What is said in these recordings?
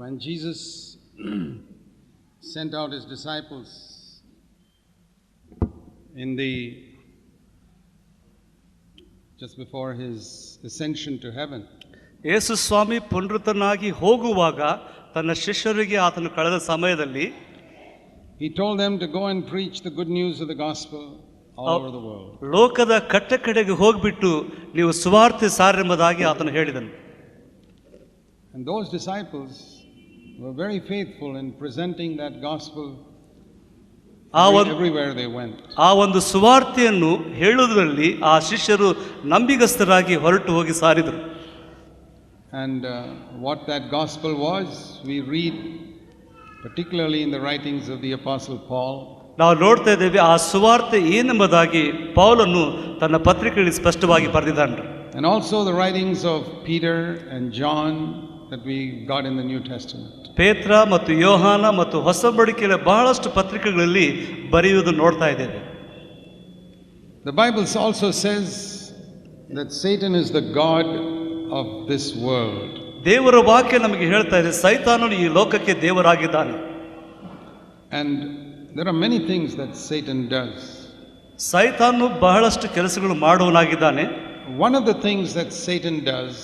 When Jesus sent out his disciples just before his ascension to heaven, ಯೇಸು ಸ್ವಾಮಿ ಪುನರುತ್ಥಾನಾಗಿ ಹೋಗುವಾಗ ತನ್ನ ಶಿಷ್ಯರಿಗೆ ಆತನು ಕಳೆದ ಸಮಯದಲ್ಲಿ he told them to go and preach the good news of the gospel all over the world. ಲೋಕದ ಕಟ್ಟಕಡೆಗೆ ಹೋಗ್ಬಿಟ್ಟು ನೀವು ಸುವಾರ್ತೆ ಸಾರೆಂಬುದಾಗಿ ಆತನು ಹೇಳಿದನು. And those disciples were very faithful in presenting that gospel everywhere they went. ಆ ಒಂದು ಸುವಾರ್ತೆಯನ್ನು ಹೇಳುವುದರಲ್ಲಿ ಆ ಶಿಷ್ಯರು ನಂಬಿಗಸ್ತರಾಗಿ ಹೊರಟು ಹೋಗಿ ಸಾರಿದರು. And what that gospel was, we read particularly in the writings of the Apostle Paul. ನಾವು ನೋಡ್ತಾ ಇದ್ದೇವೆ ಆ ಸುವಾರ್ತೆ ಏನೆಂಬುದಾಗಿ ಪೌಲನು ತನ್ನ ಪತ್ರಿಕೆಯಲ್ಲಿ ಸ್ಪಷ್ಟವಾಗಿ ಬರೆದಿದ್ದಾನೆ. And also the writings of Peter and John that we got in the New Testament. ಪೇತ್ರ ಮತ್ತು ಯೋಹಾನ ಮತ್ತು ಹೊಸ ಒಡಂಬಡಿಕೆಯ ಬಹಳಷ್ಟು ಪತ್ರಿಕೆಗಳಲ್ಲಿ ಬರೆಯುವುದನ್ನು ನೋಡ್ತಾ ಇದ್ದೇವೆ. The Bible also says that Satan is the god of this world. ದೇವರ ವಾಕ್ಯ ನಮಗೆ ಹೇಳ್ತಾ ಇದೆ ಸೈತಾನನು ಈ ಲೋಕಕ್ಕೆ ದೇವರಾಗಿದ್ದಾನೆ. And there are many things that Satan does. ಸೈತಾನನು ಬಹಳಷ್ಟು ಕೆಲಸಗಳು ಮಾಡುವನಾಗಿದ್ದಾನೆ. One of the things that Satan does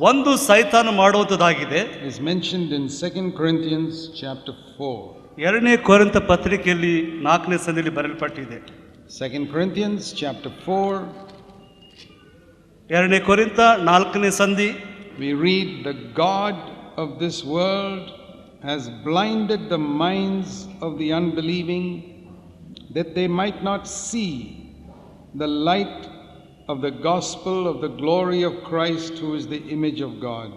ಒಂದು ಸೈತಾನ ಮಾಡುವುದಾಗಿದೆ is mentioned in 2 Corinthians chapter 4. ಎರಡನೇ ಕೊರಿಂಥ ಪತ್ರಿಕೆಯಲ್ಲಿ 4ನೇ ಸಂಧಿಯಲ್ಲಿ ಬರೆಯಲ್ಪಟ್ಟಿದೆ. 2 Corinthians chapter 4. ಎರಡನೇ ಕೊರಿಂಥ 4ನೇ ಸಂಧಿ. We read, the god of this world has blinded the minds of the unbelieving, that they might not see the light of the gospel of the glory of Christ, who is the image of God.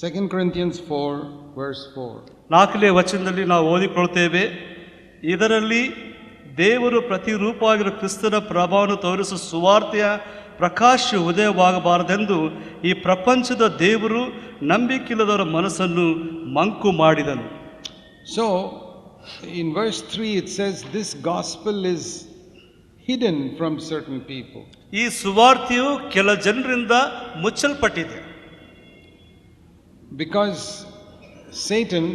2 Corinthians 4 verse 4. 4ನೇ ವಚನದಲ್ಲಿ ನಾವು ಓದಿಕೊಳ್ಳುತ್ತೇವೆ, ಇದರಲ್ಲಿ ದೇವರು ಪ್ರತಿರೂಪವಾಗಿರುವ ಕ್ರಿಸ್ತನ ಪ್ರಭಾವವನ್ನು ತೋರಿಸುವ ಸುವಾರ್ತೆಯ ಪ್ರಕಾಶ ಉದಯವಾಗಬಾರದೆಂದು ಈ ಪ್ರಪಂಚದ ದೇವರು ನಂಬಿಕೆಯಿಲ್ಲದವರ ಮನಸ್ಸನ್ನು ಮಂಕು ಮಾಡಿದನು. So in verse 3 it says this gospel is hidden from certain people. ಈ ಸುವಾರ್ತೆಯು ಕೆಲ ಜನರಿಂದ ಮುಚ್ಚಲ್ಪಟ್ಟಿದೆ. Because Satan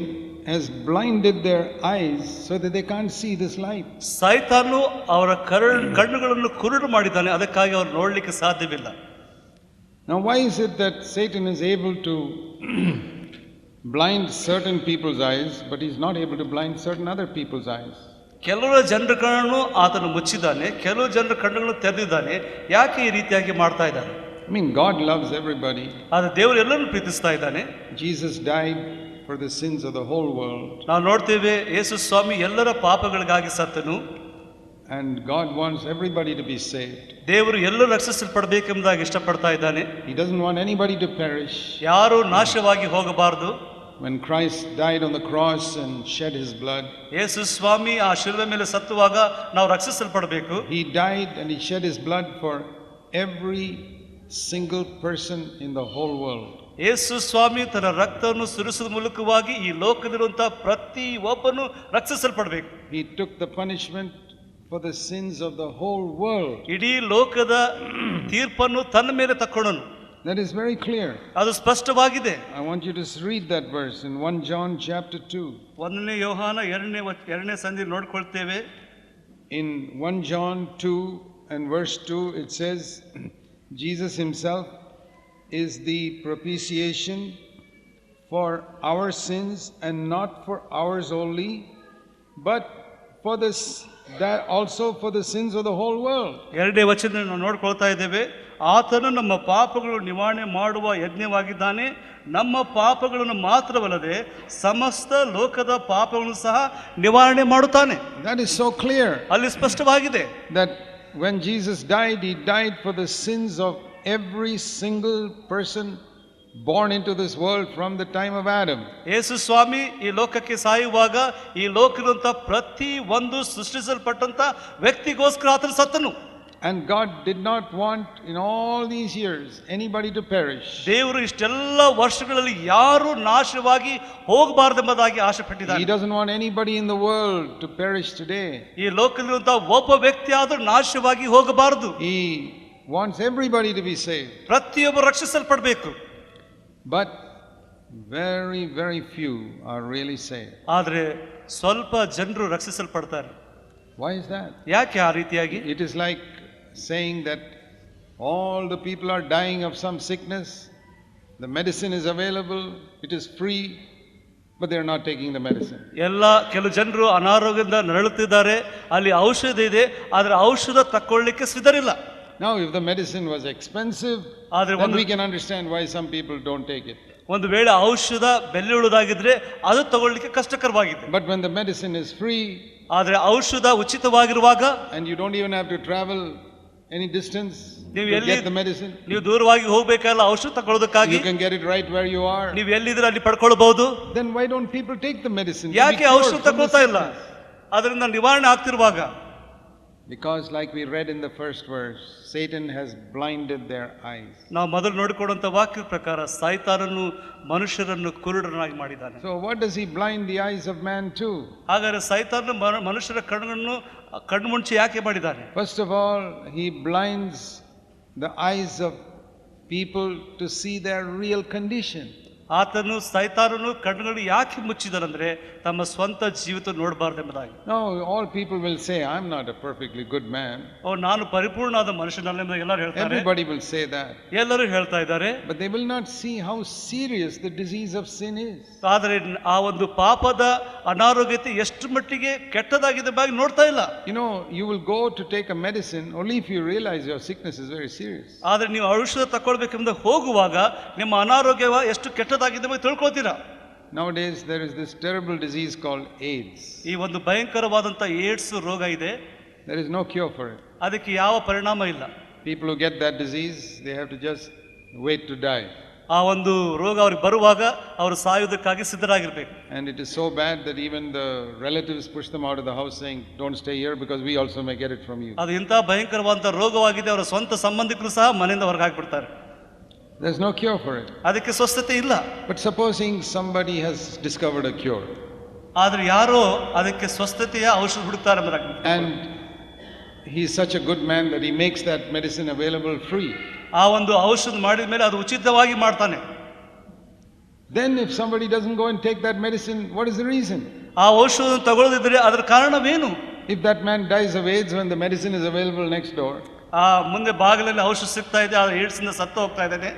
has blinded their eyes so that they can't see this light. ಸೈತಾನು ಅವರ ಕಣ್ಣುಗಳನ್ನು ಕುರುಡು ಮಾಡಿದ್ದಾನೆ, ಅದಕ್ಕಾಗಿ ಅವರು ನೋಡಲಿಕ್ಕೆ ಸಾಧ್ಯವಿಲ್ಲ. Now why is it that Satan is able to blind certain people's eyes but he's not able to blind certain other people's eyes? ಕೆಲವು ಜನರ ಕಣ್ಣನ್ನು ಆತನು ಮುಚ್ಚಿದ್ದಾನೆ, ಕೆಲವು ಜನರ ಕಣ್ಣುಗಳನ್ನು ತೆರೆದಿದ್ದಾನೆ. ಯಾಕೆ ಈ ರೀತಿಯಾಗಿ ಮಾಡ್ತಾ ಇದ್ದಾನೆ? I mean, God loves everybody. ಆದರೆ ದೇವರು ಎಲ್ಲರನ್ನು ಪ್ರೀತಿಸ್ತಾ ಇದ್ದಾನೆ. Jesus died for the sins of the whole world. ನಾವು ನೋಡ್ತೇವೆ ಯೇಸು ಸ್ವಾಮಿ ಎಲ್ಲರ ಪಾಪಗಳಿಗಾಗಿ ಸತ್ತನು. And God wants everybody to be saved. ದೇವರು ಎಲ್ಲರೂ ರಕ್ಷಿಸಲ್ಪಡಬೇಕೆಂಬುದಾಗಿ ಇಷ್ಟಪಡ್ತಾ ಇದ್ದಾನೆ. He doesn't want anybody to perish. ಯಾರು ನಾಶವಾಗಿ ಹೋಗಬಾರದು. When Christ died on the cross and shed his blood, ಯೇಸು ಸ್ವಾಮಿ ಆ ಶಿಲುಬೆ ಮೇಲೆ ಸತ್ತುವಾಗ ನಾವು ರಕ್ಷಿಸಲ್ಪಡಬೇಕು. He died and he shed his blood for every single person in the whole world. ಯೇಸು ಸ್ವಾಮಿ ತನ್ನ ರಕ್ತವನ್ನು ಸುರಿಸುವ ಮೂಲಕವಾಗಿ ಈ ಲೋಕದಲ್ಲಿರುವಂತಹ ಪ್ರತಿ ಒಬ್ಬನು ರಕ್ಷಿಸಲ್ಪಡಬೇಕು. He took the punishment for the sins of the whole world. ಇಡೀ ಲೋಕದ ತೀರ್ಪನ್ನು ತನ್ನ ಮೇಲೆ ತಕ್ಕೊಂಡನು. That is very clear. ಅದು ಸ್ಪಷ್ಟವಾಗಿದೆ. I want you to read that verse in 1 John chapter 2. 1ನೇ ಯೋಹಾನ 2ನೇ ಸಂಧಿಯಲ್ಲಿ ನೋಡ್ಕೊಳ್ತೇವೆ. In 1 John 2 and verse 2 it says, Jesus himself is the propitiation for our sins, and not for ours only, but for this that also for the sins of the whole world. 2ನೇ ವಚನದಲ್ಲಿ ನಾವು ನೋಡ್ಕೊಳ್ತಾ ಇದ್ದೇವೆ, ಆತನು ನಮ್ಮ ಪಾಪಗಳು ನಿವಾರಣೆ ಮಾಡುವ ಯಜ್ಞವಾಗಿದ್ದಾನೆ, ನಮ್ಮ ಪಾಪಗಳನ್ನು ಮಾತ್ರವಲ್ಲದೆ ಸಮಸ್ತ ಲೋಕದ ಪಾಪಗಳನ್ನು ಸಹ ನಿವಾರಣೆ ಮಾಡುತ್ತಾನೆ. That is so clear. ಅಲ್ಲಿ ಸ್ಪಷ್ಟವಾಗಿದೆ That when Jesus died, he died for the sins of every single person born into this world from the time of Adam. ಯೇಸು ಸ್ವಾಮಿ ಈ ಲೋಕಕ್ಕೆ ಸಾಯುವಾಗ ಈ ಲೋಕದಂತ ಪ್ರತಿ ಒಂದು ಸೃಷ್ಟಿಸಲ್ಪಟ್ಟಂತ ವ್ಯಕ್ತಿಗೋಸ್ಕರ ಆತನು ಸತ್ತನು. And God did not want in all these years anybody to perish. ದೇವರು ಇಷ್ಟೆಲ್ಲ ವರ್ಷಗಳಲ್ಲಿ ಯಾರು ನಾಶವಾಗಿ ಹೋಗಬಾರದೆಂಬುದಾಗಿ ಆಸೆ ಪಟ್ಟಿದ್ದಾನೆ. He doesn't want anybody in the world to perish today. ಈ ಲೋಕದಲ್ಲಿರುವಂತ ಒಬ್ಬ ವ್ಯಕ್ತಿ ಆದರೂ ನಾಶವಾಗಿ ಹೋಗಬಾರದು. He wants everybody to be saved. ಪ್ರತಿಯೊಬ್ಬರು ರಕ್ಷಿಸಲ್ಪಡಬೇಕು. But very, very few are really saved. ಆದರೆ ಸ್ವಲ್ಪ ಜನರು ರಕ್ಷಿಸಲ್ಪಡ್ತಾರೆ. Why is that? ಯಾಕೆ ಆ ರೀತಿಯಾಗಿ? It is like saying that all the people are dying of some sickness, the medicine is available, it is free, but they are not taking the medicine. ಕೆಲವು ಜನರು ಅನಾರೋಗ್ಯದಿಂದ ನರಳುತ್ತಿದ್ದಾರೆ, ಅಲ್ಲಿ ಔಷಧ ಇದೆ, ಆದರೆ ಔಷಧ ತಕೊಳ್ಳಿಕ್ಕೆ ಸಿದ್ಧರಿಲ್ಲ. Now if the medicine was expensive, then we can understand why some people don't take it. ಒಂದು ವೇಳೆ ಔಷಧ ಬೆಲೆಯುಳ್ಳದಾಗಿದ್ರೆ ಅದು ತಗೊಳ್ಳಿಕ್ಕೆ ಕಷ್ಟಕರವಾಗಿದೆ. But when the medicine is free, ಆದರೆ ಔಷಧ ಉಚಿತವಾಗಿರುವಾಗ, and you don't even have to travel any distance to get the medicine, ನೀವು ದೂರವಾಗಿ ಹೋಗಬೇಕಲ್ಲ ಔಷಧ ತಗೊಳ್ಳೋದಕ್ಕಾಗಿ, you can get it right where you are. ನೀವು ಎಲ್ಲಿದ್ರೆ ಅಲ್ಲಿ ಪಡ್ಕೊಳ್ಬಹುದು. Then why don't people take the medicine? ಯಾಕೆ ಔಷಧ ತಗೊಳ್ತಾ ಇಲ್ಲ? ಅದರಿಂದ ನಿವಾರಣೆ ಆಗ್ತಿರುವಾಗ. Because like we read in the first verse, Satan has blinded their eyes. ನಾವು ಮೊದಲು ನೋಡಿಕೊಳ್ಳುವಂತ ವಾಕ್ಯದ ಪ್ರಕಾರ ಸೈತಾನನು ಮನುಷ್ಯರನ್ನು ಕುರುಡರನ್ನಾಗಿ ಮಾಡಿದ್ದಾನೆ. So what does he blind the eyes of man to? ಹಾಗಾದರೆ ಸೈತಾನನು ಮನುಷ್ಯರ ಕಣ್ಣು ಮುಚ್ಚಿ ಯಾಕೆ ಮಾಡಿದ್ದಾನೆ? First of all, he blinds the eyes of people to see their real condition. ಆತನು ಸೈತಾನನು ಕಣ್ಣುಗಳು ಯಾಕೆ ಮುಚ್ಚಿದರಂದ್ರೆ ತಮ್ಮ ಸ್ವಂತ ಜೀವಿತ ನೋಡಬಾರ್ದೆಂಬುದಾಗಿ. No, all people will say, I'm not a perfectly good man. ನಾನು ಪರಿಪೂರ್ಣವಾದ ಮನುಷ್ಯನಲ್ಲ ಎಂದು ಎಲ್ಲರೂ ಹೇಳ್ತಾರೆ. Everybody will say that. ಎಲ್ಲರೂ ಹೇಳ್ತಾ ಇದ್ದಾರೆ. But they will not see how serious the disease of sin is. ಆದರೆ ಆ ಒಂದು ಪಾಪದ ಅನಾರೋಗ್ಯತೆ ಎಷ್ಟು ಮಟ್ಟಿಗೆ ಕೆಟ್ಟದಾಗಿದೆ ಬಗ್ಗೆ ನೋಡ್ತಾ ಇಲ್ಲ. You know, you will go to take a medicine only if you realize your sickness is very serious. ಆದರೆ ನೀವು ಔಷಧ ತಗೊಳ್ಬೇಕೆಂದು ಹೋಗುವಾಗ ನಿಮ್ಮ ಅನಾರೋಗ್ಯ ಎಷ್ಟು ಕೆಟ್ಟದಾಗಿದೆ ಬಗ್ಗೆ ತಿಳ್ಕೊಳ್ತೀರಾ. Nowadays there is this terrible disease called AIDS. ಈ ಒಂದು ಭಯಂಕರವಾದಂತ ಏಡ್ಸ್ ರೋಗ ಇದೆ. There is no cure for it. ಅದಕ್ಕೆ ಯಾವ ಪರಿಣಾಮ ಇಲ್ಲ. People who get that disease, they have to just wait to die. ಆ ಒಂದು ರೋಗ ಅವ್ರಿಗೆ ಬರುವಾಗ ಅವರು ಸಾಯುವುದಕ್ಕಾಗಿ ಸಿದ್ಧರಾಗಿರ್ಬೇಕು. And it is so bad that even the relatives push them out of the house saying, don't stay here because we also may get it from you. ಅದು ಇಂಥ ಭಯಂಕರವಾದಂತ ರೋಗವಾಗಿದೆ, ಅವರ ಸ್ವಂತ ಸಂಬಂಧಿಕರು ಸಹ ಮನೆಯಿಂದ ಹೊರಗೆ ಹಾಕ್ಬಿಡ್ತಾರೆ. There's no cure for it. ಅದಕ್ಕೆ ಸ್ವಸ್ಥತೆ ಇಲ್ಲ. But supposing somebody has discovered a cure. ಆದ್ರೆ ಯಾರೋ ಅದಕ್ಕೆ ಸ್ವಸ್ಥತೆಯ ಔಷಧ ಹುಡುಕ್ತಾರೆ ಎಂಬುದಾಗಿ. And he is such a good man that he makes that medicine available free. ಆ ಒಂದು ಔಷಧ ಮಾಡಿದ ಮೇಲೆ ಅದು ಉಚಿತವಾಗಿ ಮಾಡ್ತಾನೆ. Then if somebody doesn't go and take that medicine, what is the reason? ಆ ಔಷಧ ತಗೊಳ್ಳದಿದ್ರೆ ಅದರ ಕಾರಣವೇನು? If that man dies of AIDS when the medicine is available next door, ಆ ಮುಂದೆ ಬಾಗಿಲಲ್ಲಿ ಔಷಧ ಸಿಗ್ತಾ ಇದೆ, ಆ ಏಡ್ಸ್ ಇಂದ ಸತ್ತು ಹೋಗ್ತಾ ಇದ್ದಾನೆ,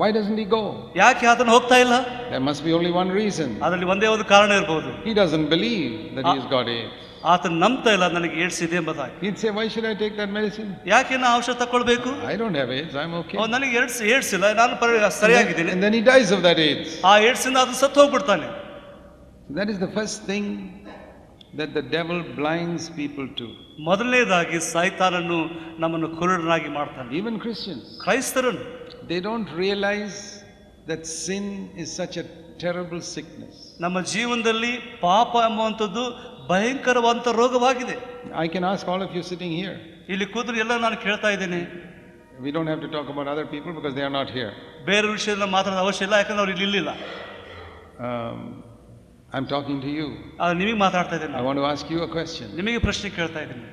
why doesn't he go? ಯಾಕೆ ಆತನು ಹೋಗ್ತಾ ಇಲ್ಲ? There must be only one reason. ಅದರಲ್ಲಿ ಒಂದೇ ಒಂದು ಕಾರಣ ಇರಬಹುದು. He doesn't believe that he has got AIDS. ಆತನು ನಂಬ್ತಾ ಇಲ್ಲ ನನಗೆ ಏಡ್ಸ್ ಇದೆ ಎಂಬುದಾಗಿ. He'd say, why should I take that medicine? ಯಾಕೆ ನಾ ಔಷಧ ತಗೊಳ್ಬೇಕು? I don't have AIDS, I'm okay. ನನಗೆ ಏಡ್ಸ್ ಇಲ್ಲ, ನಾನು ಸರಿಯಾಗಿದ್ದೀನಿ. And then he dies of that AIDS. ಆ ಏಡ್ಸ್ ಇಂದ ಅದು ಸತ್ತು ಹೋಗ್ಬಿಡ್ತಾನೆ. That is the first thing that the devil blinds people to. ಮೊದಲನೇದಾಗಿ ಸೈತಾನನು ನಮ್ಮನ್ನು ಕುರುಡನಾಗಿ ಮಾಡ್ತಾನೆ. Even Christians, ಕ್ರೈಸ್ತರನ್ನು, they don't realize that sin is such a terrible sickness. ನಮ್ಮ ಜೀವನದಲ್ಲಿ ಪಾಪ ಎಂಬುವಂಥದ್ದು ಭಯಂಕರವಾದಂಥ ರೋಗವಾಗಿದೆ. I can ask all of you sitting here. ಇಲ್ಲಿ ಕೂತ್ರು ಎಲ್ಲ ನಾನು ಕೇಳ್ತಾ ಇದ್ದೇನೆ. We don't have to talk about other people because they are not here. ಬೇರೆ ವಿಷಯದಲ್ಲಿ ಮಾತಾಡೋದು ಅವಶ್ಯ ಇಲ್ಲ, ಯಾಕಂದ್ರೆ ಅವ್ರು ಇಲ್ಲಿ ಇಲ್ಲಿಲ್ಲ. I'm talking to you. ನಿಮಗೆ ಮಾತಾಡ್ತಾ ಇದ್ದೇನೆ. I want to ask you a question. ನಿಮಗೆ ಪ್ರಶ್ನೆ ಕೇಳ್ತಾ ಇದ್ದೀನಿ.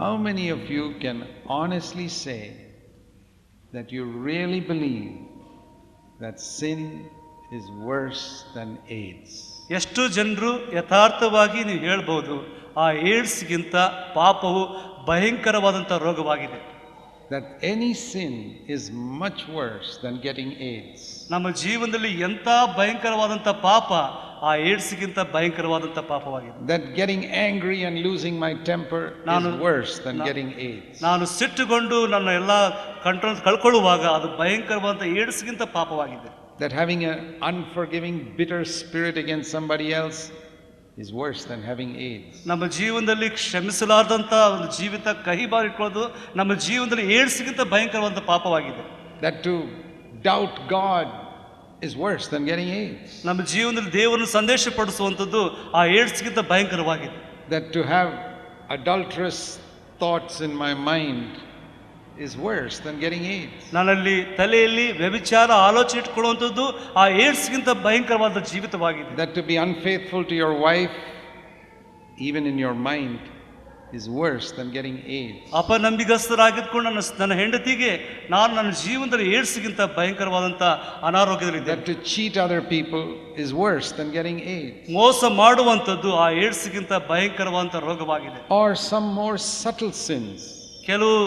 How many of you can honestly say that you really believe that sin is worse than AIDS? ಎಷ್ಟು ಜನರು ಯಥಾರ್ಥವಾಗಿ ನೀವು ಹೇಳ್ಬೋದು ಆ ಏಡ್ಸ್ಗಿಂತ ಪಾಪವು ಭಯಂಕರವಾದಂಥ ರೋಗವಾಗಿದೆ? That any sin is much worse than getting AIDS. ನಮ್ಮ ಜೀವನದಲ್ಲಿ ಎಂಥ ಭಯಂಕರವಾದಂಥ ಪಾಪ ಆ ಏಡ್ಸ್ಗಿಂತ ಭಯಂಕರವಾದಂಥ ಪಾಪವಾಗಿದೆ. That getting angry and losing my temper is worse than getting AIDS. ನಾನು ಸಿಟ್ಟುಕೊಂಡು ನನ್ನ ಎಲ್ಲ ಕಂಟ್ರೋಲ್ ಕಳ್ಕೊಳ್ಳುವಾಗ ಅದು ಭಯಂಕರವಾದಂಥ ಏಡ್ಸ್ಗಿಂತ ಪಾಪವಾಗಿದೆ. That having an unforgiving, bitter spirit against somebody else is worse than having AIDS. ನಮ್ಮ ಜೀವನದಲ್ಲಿ ಕ್ಷಮಿಸಲಾರದಂಥ ಒಂದು ಜೀವಿತ ಕಹಿಬಾರ್ ಇಟ್ಕೊಳ್ಳೋದು ನಮ್ಮ ಜೀವನದಲ್ಲಿ ಏಡ್ಸ್ಗಿಂತ ಭಯಂಕರವಾದ ಪಾಪವಾಗಿದೆ. That to doubt God is worse than getting AIDS. ನಮ್ಮ ಜೀವನದಲ್ಲಿ ದೇವರನ್ನು ಸಂದೇಶ ಪಡಿಸುವಂಥದ್ದು ಆ ಏಡ್ಸ್ಗಿಂತ ಭಯಂಕರವಾಗಿದೆ. That to have adulterous thoughts in my mind is worse than getting AIDS. ನನ್ನಲ್ಲಿ ತಲೆಯಲ್ಲಿ ವ್ಯಭಿಚಾರ ಆಲೋಚನೆ ಇಟ್ಕೊಳ್ಳುವಂಥದ್ದು ಆ ಏಡ್ಸ್ಗಿಂತ ಭಯಂಕರವಾದ ಜೀವಿತವಾಗಿದೆ. That to be unfaithful to your wife, even in your mind, is worse than getting AIDS. ಅಪನಂಬಿಗಸ್ತರಾಗಿದ್ಕೊಂಡು ನನ್ನ ಹೆಂಡತಿಗೆ ನಾನು ನನ್ನ ಜೀವನದಲ್ಲಿ ಏಡ್ಸ್ಗಿಂತ ಭಯಂಕರವಾದಂಥ ಅನಾರೋಗ್ಯದಲ್ಲಿದ್ದೆ. That to cheat other people is worse than getting AIDS. ಮೋಸ ಮಾಡುವಂಥದ್ದು ಆ ಏಡ್ಸ್ಗಿಂತ ಭಯಂಕರವಾದಂಥ ರೋಗವಾಗಿದೆ. Or some more subtle sins. ಕೆಲವು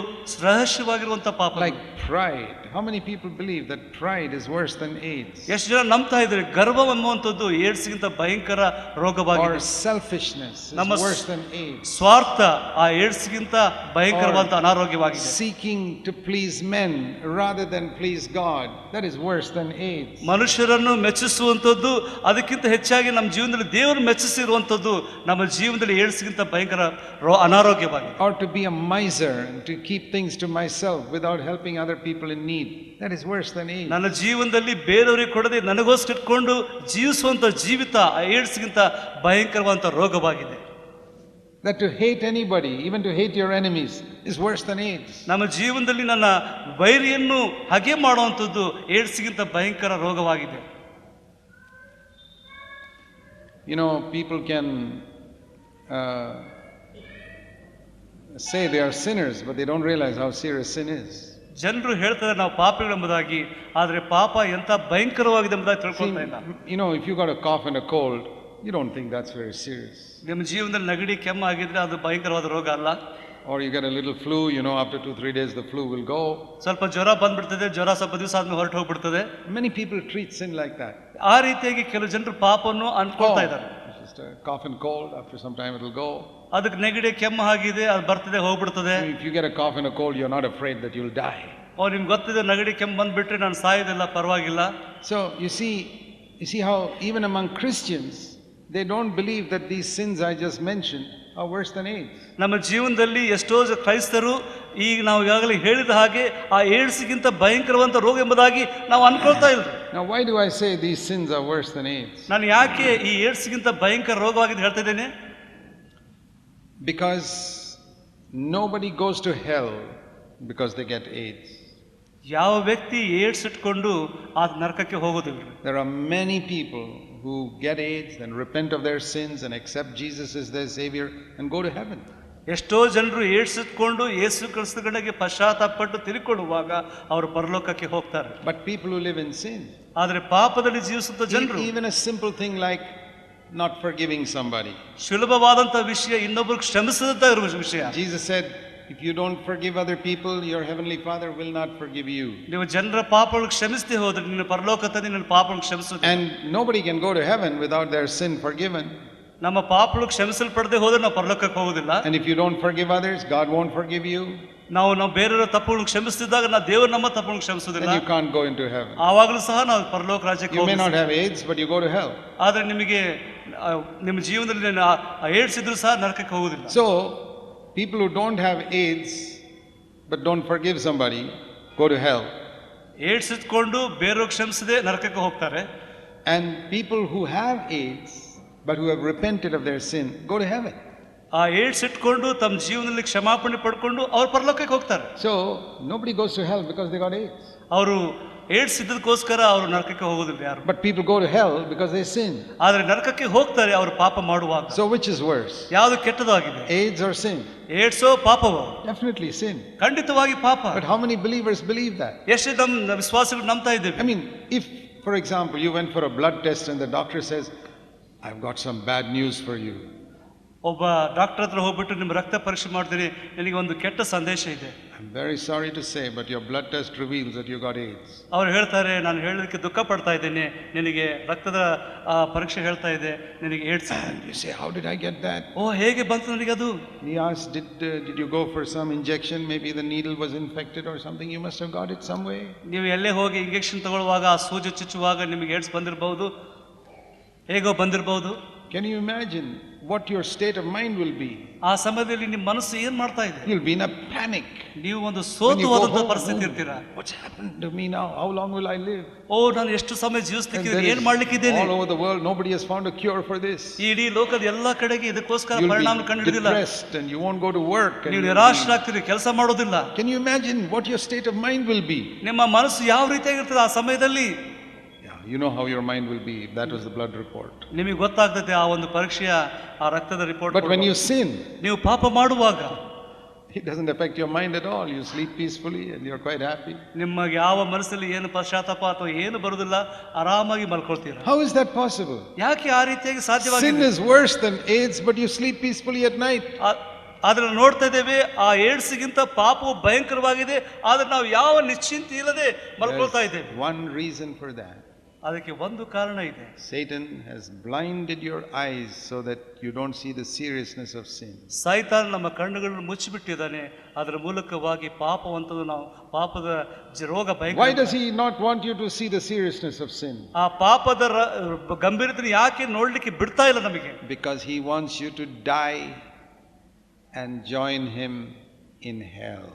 ರಹಸ್ಯವಾಗಿರುವಂಥ ಪಾಪ like pride. How many people believe that pride is worse than AIDS? ಎಷ್ಟು ಜನ ನಂಬ್ತಾ ಇದ್ದಾರೆ ಗರ್ವ ಅನ್ನುವಂಥದ್ದು ಏಡ್ಸ್ಗಿಂತ ಭಯಂಕರ ರೋಗವಾಗಿದೆ. Or selfishness is worse than AIDS. ಸ್ವಾರ್ಥ ಆ ಏಡ್ಸ್ಗಿಂತ ಭಯಂಕರವಾದ ಅನಾರೋಗ್ಯವಾಗಿದೆ. Seeking to please men rather than please God, that is worse than AIDS. ಮನುಷ್ಯರನ್ನು ಮೆಚ್ಚಿಸುವಂಥದ್ದು ಅದಕ್ಕಿಂತ ಹೆಚ್ಚಾಗಿ ನಮ್ಮ ಜೀವನದಲ್ಲಿ ದೇವರು ಮೆಚ್ಚಿಸಿರುವಂಥದ್ದು ನಮ್ಮ ಜೀವನದಲ್ಲಿ ಏಡ್ಸ್ಗಿಂತ ಭಯಂಕರ ಅನಾರೋಗ್ಯವಾಗಿದೆ. Or to be a miser and to keep things to myself without helping other people in need, that is worse than AIDS. ನನ್ನ ಜೀವನದಲ್ಲಿ ಬೇರೆಯವರಿಗೆ ಕೊಡದೆ ನನಗೋಸ್ಕರ ಇಟ್ಕೊಂಡು ಜೀವಿಸುವಂತ ಜೀವಿತ ಏಡ್ಸ್ಗಿಂತ ಭಯಂಕರವಾದಂತ ರೋಗವಾಗಿದೆ. That to hate anybody, even to hate your enemies, is worse than AIDS. ನಮ್ಮ ಜೀವನದಲ್ಲಿ ನನ್ನ ವೈರಿಯನ್ನು ಹಗೆ ಮಾಡುವಂಥದ್ದು ಏಡ್ಸ್ಗಿಂತ ಭಯಂಕರ ರೋಗವಾಗಿದೆ. You know, people can say they are sinners, but they don't realize how serious sin is. ಜನರು ಹೇಳ್ತಾರೆ ನಾವು ಪಾಪಿಗಳೆಂಬುದಾಗಿ, ಆದರೆ ಪಾಪ ಎಂತ ಭಯಂಕರವಾಗಿದೆ ಎಂಬುದಾಗಿ ತಿಳ್ಕೊಳ್ತಾ ಇಲ್ಲ. You know, if you got a cough and a cold, you don't think that's very serious. ನಿಮ್ಮ ಜೀವನದಲ್ಲಿ ನೆಗಡಿ ಕೆಮ್ಮು ಆಗಿದ್ರೆ ಅದು ಭಯಂಕರವಾದ ರೋಗ ಅಲ್ಲ. Or you get a little flu, you know, after 2-3 days the flu will go. ಸ್ವಲ್ಪ ಜ್ವರ ಬಂದ್ಬಿಡ್ತದೆ, ಜ್ವರ ಸ್ವಲ್ಪ ದಿವಸ ಆದ್ಮೇಲೆ ಹೊರಟು ಹೋಗ್ಬಿಡ್ತದೆ. Many people treat sin like that. ಆ ರೀತಿಯಾಗಿ ಕೆಲವು ಜನರು ಪಾಪವನ್ನು ಅನ್ಕೊಳ್ತಾ ಇದ್ದಾರೆ. Just a cough and cold, after some time it will go. ಅದಕ್ಕೆ ನೆಗಡಿ ಕೆಮ್ಮು ಆಗಿದೆ, ಅದು ಬರ್ತದೆ ಹೋಗ್ಬಿಡ್ತದೆ. If you get a cough and a cold, you're not afraid that you'll die. ನಿಮ್ಗೆ ಗೊತ್ತಿದೆ ನೆಗಡಿ ಕೆಮ್ಮು ಬಂದ್ಬಿಟ್ರೆ ನಾನು ಸಾಯೋದಿಲ್ಲ, ಪರವಾಗಿಲ್ಲ. So you see how even among Christians they don't believe that these sins I just mentioned are worse than AIDS. ನಮ್ಮ ಜೀವನದಲ್ಲಿ ಎಷ್ಟೋ ಕ್ರೈಸ್ತರು ಈಗ ನಾವು ಈಗಾಗಲೇ ಹೇಳಿದ ಹಾಗೆ ಆ ಏಡ್ಸ್ಗಿಂತ ಭಯಂಕರವಾದ ರೋಗ ಎಂಬುದಾಗಿ ನಾವು ಅನ್ಕೊಳ್ತಾ ಇಲ್ಲ. Now why do I say these sins are worse than AIDS? ನಾನು ಯಾಕೆ ಈ ಏಡ್ಸ್ಗಿಂತ ಭಯಂಕರ ರೋಗವಾಗಿದೆ ಹೇಳ್ತಾ ಇದ್ದೇನೆ? Because nobody goes to hell because they get AIDS. ಯಾವ ವ್ಯಕ್ತಿ ಏಡ್ಸ್ ಇಟ್ಕೊಂಡು ಆ ನರಕಕ್ಕೆ ಹೋಗೋದಿಲ್ಲ. There are many people who get AIDS and repent of their sins and accept Jesus as their savior and go to heaven. ಎಷ್ಟೋ ಜನರು AIDS ಇಟ್ಕೊಂಡು ಯೇಸು ಕ್ರಿಸ್ತನಿಗೆ ಪಶ್ಚಾತ್ತಾಪಪಟ್ಟು ತಿರುಕೊಳ್ಳುವಾಗ ಅವರು ಪರಲೋಕಕ್ಕೆ ಹೋಗ್ತಾರೆ. But people who live in sin, ಆದರೆ ಪಾಪದಲ್ಲಿ ಜೀವಿಸುತ್ತ ಜನರು, even a simple thing like not forgiving somebody, ಸುಲಭವಾದಂತ ವಿಷಯ ಇನ್ನೊಬ್ಬರಿಗೆ ಕ್ಷಮಿಸದಂತ ಇರುವ ವಿಷಯ. Jesus said, if you don't forgive other people, your heavenly Father will not forgive you. ನೀವು ಜನರ ಪಾಪಗಳನ್ನು ಕ್ಷಮಿಸದೆ ಹೋದ್ರೆ ನಿನ್ನ ಪರಲೋಕ ತಂದೆ ನಿನ್ನ ಪಾಪಗಳನ್ನು ಕ್ಷಮಿಸುವುದಿಲ್ಲ. And nobody can go to heaven without their sin forgiven. ನಮ್ಮ ಪಾಪಗಳು ಕ್ಷಮಿಸಲ್ಪಡದೆ ಹೋದ್ರೆ ನಾವು ಪರಲೋಕಕ್ಕೆ ಹೋಗೋದಿಲ್ಲ. And if you don't forgive others, God won't forgive you. ನಾವು ಬೇರೆಯವರ ತಪ್ಪುಗಳನ್ನು ಕ್ಷಮಿಸಿದಾಗ ದೇವರು ನಮ್ಮ ತಪ್ಪುಗಳನ್ನು ಕ್ಷಮಿಸುವುದಿಲ್ಲ. Then you can't go into heaven. ಆವಾಗಲೂ ಸಹ ನಾವು ಪರಲೋಕ ರಾಜ್ಯಕ್ಕೆ You may not have AIDS, but you go to hell. ಆದ್ರೆ ನಿಮಗೆ ನಿಮ್ಮ ಜೀವನದಲ್ಲಿ ಏಡ್ಸ್ ಇದ್ರೂ ಸಹ ನರಕಕ್ಕೆ ಹೋಗುದಿಲ್ಲ. So people who don't have AIDS but don't forgive somebody go to hell. AIDS ಇಟ್ಕೊಂಡು ಬೇರೆಯವ್ರಿಗೆ ಕ್ಷಮಿಸದೆ ನರಕಕ್ಕೆ ಹೋಗ್ತಾರೆ. And people who have AIDS but who have repented of their sin go to heaven. ಆ ಏಡ್ಸ್ ಇಟ್ಕೊಂಡು ತಮ್ಮ ಜೀವನದಲ್ಲಿ ಕ್ಷಮಾಪಣೆ ಪಡ್ಕೊಂಡು ಅವ್ರು ಪರಲೋಕಕ್ಕೆ ಹೋಗ್ತಾರೆ. So nobody goes to hell because they got AIDS. ಅವರು ಏಡ್ಸ್ ಇದ್ದಕ್ಕೋಸ್ಕರ ಅವರು ನರಕಕ್ಕೆ ಹೋಗೋದಿಲ್ಲ ಯಾರು. But people go to hell because they sin. ಆದ್ರೆ ನರಕಕ್ಕೆ ಹೋಗ್ತಾರೆ ಅವರು ಪಾಪ ಮಾಡುವಾಗ. So which is worse? ಯಾವುದು ಕೆಟ್ಟದಾಗಿದೆ? AIDS or sin? ಏಡ್ಸೋ ಪಾಪವೋ? Definitely sin. ಖಂಡಿತವಾಗಿ ಪಾಪ. But how many believers believe that? ಎಷ್ಟು ನಮ್ಮ ವಿಶ್ವಾಸಿಗಳು ನಂಬ್ತಾ ಇದ್ದೇವೆ? I mean, if for example you went for a blood test and the doctor says, I've got some bad news for you. ಒಬ್ಬ doctor ಹತ್ರ ಹೋಗ್ಬಿಟ್ಟು ನಿಮ್ಮ ರಕ್ತ ಪರೀಕ್ಷೆ ಮಾಡ್ತೀನಿ, ನಿನಗೆ ಒಂದು ಕೆಟ್ಟ ಸಂದೇಶ ಇದೆ. I'm very sorry to say, but your blood test reveals that you got AIDS. ಅವ್ರು ಹೇಳ್ತಾರೆ, ನಾನು ಹೇಳೋದಕ್ಕೆ ದುಃಖ ಪಡ್ತಾ ಇದ್ದೇನೆ, ನಿನಗೆ ರಕ್ತದ ಪರೀಕ್ಷೆ ಹೇಳ್ತಾ ಇದೆ, ನಿನಗೆ AIDS. And you say, how did I get that? ಹೇಗೆ ಬಂತು ನನಗೆ ಅದು? He asked, did you go for some injection? Maybe the needle was infected or something. You must have got it some way. ನೀವು ಎಲ್ಲೇ ಹೋಗಿ injection ತಗೊಳ್ಳುವಾಗ ಆ ಸೂಜಿ ಚುಚ್ಚುವಾಗ ನಿಮಗೆ ಏಡ್ಸ್ ಬಂದಿರಬಹುದು, ಹೇಗೋ ಬಂದಿರಬಹುದು. Can you imagine what your state of mind will be? ಆ ಸಮಯದಲ್ಲಿ ನಿಮ್ಮ ಮನಸ್ಸು ಏನ್ ಮಾಡ್ತಾ ಇದೆ? You'll be in a panic. ನೀವು ಒಂದು ಸೋತುವಾದಂತ ಪರಿಸ್ಥಿತಿ ಇರ್ತೀರಾ. What's happened to me now? How long will I live? ನಾನು ಎಷ್ಟು ಸಮಯ ಜೀವಿಸ್ಲಿಕ್ಕೆ ಏನ್ ಮಾಡ್ಲಿಕ್ಕಿದ್ದೇನೆ? All over the world nobody has found a cure for this. ಇಡೀ ಲೋಕದ ಎಲ್ಲಾ ಕಡೆಗೆ ಇದಕ್ಕೋಸ್ಕರ ಪರಿಣಾಮ ಕಂಡುಹಿಡಿದಿಲ್ಲ. You'll be depressed and you won't go to work. ನೀವು ನಿರಾಶರಾಗ್ತೀರಿ, ಕೆಲಸ ಮಾಡೋದಿಲ್ಲ. Can you imagine what your state of mind will be? ನಿಮ್ಮ ಮನಸ್ಸು ಯಾವ ರೀತಿಯಾಗಿರ್ತದೆ ಆ ಸಮಯದಲ್ಲಿ? You know how your mind will be if that was the blood report. ನಿಮಗೆ ಗೊತ್ತಾಗ್ತದೆ ಆ ಒಂದು ಪರೀಕ್ಷೆಯ ಆ ರಕ್ತದ report. But when you sin, ನೀವು ಪಾಪ ಮಾಡುವಾಗ it doesn't affect your mind at all. You sleep peacefully and you're quite happy. ನಿಮಗೆ ಯಾವ ಮನಸ್ಸಲ್ಲಿ ಏನು ಪಶ್ಚಾತ್ತಾಪ ಅಥವಾ ಏನು ಬರುವುದಿಲ್ಲ, ಆರಾಮಾಗಿ ಮಲ್ಕೊಳ್ತೀರಾ. How is that possible? ಯಾಕೆ ಆ ರೀತಿಯಾಗಿ ಸಾಧ್ಯವಾಗಿದೆ? Sin is worse than AIDS, but you sleep peacefully at night. ಆದ್ರೆ ನೋಡ್ತಾ ಇದ್ದೇವೆ, ಆ ಏಡ್ಸ್ಗಿಂತ ಪಾಪವು ಭಯಂಕರವಾಗಿದೆ, ಆದ್ರೆ ನಾವು ಯಾವ ನಿಶ್ಚಿಂತೆ ಇಲ್ಲದೆ ಮಲ್ಕೊಳ್ತಾ ಇದ್ದೇವೆ. One reason for that. ಅದಕ್ಕೆ ಒಂದು ಕಾರಣ ಇದೆ. Satan has blinded your eyes so that you don't see the seriousness of sin. ಸೈತಾನ ನಮ್ಮ ಕಣ್ಣುಗಳನ್ನು ಮುಚ್ಚಿಬಿಟ್ಟಿದ್ದಾನೆ, ಅದರ ಮೂಲಕವಾಗಿ ಪಾಪವಂತದ್ದು ನಾವು ಪಾಪದ ರೋಗ ಭಯಂಕರ. Why does he not want you to see the seriousness of sin? ಆ ಪಾಪದ ಗಂಭೀರತೆ ಯಾಕೆ ನೋಡ್ಲಿಕ್ಕೆ ಬಿಡ್ತಾ ಇಲ್ಲ ನಮಗೆ? Because he wants you to die and join him in hell.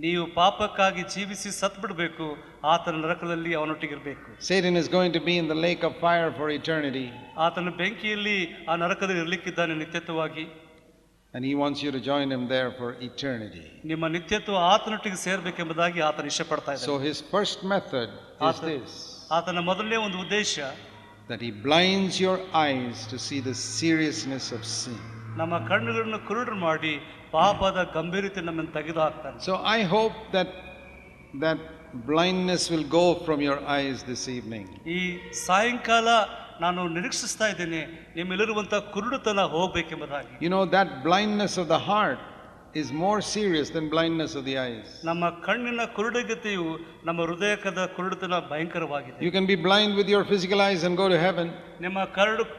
ನೀವು ಪಾಪಕ್ಕಾಗಿ ಜೀವಿಸಿ ಸತ್ ಬಿಡಬೇಕು, ಆತನ ನರಕದಲ್ಲಿ ಅವನೊಟ್ಟಿಗಿರಬೇಕು. Satan is going to be in the lake of fire for eternity. ಆತನ ಬೆಂಕಿಯಲ್ಲಿ ಆ ನರಕದಲ್ಲಿ ಇರಲಿಕ್ಕಿದ್ದಾನೆ ನಿತ್ಯತ್ವವಾಗಿ. And he wants you to join him there for eternity. ನಿಮ್ಮ ನಿತ್ಯತ್ವ ಆತನೊಟ್ಟಿಗೆ ಸೇರಬೇಕೆಂಬುದಾಗಿ ಆತನ ಇಷ್ಟಪಡ್ತಾ ಇದ್ದಾನೆ. So his first method is this. ಆತನ ಮೊದಲನೇ ಒಂದು ಉದ್ದೇಶ, that he blinds your eyes to see the seriousness of sin. ನಮ್ಮ ಕಣ್ಣುಗಳನ್ನು ಕುರುಡು ಮಾಡಿ ಪಾಪದ ಗಂಭೀರತೆ ನಮ್ಮನ್ನು ತೆಗೆದು ಹಾಕ್ತಾನೆ. So I hope that blindness will go from your eyes this evening. ಈ ಸಾಯಂಕಾಲ ನಾನು ನಿರೀಕ್ಷಿಸ್ತಾ ಇದ್ದೇನೆ ನಿಮ್ಮೆಲ್ಲರುವಂತ ಕುರುಡುತನ ಹೋಗ್ಬೇಕೆಂಬುದಾಗಿ. You know, that blindness of the heart is more serious than blindness of the eyes. ನಮ್ಮ ಕಣ್ಣಿನ ಕುರುಡುಗತೆಯು ನಮ್ಮ ಹೃದಯದ ಕುರುಡುತನ ಭಯಂಕರವಾಗಿದೆ. You can be blind with your physical eyes and go to heaven. ನಿಮ್ಮ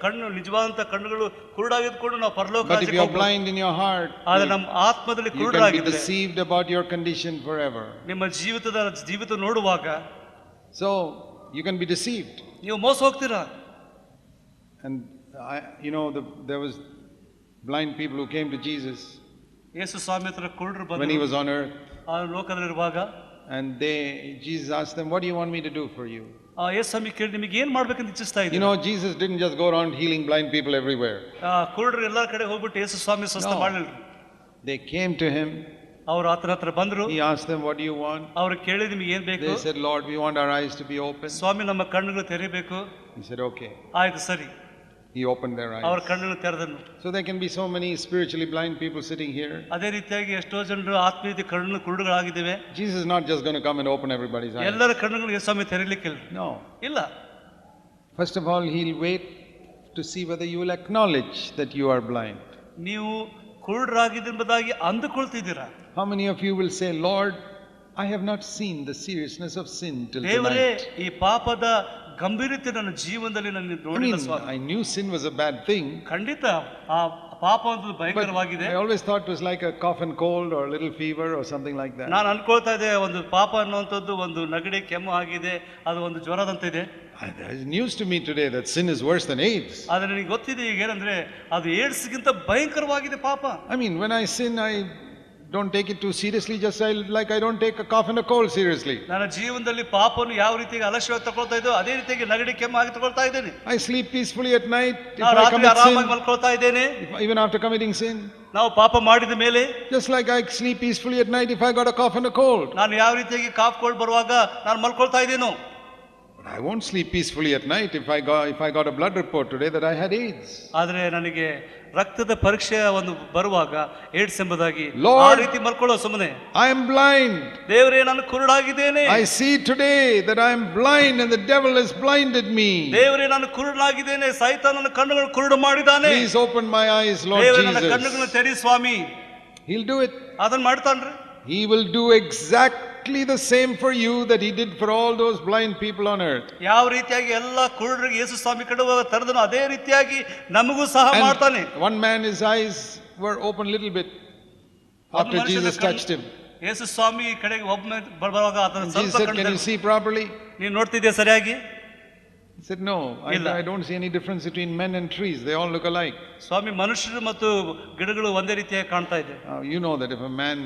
ಕಣ್ಣು ನಿಜವಾದಂತ ಕಣ್ಣುಗಳು ಕುರುಡಾಗಿದ್ಕೊಂಡು ನಾವು ಪರಲೋಕ But if you are blind in your heart, ಆದ್ರೆ ನಮ್ಮ ಆತ್ಮದಲ್ಲಿ you can be ಕುರುಡಾಗಿದ್ರೆ deceived about your condition forever. ನಿಮ್ಮ ಜೀವಿತ ನೋಡುವಾಗ So you can be deceived. ನೀವು ಮೋಸ ಹೋಗ್ತೀರಾ. And there was blind people who came to Jesus ಯೇಸು ಸ್ವಾಮಿ ಹತ್ರ ಕುರುಡರು when he ಬಂದರು was on earth, ಆ ಲೋಕದಲ್ಲಿರುವಾಗ. and Jesus asked them, what do you want me to do for you? ಆ ಯೇಸು ಸ್ವಾಮಿ ಕೇಳಿ ನಿಮಗೆ ಏನ್ ಮಾಡ್ಬೇಕಂತ ಇಚ್ಛಿಸ್ತಾ You ಇದ್ದೀರಾ? know, Jesus didn't just go around healing blind people everywhere. ಕುರುಡರು ಎಲ್ಲಾ ಕಡೆ ಹೋಗ್ಬಿಟ್ಟು ಯೇಸು ಸ್ವಾಮಿ ಸ್ವಸ್ಥ No. ಮಾಡಲಿಲ್ಲ. They came to him. ಅವ್ರು ಆತನ ಹತ್ರ ಬಂದ್ರು. He asked them, what do you want? ಅವ್ರು ಕೇಳಿ ನಿಮಗೆ ಏನ್ ಬೇಕು? They said, Lord, we want our eyes to be open. ಸ್ವಾಮಿ ನಮ್ಮ ಕಣ್ಣುಗಳು ತೆರಿಬೇಕು. He said, okay. ಆಯ್ತು ಸರಿ. He opened their ಅವ್ರ eyes. ಕಣ್ಣುಗಳು ತೆರೆದನು. So there can be so many spiritually blind people sitting here. ಅದೇ ರೀತಿಯಾಗಿ ಎಷ್ಟೋ ಜನರು ಆತ್ಮೀಯತೆ ಕಣ್ಣು ಕುರುಡುಗಳಾಗಿದ್ದೇವೆ. Jesus is not just going to come and open everybody's eyes. ಎಲ್ಲರ ಕಣ್ಣುಗಳು ಯೇಸು ಸ್ವಾಮಿ ತೆರೀಲಿಕ್ಕಿಲ್ಲ. No. ಇಲ್ಲ. First of all, he'll wait to see whether you will acknowledge that you are blind. ನೀವು ಕುರುಡರಾಗಿದ್ದೆಂಬುದಾಗಿ ಅಂದುಕೊಳ್ತಿದ್ದೀರಾ? How many of you will say, Lord, I have not seen the seriousness of sin till ದೇವರೇ, tonight? ಈ ಪಾಪದ ಗಂಭೀರತೆ ನನ್ನ ಜೀವನದಲ್ಲಿ ನಾನು ನೋಡಿಲ್ಲ ಸ್ವಾಮಿ. I knew sin was a bad thing. ಖಂಡಿತ ಆ ಪಾಪ ಅಂತ ಭಯಂಕರವಾಗಿದೆ. I always thought it was like a cough and cold or a little fever or something like that. ನಾನು ಅನ್ಕೊಳ್ತಾ ಇದ್ದೆ ಒಂದು ಪಾಪ ಅನ್ನುವಂಥದ್ದು ಒಂದು ನೆಗಡಿ ಕೆಮ್ಮು ಆಗಿದೆ, ಅದು ಒಂದು ಜ್ವರದಂತಿದೆ. It's news to me today that sin is worse than AIDS. ಆದ್ರೆ ನನಗೆ ಗೊತ್ತಿದೆ ಈಗ ಏನಂದ್ರೆ ಅದು ಏಡ್ಸ್ಗಿಂತ ಭಯಂಕರವಾಗಿದೆ ಪಾಪ. I mean, when I sin, I don't take it too seriously, just like I don't take a cough and a cold seriously. ನನ್ನ ಜೀವನದಲ್ಲಿ ಪಾಪವನ್ನು ಯಾವ ರೀತಿಯಾಗಿ ಅಲಕ್ಷ್ಯವಾಗಿ ತಗೊಳ್ತಾ ಇದ್ದೋ ಅದೇ ರೀತಿಯಾಗಿ ನೆಗಡಿ ಕೆಮ್ಮು ಆಗಿ ತಗೊಳ್ತಾ ಇದ್ದೇನೆ. I sleep peacefully at night if ನಾನು I ರಾತ್ರಿ commit ಆರಾಮಾಗಿ sin, ಮಲ್ಕೊಳ್ತಾ ಇದ್ದೇನೆ. even after committing sin. ನಾವು ಪಾಪ ಮಾಡಿದ ಮೇಲೆ Just like I sleep peacefully at night if I got a cough and a cold. ನಾನು ಯಾವ ರೀತಿಯಾಗಿ ಕಾಫ್ ಕೋಲ್ಡ್ ಬರುವಾಗ ನಾನು ಮಲ್ಕೊಳ್ತಾ ಇದ್ದೇನೋ. But I won't sleep peacefully at night if I got a blood report today that I had AIDS. ಆದ್ರೆ ನನಗೆ ರಕ್ತದ ಪರೀಕ್ಷೆ ಒಂದು ಬರುವಾಗ ಏಡ್ಸ್ ಎಂಬುದಾಗಿ Lord, ಆ ರೀತಿ ಮಲ್ಕೊಳ್ಳೋ ಸುಮ್ಮನೆ. I am blind. ದೇವರೇ, ನಾನು ಕುರುಡಾಗಿದ್ದೇನೆ. I see today that I am blind and the devil has blinded me. ದೇವರೇ, ನಾನು ಕುರುಡಾಗಿದ್ದೇನೆ, ಸೈತಾನ ನನ್ನ ಕಣ್ಣುಗಳನ್ನು ಕುರುಡು ಮಾಡಿದ್ದಾನೆ. Please open my eyes, Lord ದೇವರೇ, ನನ್ನ Jesus. ಕಣ್ಣುಗಳನ್ನು ತೆರಿ ಸ್ವಾಮಿ. He'll do it. ಅದನ್ನ ಮಾಡ್ತಾನ್ರಿ. He will do exactly the same for you that he did for all those blind people on earth. ಯಾವ ರೀತಿಯಾಗಿ ಎಲ್ಲ ಕುರುಡರಿಗೆ ಯೇಸು ಸ್ವಾಮಿ ಕಡುವಾಗ ತೆರೆದನು ಅದೇ ರೀತಿಯಾಗಿ ನಮಗೂ ಸಹ ಮಾಡ್ತಾನೆ. And one man, his eyes were open little bit after Jesus touched him. ಯೇಸು ಸ್ವಾಮಿ ಕಡೆಗೆ ಒಬ್ಬ ಬರುವಾಗ ಆತನ Jesus ಸ್ವಲ್ಪ said, can you see properly? ನೀನು ನೋಡ್ತಿದ್ಯಾ ಸರಿಯಾಗಿ? He said, no, I don't see any difference between men and trees. They all look alike. ಸ್ವಾಮಿ, ಮನುಷ್ಯರು ಮತ್ತು ಗಿಡಗಳು ಒಂದೇ ರೀತಿಯಾಗಿ ಕಾಣ್ತಾ ಇದೆ. You know that if a man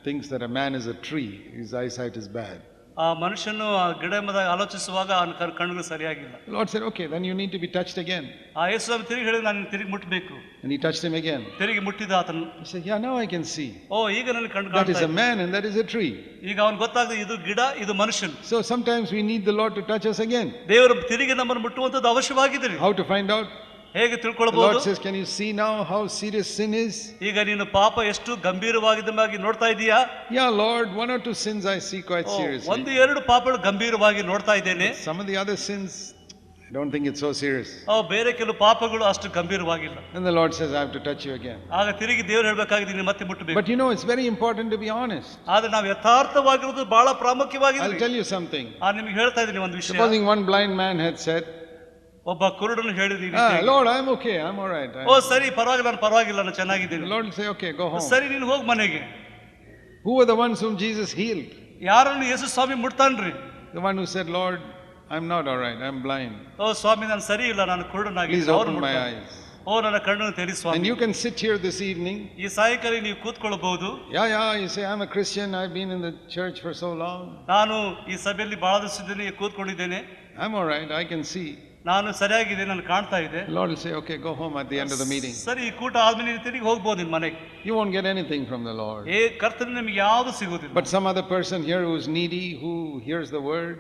thinks that a man is a tree, his eyesight is bad. ಆ ಮನುಷ್ಯನು ಆ ಗಿಡ ಎಂಬುದಾಗಿ ಆಲೋಚಿಸುವಾಗ ಅವನ ಕಣ್ಣುಗಳು ಸರಿಯಾಗಿಲ್ಲ. The Lord said, okay, then you need to be touched again. ಆ ಯೇಸು ಸ್ವಾಮಿ ತಿರುಗಿ ಹೇಳಿದ, ನಾನು ತಿರುಗಿ ಮುಟ್ಟಬೇಕು. And he touched him again. ತಿರುಗಿ ಮುಟ್ಟಿದ ಆತನು. He said, yeah, now I can see. ಓ, ಈಗ ನನಗೆ ಕಣ್ಣು That is ಕಾಣ್ತಾ a ಇದೆ. man and that is a tree. ಈಗ ಅವನು ಗೊತ್ತಾಗ್ತದೆ, ಇದು ಗಿಡ, ಇದು ಮನುಷ್ಯನು. So sometimes we need the Lord to touch us again. ದೇವರು ತಿರುಗಿ ನಮ್ಮನ್ನು ಮುಟ್ಟುವಂಥದ್ದು ಅವಶ್ಯವಾಗಿದೆ. How to find out? ಹೇಗೆ The ತಿಳ್ಕೊಳ್ಬಹುದು? Lord says, can you see now how serious sin is? ಈಗ ನೀನು ಪಾಪ ಎಷ್ಟು ಗಂಭೀರವಾಗಿ ನೋಡ್ತಾ ಇದೀಯಾ? Yeah, Lord, one or two sins I see quite seriously. ಒಂದು ಎರಡು ಪಾಪಗಳು ಗಂಭೀರವಾಗಿ ನೋಡ್ತಾ ಇದ್ದೇನೆ. Some of the other sins, I don't think it's so serious. ಬೇರೆ ಕೆಲವು ಪಾಪಗಳು ಅಷ್ಟು ಗಂಭೀರವಾಗಿಲ್ಲ. And the Lord says, I have to touch you again. ಆಗ ತಿರುಗಿ ದೇವರು ಹೇಳ್ಬೇಕಾಗಿದೆ, ನೀನು ಮತ್ತೆ ಮುಟ್ಟಬೇಕು. But you know, it's very important to be honest. ಆದ್ರೆ ನಾವು ಯಥಾರ್ಥವಾಗಿರೋದು ಬಹಳ ಪ್ರಾಮುಖ್ಯವಾಗಿದೆ. I'll tell you something. ನಿಮ್ಗೆ ಹೇಳ್ತಾ ಇದ್ದೀನಿ ಒಂದು ವಿಷಯ. Supposing one blind man had said, ಒಬ್ಬ ಕುರುಡನು ಹೇಳಿದ, Lord, I'm okay, I'm all right. ಓ ಸರಿ, ಪರವಾಗಿಲ್ಲ, ನಾನು ಚೆನ್ನಾಗಿದ್ದೀನಿ. The Lord will say, okay, go home. ಸರಿ, ನೀನು ಹೋಗಿ ಮನೆಗೆ. Who were the ones whom Jesus healed? ಯಾರನ್ನು ಯೇಸು ಸ್ವಾಮಿ ಮುಟ್ತಾನ್ರಿ? The one who said, Lord, I'm not all right, I'm blind. ಓ ಸ್ವಾಮಿ, ನಾನು ಸರಿ ಇಲ್ಲ, ನಾನು Please ಕುರುಡನಾಗಿದ್ದೀನಿ. open my eyes. ಓ, ನನ್ನ ಕಣ್ಣನ್ನು ತೆರಿ And Swami. you can sit here this evening. ಈ ಸಾಯಂಕಾಲ ನೀವು ಕೂತ್ಕೊಳ್ಳಬಹುದು. Yeah, you say, I'm a Christian, I've been in the church for so long. ನಾನು ಈ ಸಭೆಯಲ್ಲಿ ಬಹಳ ದಿವಸದಲ್ಲಿ ಕೂತ್ಕೊಂಡಿದ್ದೇನೆ, I'm all right, I can see. ನಾನು ಸರಿಯಾಗಿದೆ, ನಾನು ಕಾಣ್ತಾ ಇದೆ. The Lord will say, okay, go home at the end of the meeting. ಸರಿ, ಈ ಕೂಟ ಆದ್ಮೇಲೆ ನೀನು ತಿರುಗಿ ಹೋಗ್ಬೋದು ನಿನ್ ಮನೆಗೆ. You won't get anything from the Lord. ಕರ್ತನ ನಿಮಗೆ ಯಾವುದು ಸಿಗುವುದಿಲ್ಲ. But some other person here who's needy, who hears the word,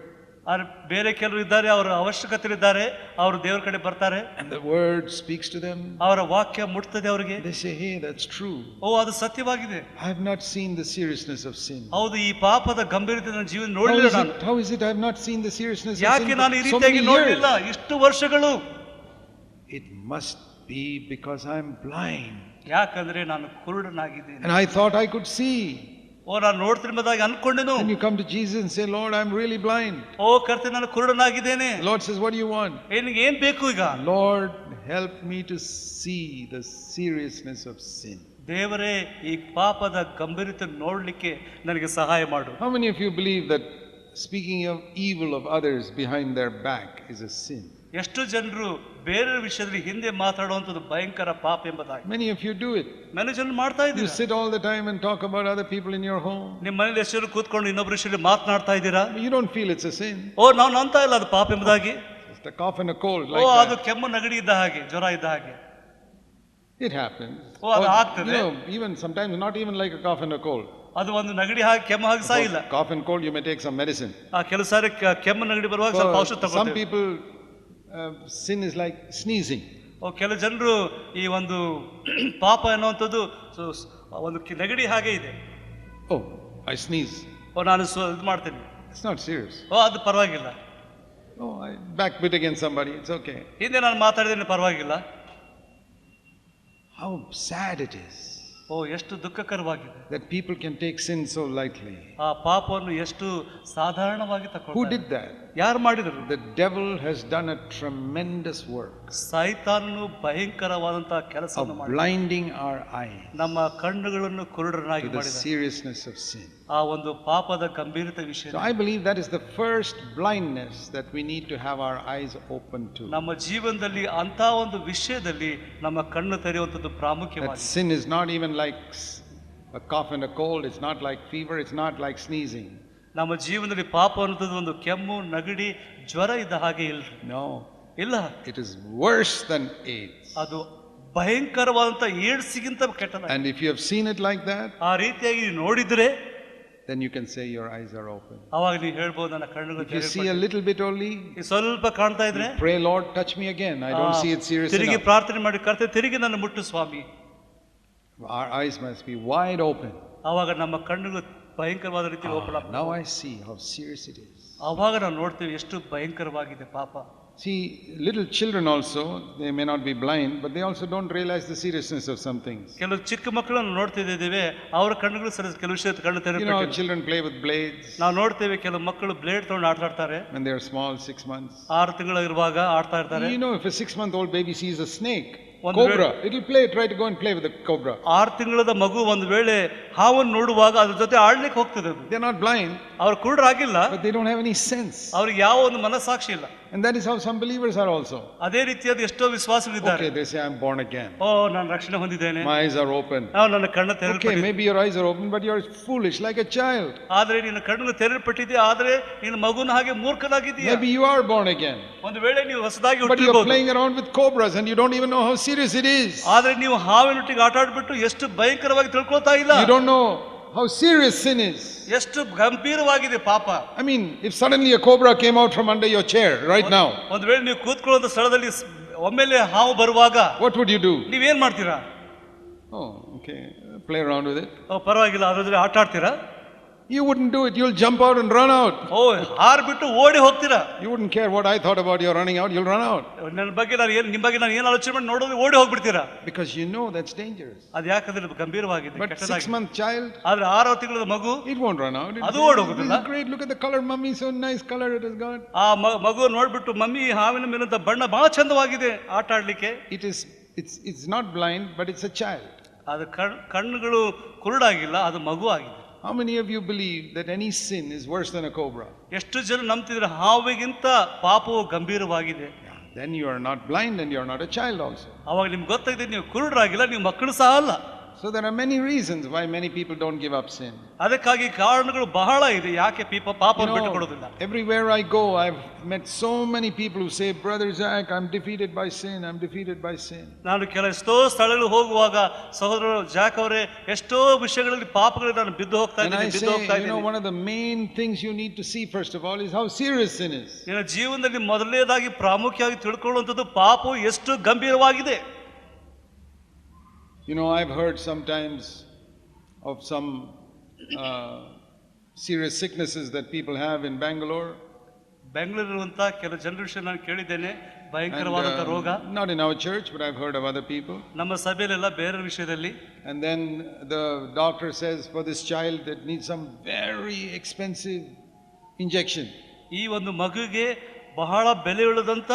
ಬೇರೆ ಕೆಲವರು ಇದ್ದಾರೆ, ಅವರ ಅವಶ್ಯಕತೆ ಇದ್ದಾರೆ, ಅವರು ದೇವರ ಕಡೆ ಬರ್ತಾರೆ, and the word speaks to them. ಅವರ ವಾಕ್ಯ ಮುಟ್ತದೆ ಅವರಿಗೆ. They say, hey, that's true. ಓ, ಅದು ಸತ್ಯವಾಗಿದೆ. I have not seen the seriousness of sin. ಹೌದು, ಈ ಪಾಪದ ಗಂಭೀರತೆ ನನ್ನ ಜೀವನ ನೋಡಲಿಲ್ಲ ನಾನು. How is it I have not seen the seriousness of sin? ಯಾಕೆ ನಾನು ಈ So ರೀತಿಯಾಗಿ many ನೋಡಲಿಲ್ಲ years. ಇಷ್ಟು ವರ್ಷಗಳು? It must be because I am blind. ಯಾಕಂದ್ರೆ ನಾನು ಕುರುಡನಾಗಿದ್ದೇನೆ. And I thought I could see. ಓ, ನಾನು ನೋಡ್ತಿರ್ಬೋದಾಗಿ ಅನ್ಕೊಂಡೆನು. Then you come to Jesus and say, Lord, I'm really blind. ಓ ಕರ್ತನೆ, ನಾನು ಕುರುಡನಾಗಿದ್ದೇನೆ. The Lord says, what do you want? ನಿನಗೆ ಏನ್ ಬೇಕು ಈಗ? Lord, help me to see the seriousness of sin. ದೇವರೇ, ಈ ಪಾಪದ ಗಂಭೀರತೆ ನೋಡ್ಲಿಕ್ಕೆ ನನಗೆ ಸಹಾಯ ಮಾಡು. How many of you believe that speaking of evil of others behind their back is a sin? ಎಷ್ಟು ಜನರು ಬೇರೆ ವಿಷಯದಲ್ಲಿ ಹಿಂದೆ ಮಾತಾಡುವಂಥದ್ದು ಭಯಂಕರ ಪಾಪ ಎಂಬುದಾಗಿ? Many of you do it. ಮನೆ ಜನರು ಮಾಡ್ತಾ You ಇದ್ದೀರಾ? sit all the time and talk about other people in your home. ನಿಮ್ಮ ಮನೇಲಿ ಎಷ್ಟು ಕೂತ್ಕೊಂಡು ಇನ್ನೊಬ್ಬರ ವಿಷಯದಲ್ಲಿ ಮಾತನಾಡ್ತಾ ಇದ್ದೀರಾ? You don't feel it's a sin. ಓ, ನಾವು ನಂಬ್ತಾ ಇಲ್ಲ ಅದು ಪಾಪ ಎಂಬುದಾಗಿ. Just a cough and a cold O, like ಅದು that. ಕೆಮ್ಮು ನೆಗಡಿ ಇದ್ದ ಹಾಗೆ, ಜ್ವರ ಇದ್ದ ಹಾಗೆ. It happens. ಓ, ಅದು ಆಗ್ತದೆ. Even sometimes not even like a cough and a cold. ಅದು ಒಂದು ನೆಗಡಿ ಹಾಗೆ, ಕೆಮ್ಮು ಹಾಗೆ ಸಹ ಇಲ್ಲ. Cough and cold, you may take some medicine. ಕೆಲವು ಸಾರಿ ಕೆಮ್ಮು ನೆಗಡಿ ಬರುವಾಗ ಸ್ವಲ್ಪ ಔಷಧ For some ತಗೊಳ್ತೇವೆ. people, sin is like sneezing. ಓ, ಕೆಲವು ಜನರು ಈ ಒಂದು ಪಾಪ ಅನ್ನುವಂಥದ್ದು ಒಂದು ನೆಗಡಿ ಹಾಗೆ ಇದೆ. Oh, I sneeze. ಓ, ನಾನು ಇದು ಮಾಡ್ತೇನೆ. It's not serious. ಓ, ಅದು ಪರವಾಗಿಲ್ಲ. Oh, I backbit against somebody. It's okay. ಹಿಂದೆ ನಾನು ಮಾತಾಡಿದ್ದೇನೆ, ಪರವಾಗಿಲ್ಲ. How sad it is ಓ, ಎಷ್ಟು ದುಃಖಕರವಾಗಿದೆ that people can take sin so lightly. ಆ ಪಾಪವನ್ನು ಎಷ್ಟು ಸಾಧಾರಣವಾಗಿ Who ತಗೊಂಡು. did that? ಯಾರು ಮಾಡಿದರು? The devil has done a tremendous work ಸೈತಾನನು ಭಯಂಕರವಾದಂತಹ of ಕೆಲಸವನ್ನು ಮಾಡಿ blinding our eyes ನಮ್ಮ ಕಣ್ಣುಗಳನ್ನು ಕುರುಡರನ್ನಾಗಿ to the ಮಾಡಿದ seriousness of sin. ಆ ಒಂದು ಪಾಪದ ಗಂಭೀರತೆ ವಿಷಯ. So I believe that is the first blindness that we need to have our eyes open to. ನಮ್ಮ ಜೀವನದಲ್ಲಿ ಅಂತ ಒಂದು ವಿಷಯದಲ್ಲಿ ನಮ್ಮ ಕಣ್ಣು ತೆರೆಯುವಂಥದ್ದು That ಪ್ರಾಮುಖ್ಯವಾಗಿದೆ. sin is not even like a cough and a cold. It's not like fever. It's not like sneezing. ನಮ್ಮ ಜೀವನದಲ್ಲಿ ಪಾಪ ಅನ್ನೋದು ಒಂದು ಕೆಮ್ಮು, ನಗಡಿ, ಜ್ವರ ಇದ್ದ ಹಾಗೆ ಇಲ್ರಿ. No, ಇಲ್ಲ, it is worse than AIDS. ಅದು ಭಯಂಕರವಾದಂತ ಏಡ್ಸ್ಗಿಂತ ಕೆಟ್ಟದ. And if you have seen it like that, ಆ ರೀತಿಯಾಗಿ ನೋಡಿದ್ರೆ then you can say your eyes are open. ಅವಾಗ ನೀವು ಹೇಳ್ಬೋದು, ನನ್ನ ಕಣ್ಣುಗಳು If you see a little bit only, ಸ್ವಲ್ಪ ಕಾಣ್ತಾ ಇದ್ರೆ pray, Lord, touch me again. I don't see it serious ತಿರುಗಿ enough. ಪ್ರಾರ್ಥನೆ ಮಾಡಿ, ಕರ್ತನೆ ತಿರುಗಿ ನನ್ನ ಮುಟ್ಟು ಸ್ವಾಮಿ. Our eyes must be wide open. ಅವಾಗ ನಮ್ಮ ಕಣ್ಣುಗಳು ಭಯಂಕರವಾದ ರೀತಿ ಓಪನ್ ಆಗ್ತವೆ. Now I see how serious it is. ಅವಾಗ ನಾವು ನೋಡ್ತೀವಿ ಎಷ್ಟು ಭಯಂಕರವಾಗಿದೆ ಪಾಪ. See, little children also, they may not be blind, but they also don't realize the seriousness of some things. ಕೆಲವು ಚಿಕ್ಕ ಮಕ್ಕಳನ್ನು ನೋಡ್ತಿದ್ದೇವೆ, ಅವರ ಕಣ್ಣುಗಳು ಸರಿ ಕೆಲವು ವಿಷಯ ಕಣ್ಣು You know, ತೆರೆಯಬೇಕು. children play with blades ನಾವು ನೋಡ್ತೇವೆ ಕೆಲವು ಮಕ್ಕಳು ಬ್ಲೇಡ್ ತಗೊಂಡು ಆಡ್ತಾರೆ. when they are small, 6 months. 6 ತಿಂಗಳು ಇರುವಾಗ ಆಡ್ತಾ ಇರ್ತಾರೆ. You know, if a 6-month-old baby sees a snake, One cobra, it'll try to go and play with the cobra. 6 ತಿಂಗಳದ ಮಗು ಒಂದು ವೇಳೆ ಹಾವನ್ನು ನೋಡುವಾಗ ಅದ್ರ ಜೊತೆ ಆಡ್ಲಿಕ್ಕೆ ಹೋಗ್ತದೆ. ಅದು They're not blind. ಅವ್ರು ಕುರುಡರಾಗಿಲ್ಲ, but they don't have any sense. ಅವ್ರಿಗೆ ಯಾವ ಒಂದು ಮನಸ್ಸಾಕ್ಷಿ ಇಲ್ಲ. And that is how some believers are also. ಅದೇ ರೀತಿಯಾದ ಎಷ್ಟೋ ವಿಶ್ವಾಸಿಗಳಿದ್ದಾರೆ. Okay, they say, I'm born again. ಓ, ನಾನು ರಕ್ಷಣೆ ಹೊಂದಿದ್ದೇನೆ, My eyes are open. ನನ್ನ ಕಣ್ಣು Okay, ತೆರೆಯಲ್ಪಟ್ಟಿದೆ. maybe your eyes are open, but you're foolish like a child. ಆದ್ರೆ ನಿನ್ನ ಕಣ್ಣು ತೆರೆಯಲ್ಪಟ್ಟಿದೆ, ಆದ್ರೆ ನಿನ್ನ ಮಗುನ ಹಾಗೆ ಮೂರ್ಖನಾಗಿದ್ದೀಯ. Maybe you are born again, ಒಂದು ವೇಳೆ ನೀವು ಹೊಸದಾಗಿ but you're ಹುಟ್ಟಿರಬಹುದು, playing around with cobras and you don't even know how serious it is. ಆದ್ರೆ ನೀವು ಹಾವಿನೊಟ್ಟಿಗೆ ಆಟ ಆಡ್ಬಿಟ್ಟು ಎಷ್ಟು ಭಯಂಕರವಾಗಿ ತಿಳ್ಕೊಳ್ತಾ ಇಲ್ಲ. You don't know how serious sin is. ಎಷ್ಟು ಗಂಭೀರವಾಗಿದೆ ಪಾಪ. I mean, if suddenly a cobra came out from under your chair right now, ಒಂದು ವೇಳೆ ನೀವು ಕೂತ್ಕೊಳ್ಳುವಂತ ಸ್ಥಳದಲ್ಲಿ ಒಮ್ಮೆಲೆ ಹಾವು ಬರುವಾಗ what would you do? ನೀವೇನ್ ಮಾಡ್ತೀರಾ? Oh, okay, play around with it. ಪರವಾಗಿಲ್ಲ, ಅದ್ರ ಜೊತೆ ಆಟ ಆಡ್ತೀರಾ? You wouldn't do it. You'll jump out and run out. ಓ, ಹಾರ್ಬಿಟ್ಟು ಓಡಿ ಹೋಗ್ತೀರಾ. You wouldn't care what I thought about you running out. You'll run out. ನನ್ನ ಬಗ್ಗೆ ನಾನು ಏನು, ನಿಮ್ಮ ಬಗ್ಗೆ ನಾನು ಏನು ಆಲೋಚನೆ ಮಾಡಿ ನೋಡೋದು ಓಡಿ ಹೋಗ್ಬಿಡ್ತೀರಾ. Because you know that's dangerous. ಅದು ಯಾಕಂದ್ರೆ ಗಂಭೀರವಾಗಿದೆ, But ಕೆಟ್ಟದಾಗಿದೆ. 6-month child, ಆದ್ರೆ 6 ತಿಂಗಳ ಮಗು it won't run out. ಅದು ಓಡಿ ಹೋಗುದಿಲ್ಲ. It's great. Look at the color, mummy. So nice color it has got. ಆ ಮಗು ನೋಡ್ಬಿಟ್ಟು, ಮಮ್ಮಿ ಹಾವಿನ ಮೇಲಂತ ಬಣ್ಣ ಬಹಳ ಚಂದವಾಗಿದೆ ಆಟ ಆಡ್ಲಿಕ್ಕೆ. It's not blind, but it's a child. ಅದು ಕಣ್ಣುಗಳು ಕುರುಡಾಗಿಲ್ಲ, ಅದು ಮಗು ಆಗಿದೆ. How many of you believe that any sin is worse than a cobra? ಎಷ್ಟು ಜನ ನಂಬ್ತಿದ್ರೆ ಹಾವಿಗಿಂತ ಪಾಪವು ಗಂಭೀರವಾಗಿದೆ. Then you are not blind and you are not a child also. ಅವಾಗ ನಿಮ್ಗೆ ಗೊತ್ತಾಗಿದೆ, ನೀವು ಕುರುಡರಾಗಿಲ್ಲ, ನೀವು ಮಕ್ಕಳು ಸಹ ಅಲ್ಲ. So there are many reasons why many people don't give up sin. ಅದಕ್ಕಾಗಿ ಕಾರಣಗಳು ಬಹಳ ಇದೆ ಯಾಕೆ ಪಾಪವನ್ನು ಬಿಟ್ಟುಕೊಡೋದಿಲ್ಲ. Everywhere I go, I've met so many people who say, Brother Zach, I'm defeated by sin. I'm defeated by sin. ನಾನು ಎಷ್ಟೋ ಸ್ಥಳಗಳು ಹೋಗುವಾಗ, ಸಹೋದರ ಜಾಕ್ ಅವರೇ, ಎಷ್ಟೋ ವಿಷಯಗಳಲ್ಲಿ ಪಾಪಗಳಲ್ಲಿ ನಾನು ಬಿದ್ದು ಹೋಗ್ತಾ ಇದ್ದೀನಿ. One of the main things you need to see first of all is how serious sin is. ನಿನ್ನ ಜೀವನದಲ್ಲಿ ಮೊದಲನೇದಾಗಿ ಪ್ರಾಮುಖ್ಯವಾಗಿ ತಿಳ್ಕೊಳ್ಳುವಂಥದ್ದು ಪಾಪವು ಎಷ್ಟು ಗಂಭೀರವಾಗಿದೆ. I've heard sometimes of some serious sicknesses that people have in Bangalore. ಬೆಂಗಳೂರಿರುವಂತ ಕೆಲವು ಜನರ ವಿಷಯ ನಾನು ಕೇಳಿದ್ದೇನೆ, ಭಯಂಕರವಾದಂತ ರೋಗ. Not in our church, but I've heard of other people. ನಮ್ಮ ಸಭೆಯಲ್ಲೆಲ್ಲ ಬೇರೆ ವಿಷಯದಲ್ಲಿ. And then the doctor says for this child that needs some very expensive injection. ಈ ಒಂದು ಮಗುಗೆ ಬಹಳ ಬೆಲೆಯುಳ್ಳದಂತ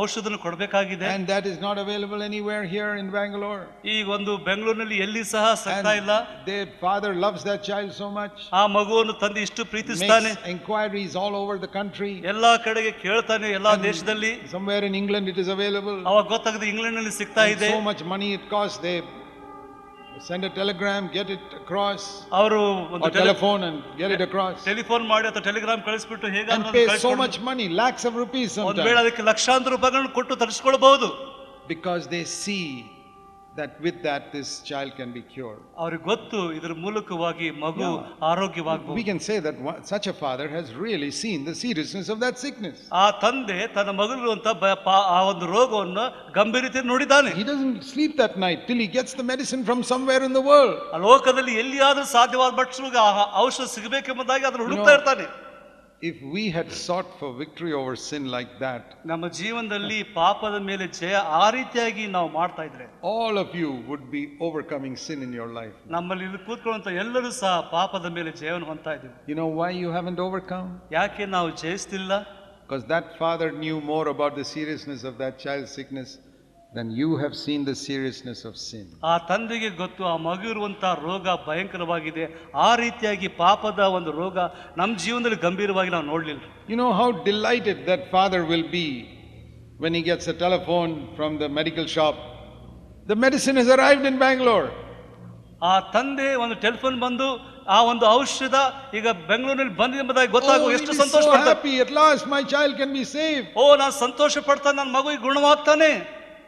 ಔಷಧನ ಕೊಡಬೇಕಾಗಿದೆ. And that is not available anywhere here in Bangalore. ಈ ಒಂದು ಬೆಂಗಳೂರಿನಲ್ಲಿ ಎಲ್ಲಿ ಸಹ ಸಿಗ್ತಾ ಇಲ್ಲ. Their father loves that child so much. ಆ ಮಗುವನ್ನು ತಂದೆ ಇಷ್ಟು ಪ್ರೀತಿಸ್ತಾನೆ. Inquiries all over the country. ಎಲ್ಲಾ ಕಡೆಗೆ ಕೇಳ್ತಾನೆ, ಎಲ್ಲಾ ದೇಶದಲ್ಲಿ. Somewhere in England it is available. ಅವಾಗ ಗೊತ್ತಾಗದೆ ಇಂಗ್ಲೆಂಡ್ ನಲ್ಲಿ ಸಿಗ್ತಾ ಇದೆ. So much money it costs. They send a telegram, get it across. ಅವರು ಒಂದು telephone and get it across. Telephone ಮಾಡಿ ಅಥವಾ Telegram ಕಳಿಸ್ಬಿಟ್ಟು and pay so much money, lakhs of rupees sometimes. ಒಂದು ವೇಳೆ ಅದಕ್ಕೆ ಲಕ್ಷಾಂತರ ರೂಪಾಯಿಗಳನ್ನು ಕೊಟ್ಟು ತರಿಸಿಕೊಳ್ಳಬಹುದು. Because they see that with that this child can be cured. ಅವರಿಗೆ ಗೊತ್ತು ಇದರ ಮೂಲಕವಾಗಿ ಮಗು ಆರೋಗ್ಯವಾಗಬಹುದು. We can say that such a father has really seen the seriousness of that sickness. ಆ ತಂದೆ ತನ್ನ ಮಗನಿರುವಂತ ಆ ಒಂದು ರೋಗವನ್ನು ಗಂಭೀರತೆ ನೋಡಿದ್ದಾನೆ. He doesn't sleep that night till he gets the medicine from somewhere in the world. ಆ ಲೋಕದಲ್ಲಿ ಎಲ್ಲಿಯಾದರೂ ಸಾಧ್ಯವಾದ ಮಟ್ಟಿಗೆ ಔಷಧ ಸಿಗಬೇಕೆಂಬುದಾಗಿ ಅದನ್ನು ಹುಡುಕ್ತಾ ಇರ್ತಾನೆ. If we had sought for victory over sin like that, ನಮ್ಮ ಜೀವನದಲ್ಲಿ ಪಾಪದ ಮೇಲೆ ಜಯ ಆ ರೀತಿಯಾಗಿ ನಾವು ಮಾಡ್ತಾ ಇದ್ರೆ, all of you would be overcoming sin in your life. ನಮ್ಮಲ್ಲಿ ಇಲ್ಲಿ ಕೂತ್ಕೊಳ್ಳುವಂತ ಎಲ್ಲರೂ ಸಹ ಪಾಪದ ಮೇಲೆ ಜಯವನ್ನು ಹೊಂದ್ತಾ ಇದ್ದೀವಿ. You know why you haven't overcome? ಯಾಕೆ ನಾವು ಜಯಿಸ್ತಿಲ್ಲ? Because that father knew more about the seriousness of that child's sickness than you have seen the seriousness of sin. ಆ ತಂದೆಗೆ ಗೊತ್ತು ಆ ಮಗು ಇರುವಂತ ರೋಗ ಭಯಂಕರವಾಗಿದೆ, ಆ ರೀತಿಯಾಗಿ ಪಾಪದ ಒಂದು ರೋಗ ನಮ್ಮ ಜೀವನದಲ್ಲಿ ಗಂಭೀರವಾಗಿ ನಾವು ನೋಡ್ಲಿಲ್ಲ. You know how delighted that father will be when he gets a telephone from the medical shop. The medicine has arrived in Bangalore. ಆ ತಂದೆ ಒಂದು ಟೆಲಿಫೋನ್ ಬಂದು ಆ ಒಂದು ಔಷಧ ಈಗ ಬೆಂಗಳೂರಿನಲ್ಲಿ ಬಂದಿದೆ ಎಂಬುದಾಗಿ ಗೊತ್ತಾಗುವ ಎಷ್ಟು ಸಂತೋಷ ಪಡ್ತಾನೆ. At last my child can be saved. ಓ, ನಾನು ಸಂತೋಷ ಪಡ್ತಾನೆ, ನನ್ನ ಮಗು ಗುಣವಾಗ್ತಾನೆ.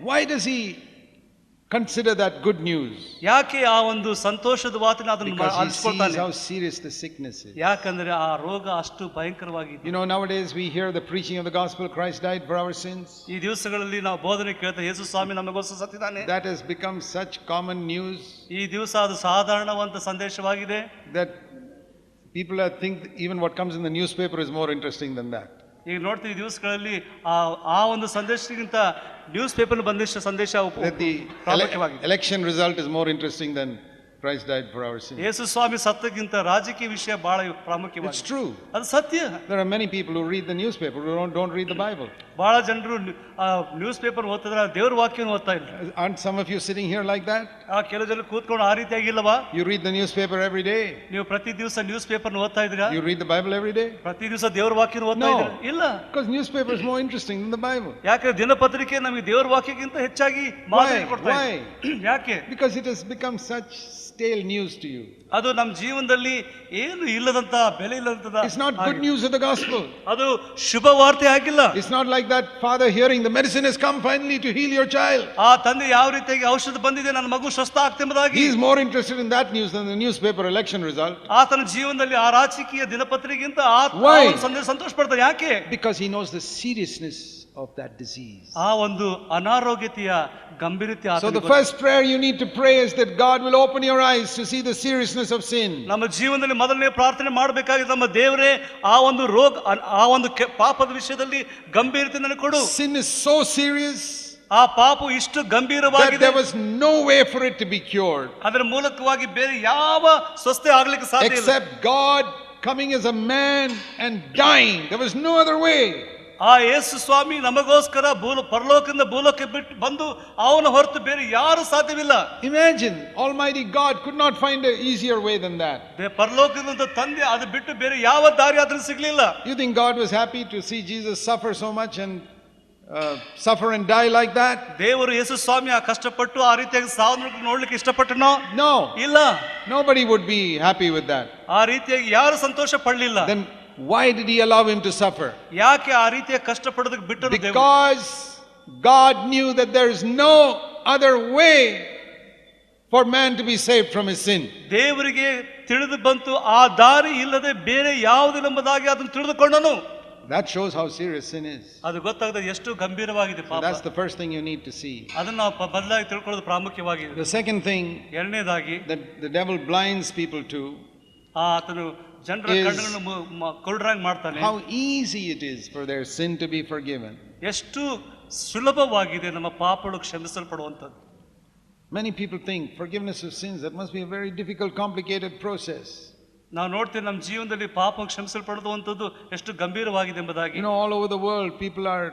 Why does he consider that good news? ಯಾಕೆ ಆ ಒಂದು ಸಂತೋಷದ ವಾರ್ತೆನ ಅದನ್ನು ಆಲಿಸ್ಕೊಳ್ತಾನೆ? How serious the sickness is. ಯಾಕಂದ್ರೆ ಆ ರೋಗ ಅಷ್ಟು ಭಯಂಕರವಾಗಿದೆ. Nowadays we hear the preaching of the gospel, Christ died for our sins. ಈ ದಿವಸಗಳಲ್ಲಿ ನಾವು ಬೋಧನೆ ಕೇಳ್ತಾ, ಯೇಸು ಸ್ವಾಮಿ ನಮಗೋಸ್ಕರ ಸತ್ತಿದ್ದಾನೆ. That has become such common news. ಈ ದಿವಸ ಅದು ಸಾಧಾರಣವಂತ ಸಂದೇಶವಾಗಿದೆ. That people think even what comes in the newspaper is more interesting than that. ಈಗ ನೋಡ್ತೀವಿ ದಿವಸಗಳಲ್ಲಿ ಆ ಒಂದು ಸಂದೇಶಕ್ಕಿಂತ ನ್ಯೂಸ್ ಪೇಪರ್ ಬಂದಿದ್ದ ಸಂದೇಶ that the election result is more interesting than Christ died for our sins. ಯೇಸು ಸ್ವಾಮಿ ಸತ್ತಕ್ಕಿಂತ ರಾಜಕೀಯ ವಿಷಯ ಬಹಳ ಪ್ರಾಮುಖ್ಯವಾಗಿದೆ. It's true. ಅದು ಸತ್ಯ. There are many people who read the newspaper who don't read the Bible. ಬಹಳ ಜನರು ನ್ಯೂಸ್ ಪೇಪರ್ ಓದ್ತಿದ್ರೆ ದೇವ್ರ ವಾಕ್ಯವನ್ನು ಓದ್ತಾ ಇಲ್ಲ. Aren't some of you sitting here like that? ಕೆಲವು ಜನ ಕೂತ್ಕೊಂಡು ಆ ರೀತಿಯಾಗಿಲ್ಲವಾ? You read the newspaper every day? ನೀವು ಪ್ರತಿ ದಿವಸ ನ್ಯೂಸ್ ಪೇಪರ್ ಓದ್ತಾ ಇದ್ದೀರಾ? You read the Bible every day? ಪ್ರತಿ ದಿವಸ ದೇವ್ರ ವಾಕ್ಯವನ್ನು ಓದ್ತಾ ಇದ್ದೀರಾ? ಇಲ್ಲ. Because newspaper is more interesting than the Bible. ಯಾಕೆ ದಿನಪತ್ರಿಕೆ ನಮಗೆ ದೇವ್ರ ವಾಕ್ಯಕ್ಕಿಂತ ಹೆಚ್ಚಾಗಿ ಮಾಹಿತಿ ಕೊಡ್ತಾ ಇದೆ. ಯಾಕೆ? Because it has become such stale news to you. ಅದು ನಮ್ಮ ಜೀವನದಲ್ಲಿ ಏನು ಇಲ್ಲದಂತ ಬೆಲೆ ಇಲ್ಲದಂತ. It's not good news of the gospel. ಅದು ಶುಭ ವಾರ್ತೆ ಆಗಿಲ್ಲ. It's not like that father hearing the medicine has come finally to heal your child. ಆ ತಂದೆ ಯಾವ ರೀತಿಯಾಗಿ ಔಷಧ ಬಂದಿದೆ, ನನ್ನ ಮಗು ಸ್ವಸ್ಥ ಆಗ್ತೆಂಬುದಾಗಿ. He is more interested in that news than the newspaper election result. ಆತನ ಜೀವನದಲ್ಲಿ ಆ ರಾಜಕೀಯ ದಿನಪತ್ರಿಕೆಗಿಂತ ಸಂತೋಷ ಪಡ್ತಾನೆ. ಯಾಕೆ? Because he knows the seriousness of that disease. ಆ ಒಂದು ಅನಾರೋಗ್ಯತೆಯ ಗಂಭೀರತೆ. So the first prayer you need to pray is that God will open your eyes to see the seriousness of sin. ನಮ್ಮ ಜೀವನದಲ್ಲಿ ಮೊದಲನೇ ಪ್ರಾರ್ಥನೆ ಮಾಡಬೇಕಾಗಿದೆ, ನಮ್ಮ ದೇವರೇ ಆ ಒಂದು ರೋಗ, ಆ ಒಂದು ಪಾಪದ ವಿಷಯದಲ್ಲಿ ಗಂಭೀರತೆಯನ್ನು ಕೊಡು. Sin is so serious. ಆ ಪಾಪ ಇಷ್ಟು ಗಂಭೀರವಾಗಿದೆ. There was no way for it to be cured. ಅದರ ಮೂಲಕವಾಗಿ ಬೇರೆ ಯಾವ ಸ್ವಸ್ಥತೆ ಆಗಲಿಕ್ಕೆ ಸಾಧ್ಯ ಇಲ್ಲ. Except God coming as a man and dying. There was no other way. ಆ ಯೇಸು ಸ್ವಾಮಿ ನಮಗೋಸ್ಕರ ಪರಲೋಕದಿಂದ ಭೂಲೋಕಕ್ಕೆ ಬಿಟ್ಟು ಬಂದು ಅವನ ಹೊರತು ಬೇರೆ ಯಾರು ಸಾಧ್ಯವಿಲ್ಲ. Imagine Almighty God could not find an easier way than that. ಪರಲೋಕದಿಂದ ತಂದೆ ಅದು ಬಿಟ್ಟು ಬೇರೆ ಯಾವ ದಾರಿ ಆದ್ರೂ ಸಿಗ್ಲಿಲ್ಲ. You think God was happy to see Jesus suffer so much and suffer and die like that? ದೇವರು ಯೇಸು ಸ್ವಾಮಿ ಆ ಕಷ್ಟಪಟ್ಟು ಆ ರೀತಿಯಾಗಿ ಸಾವನ್ನು ನೋಡ್ಲಿಕ್ಕೆ ಇಷ್ಟಪಟ್ಟನೋ? No. ಇಲ್ಲ. Nobody would be happy with that. ಆ ರೀತಿಯಾಗಿ ಯಾರು ಸಂತೋಷ ಪಡಲಿಲ್ಲ. Then why did he allow him to suffer? ಯಾಕೆ ಆ ರೀತಿಯ ಕಷ್ಟ ಪಡೋದಕ್ಕೆ ಬಿಟ್ಟರು? Because God knew that there is no other way for man to be saved from his sin. ದೇವರಿಗೆ ತಿಳಿದು ಬಂತು ಆ ದಾರಿ ಇಲ್ಲದೆ ಬೇರೆ ಯಾವುದಿಲ್ಲಂಬುದಾಗಿ ಅದನ್ನು ತಿಳಿದುಕೊಂಡನು. That shows how serious sin is. ಅದು ಗೊತ್ತಾಗದೆ ಎಷ್ಟು ಗಂಭೀರವಾಗಿದೆ ಪಾಪ. That's the first thing you need to see. ಅದನ್ನು ನಾವು ಬದಲಾಗಿ ತಿಳ್ಕೊಳ್ಳೋದು ಪ್ರಾಮುಖ್ಯವಾಗಿದೆ. The second thing ಎರಡನೇದಾಗಿ that the devil blinds people to ಆತನು ಜನರ ಕಣ್ಣನ್ನು ಕುರುಡರಾಗಿ ಮಾಡ್ತಾನೆ. How easy it is for their sin to be forgiven. ಎಷ್ಟು ಸುಲಭವಾಗಿದೆ ನಮ್ಮ ಪಾಪಗಳು ಕ್ಷಮಿಸಲ್ಪಡುವಂಥದ್ದು. Many people think forgiveness of sins, that must be a very difficult, complicated process. ನಾವು ನೋಡ್ತೇವೆ ನಮ್ಮ ಜೀವನದಲ್ಲಿ ಪಾಪ ಕ್ಷಮಿಸಲ್ಪಡುವಂಥದ್ದು ಎಷ್ಟು ಗಂಭೀರವಾಗಿದೆ ಎಂಬುದಾಗಿ. All over the world people are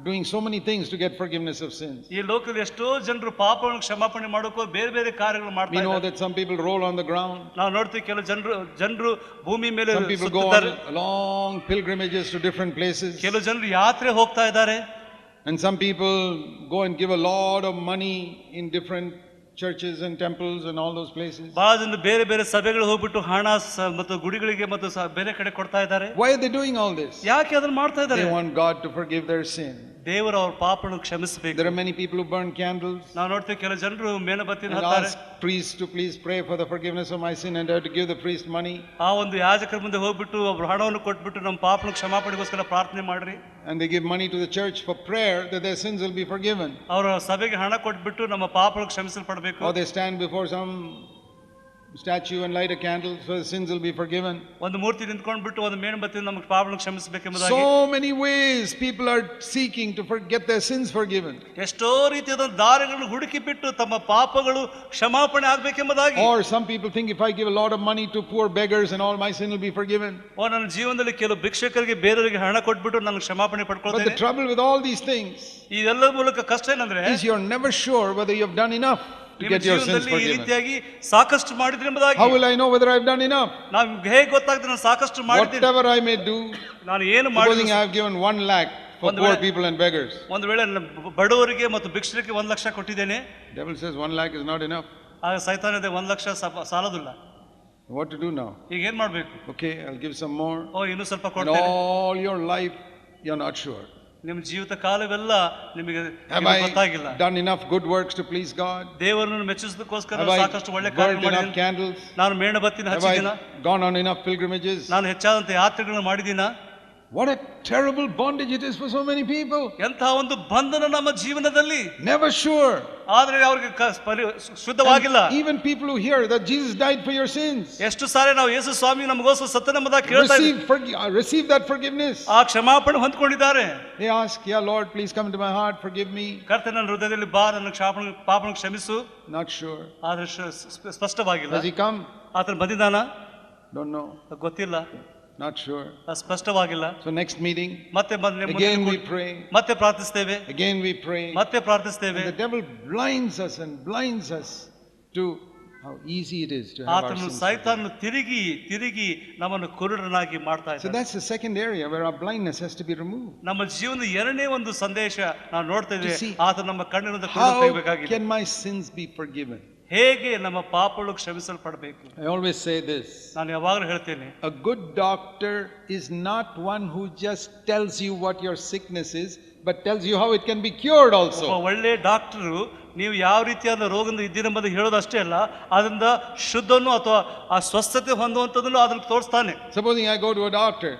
doing so many things to get forgiveness of sins. ಈ ಲೋಕದಲ್ಲಿ ಎಷ್ಟೋ ಜನರು ಪಾಪಗಳನ್ನು ಕ್ಷಮಾಪಣೆ ಮಾಡೋಕೆ ಬೇರೆ ಬೇರೆ ಕಾರ್ಯಗಳು ಮಾಡ್ತಾರೆ. We know that some people roll on the ground. ನಾವು ನೋಡ್ತೀವಿ ಕೆಲವು ಜನರು ಭೂಮಿ ಮೇಲೆ some people go on long pilgrimages to different places. ಕೆಲವು ಜನರು ಯಾತ್ರೆ ಹೋಗ್ತಾ ಇದ್ದಾರೆ. And some people go and give a lot of money in different churches and temples and all those places. ಬಹಳ ಜನರು ಬೇರೆ ಬೇರೆ ಸಭೆಗಳು ಹೋಗ್ಬಿಟ್ಟು ಹಣ ಮತ್ತು ಗುಡಿಗಳಿಗೆ ಮತ್ತು ಬೇರೆ ಕಡೆ ಕೊಡ್ತಾ ಇದ್ದಾರೆ. Why are they doing all this? ಯಾಕೆ ಅದನ್ನ ಮಾಡ್ತಾ ಇದ್ದಾರೆ? They want God to forgive their sin. ದೇವರು ಅವರ ಪಾಪಗಳನ್ನು ಕ್ಷಮಿಸಬೇಕು. There are many people who burn candles. ನಾವು ನೋಡ್ತೀವಿ ಕೆಲವು ಜನರು ಮೇಣಬತ್ತಿನ ಹತ್ತಾರೆ. Ask priests to please pray for the forgiveness of my sin and have to give the priest money. ಆ ಒಂದು ಯಾಜಕರ ಮುಂದೆ ಹೋಗ್ಬಿಟ್ಟು ಅವರು ಹಣವನ್ನು ಕೊಟ್ಬಿಟ್ಟು ನಮ್ಮ ಪಾಪಗಳನ್ನು ಕ್ಷಮಾಪಣೆಗೋಸ್ಕರ ಪ್ರಾರ್ಥನೆ ಮಾಡ್ರಿ. And they give money to the church for prayer that their sins will be forgiven. ಅವರ ಸಭೆಗೆ ಹಣ ಕೊಟ್ಬಿಟ್ಟು ನಮ್ಮ ಪಾಪಗಳು ಕ್ಷಮಿಸಲ್ಪಡಬೇಕು. Or they stand before some statue and light a candle so the sins will be forgiven. ಒಂದು ಮೂರ್ತಿ ನಿಂತ್ಕೊಂಡ್ಬಿಟ್ಟು ಒಂದು ಮೇಣಬತ್ತಿಯಿಂದ ನಮ್ಮ ಪಾಪಗಳನ್ನು ಕ್ಷಮಿಸಬೇಕೆಂಬುದಾಗಿ. So many ways people are seeking to get their sins forgiven. ಎಷ್ಟೋ ರೀತಿಯಾದ ದಾರಿಗಳನ್ನು ಹುಡುಕಿ ಬಿಟ್ಟು ತಮ್ಮ ಪಾಪಗಳು ಕ್ಷಮಾಪಣೆ ಆಗಬೇಕೆಂಬುದಾಗಿ. Or some people think if I give a lot of money to poor beggars and all my sin will be forgiven. ನನ್ನ ಜೀವನದಲ್ಲಿ ಕೆಲವು ಭಿಕ್ಷಕರಿಗೆ ಬೇರೆಯವರಿಗೆ ಹಣ ಕೊಟ್ಬಿಟ್ಟು ನಾನು ಕ್ಷಮಾಪಣೆ ಪಡ್ಕೊಳ್ತೇನೆ. But the trouble with all these things ಇದೆಲ್ಲ ಮೂಲಕ ಕಷ್ಟ ಏನಂದ್ರೆ is you're never sure whether you have done enough to get your sins forgiven. ಈ ರೀತಿಯಾಗಿ ಸಾಕಷ್ಟು ಮಾಡಿದ್ರೆ ಎಂಬುದಾಗಿ. How will I know whether I've done enough? ನಾನು ಹೇಗೆ ಗೊತ್ತಾಗ್ತದೆ ನಾನು ಸಾಕಷ್ಟು ಮಾಡಿದ್ದೀನಿ? Whatever I may do, ನಾನು ಏನು ಮಾಡಿದ್ರು, supposing I have given 1 lakh for poor people and beggars. ಒಂದು ವೇಳೆ ಬಡವರಿಗೆ ಮತ್ತು ಭಿಕ್ಷುಕರಿಗೆ 1 ಲಕ್ಷ ಕೊಟ್ಟಿದ್ದೇನೆ. Devil says 1 lakh is not enough. ಆಗ ಸೈತಾನ ಇದೆ 1 lakh ಸಾಲದಿಲ್ಲ. What to do now? ಈಗ ಏನು ಮಾಡಬೇಕು? Okay, I'll give some more. ಇನ್ನೂ ಸ್ವಲ್ಪ ಕೊಡ್ತೇನೆ. All your life you're not sure. ನಿಮ್ಮ ಜೀವಿತ ಕಾಲವೆಲ್ಲ ನಿಮಗೆ ಗೊತ್ತಾಗಿಲ್ಲ. Done enough good works to please God? ದೇವರನ್ನು ಮೆಚ್ಚಿಸೋದಕ್ಕೋಸ್ಕರ ಸಾಕಷ್ಟು ಒಳ್ಳೆ ಕಾರ್ಯಗಳು ಮಾಡಿದ್ದೀನಿ. Candles? ನಾನು ಮೇಣಬತ್ತಿನ ಹಚ್ಚಿದ್ದೀನಾ? Gone on enough pilgrimages? ನಾನು ಹೆಚ್ಚಾದಂತ ಯಾತ್ರೆಗಳನ್ನು ಮಾಡಿದ್ದೀನಾ? What a terrible bondage it is for so many people. ಎಂಥ ಒಂದು ಬಂಧನ ನಮ್ಮ ಜೀವನದಲ್ಲಿ. Never sure. ಆದ್ರೆ ಅವ್ರಿಗೆ ಶುದ್ಧವಾಗಿಲ್ಲ. Even people who hear that Jesus died for your sins, ಎಷ್ಟು ಸಾರಿ ನಾವು ಯೇಸು ಸ್ವಾಮಿ ನಮಗೋಸ್ಕರ ಸತ್ತನೆಂಬುದಾಗಿ ಕೇಳ್ತಾ ಇದ್ದೀವಿ. receive that forgiveness. ಆ ಕ್ಷಮಾಪಣೆ ಹೊಂದ್ಕೊಂಡಿದ್ದಾರೆ. They ask, yeah Lord, please come into my heart, forgive me. ಕರ್ತನ ನನ್ನ ಹೃದಯದಲ್ಲಿ ಬಾ, ನನ್ನ ಪಾಪಗಳನ್ನು ಕ್ಷಮಿಸು. Not sure. ಆದ್ರೆ ಸ್ಪಷ್ಟವಾಗಿಲ್ಲ. Has he come? ಆತನ ಬಂದಿದ್ದಾನ? Don't know. ಗೊತ್ತಿಲ್ಲ. Not sure. ಸ್ಪಷ್ಟವಾಗಿಲ್ಲ. So next meeting, ಮತ್ತೆ again we pray. ಮತ್ತೆ ಪ್ರಾರ್ಥಿಸ್ತೇವೆ. Again we pray. ಮತ್ತೆ ಪ್ರಾರ್ಥಿಸ್ತೇವೆ. And the devil blinds us to how easy it is to have our ಆತನು sins. ಸೈತಾನನು ತಿರುಗಿ ನಮ್ಮನ್ನು ಕುರುಡನಾಗಿ ಮಾಡ್ತಾ So ಇದ್ದಾನೆ. that's the second area where our blindness has to be removed. ನಮ್ಮ ಜೀವನದ ಎರಡನೇ ಒಂದು ಸಂದೇಶ ನಾವು ನೋಡ್ತಾ ಇದ್ದೇವೆ. To see ಆತ ನಮ್ಮ ಕಣ್ಣಿನಿಂದ ಕುರುಡು how ತೆಗೆಯಬೇಕಾಗಿದೆ. can my sins be forgiven? ಹೇಗೆ ನಮ್ಮ ಪಾಪಗಳು ಕ್ಷಮಿಸಲ್ಪಡಬೇಕು? I always say this. ನಾನು ಯಾವಾಗಲೂ ಹೇಳ್ತೇನೆ, A good doctor is not one who just tells you what your sickness is, but tells you how it can be cured also. ಒಬ್ಬ ಒಳ್ಳೆ doctor ನೀವು ಯಾವ ರೀತಿಯಾದ ರೋಗದಿಂದ ಇದ್ದೀರೆಂಬುದು ಹೇಳೋದಷ್ಟೇ ಅಲ್ಲ, ಅದರಿಂದ ಶುದ್ಧನು ಅಥವಾ ಆ ಸ್ವಸ್ಥತೆ ಹೊಂದುವಂಥದ್ದನ್ನು ಅದನ್ನು ತೋರಿಸ್ತಾನೆ. Supposing I go to a doctor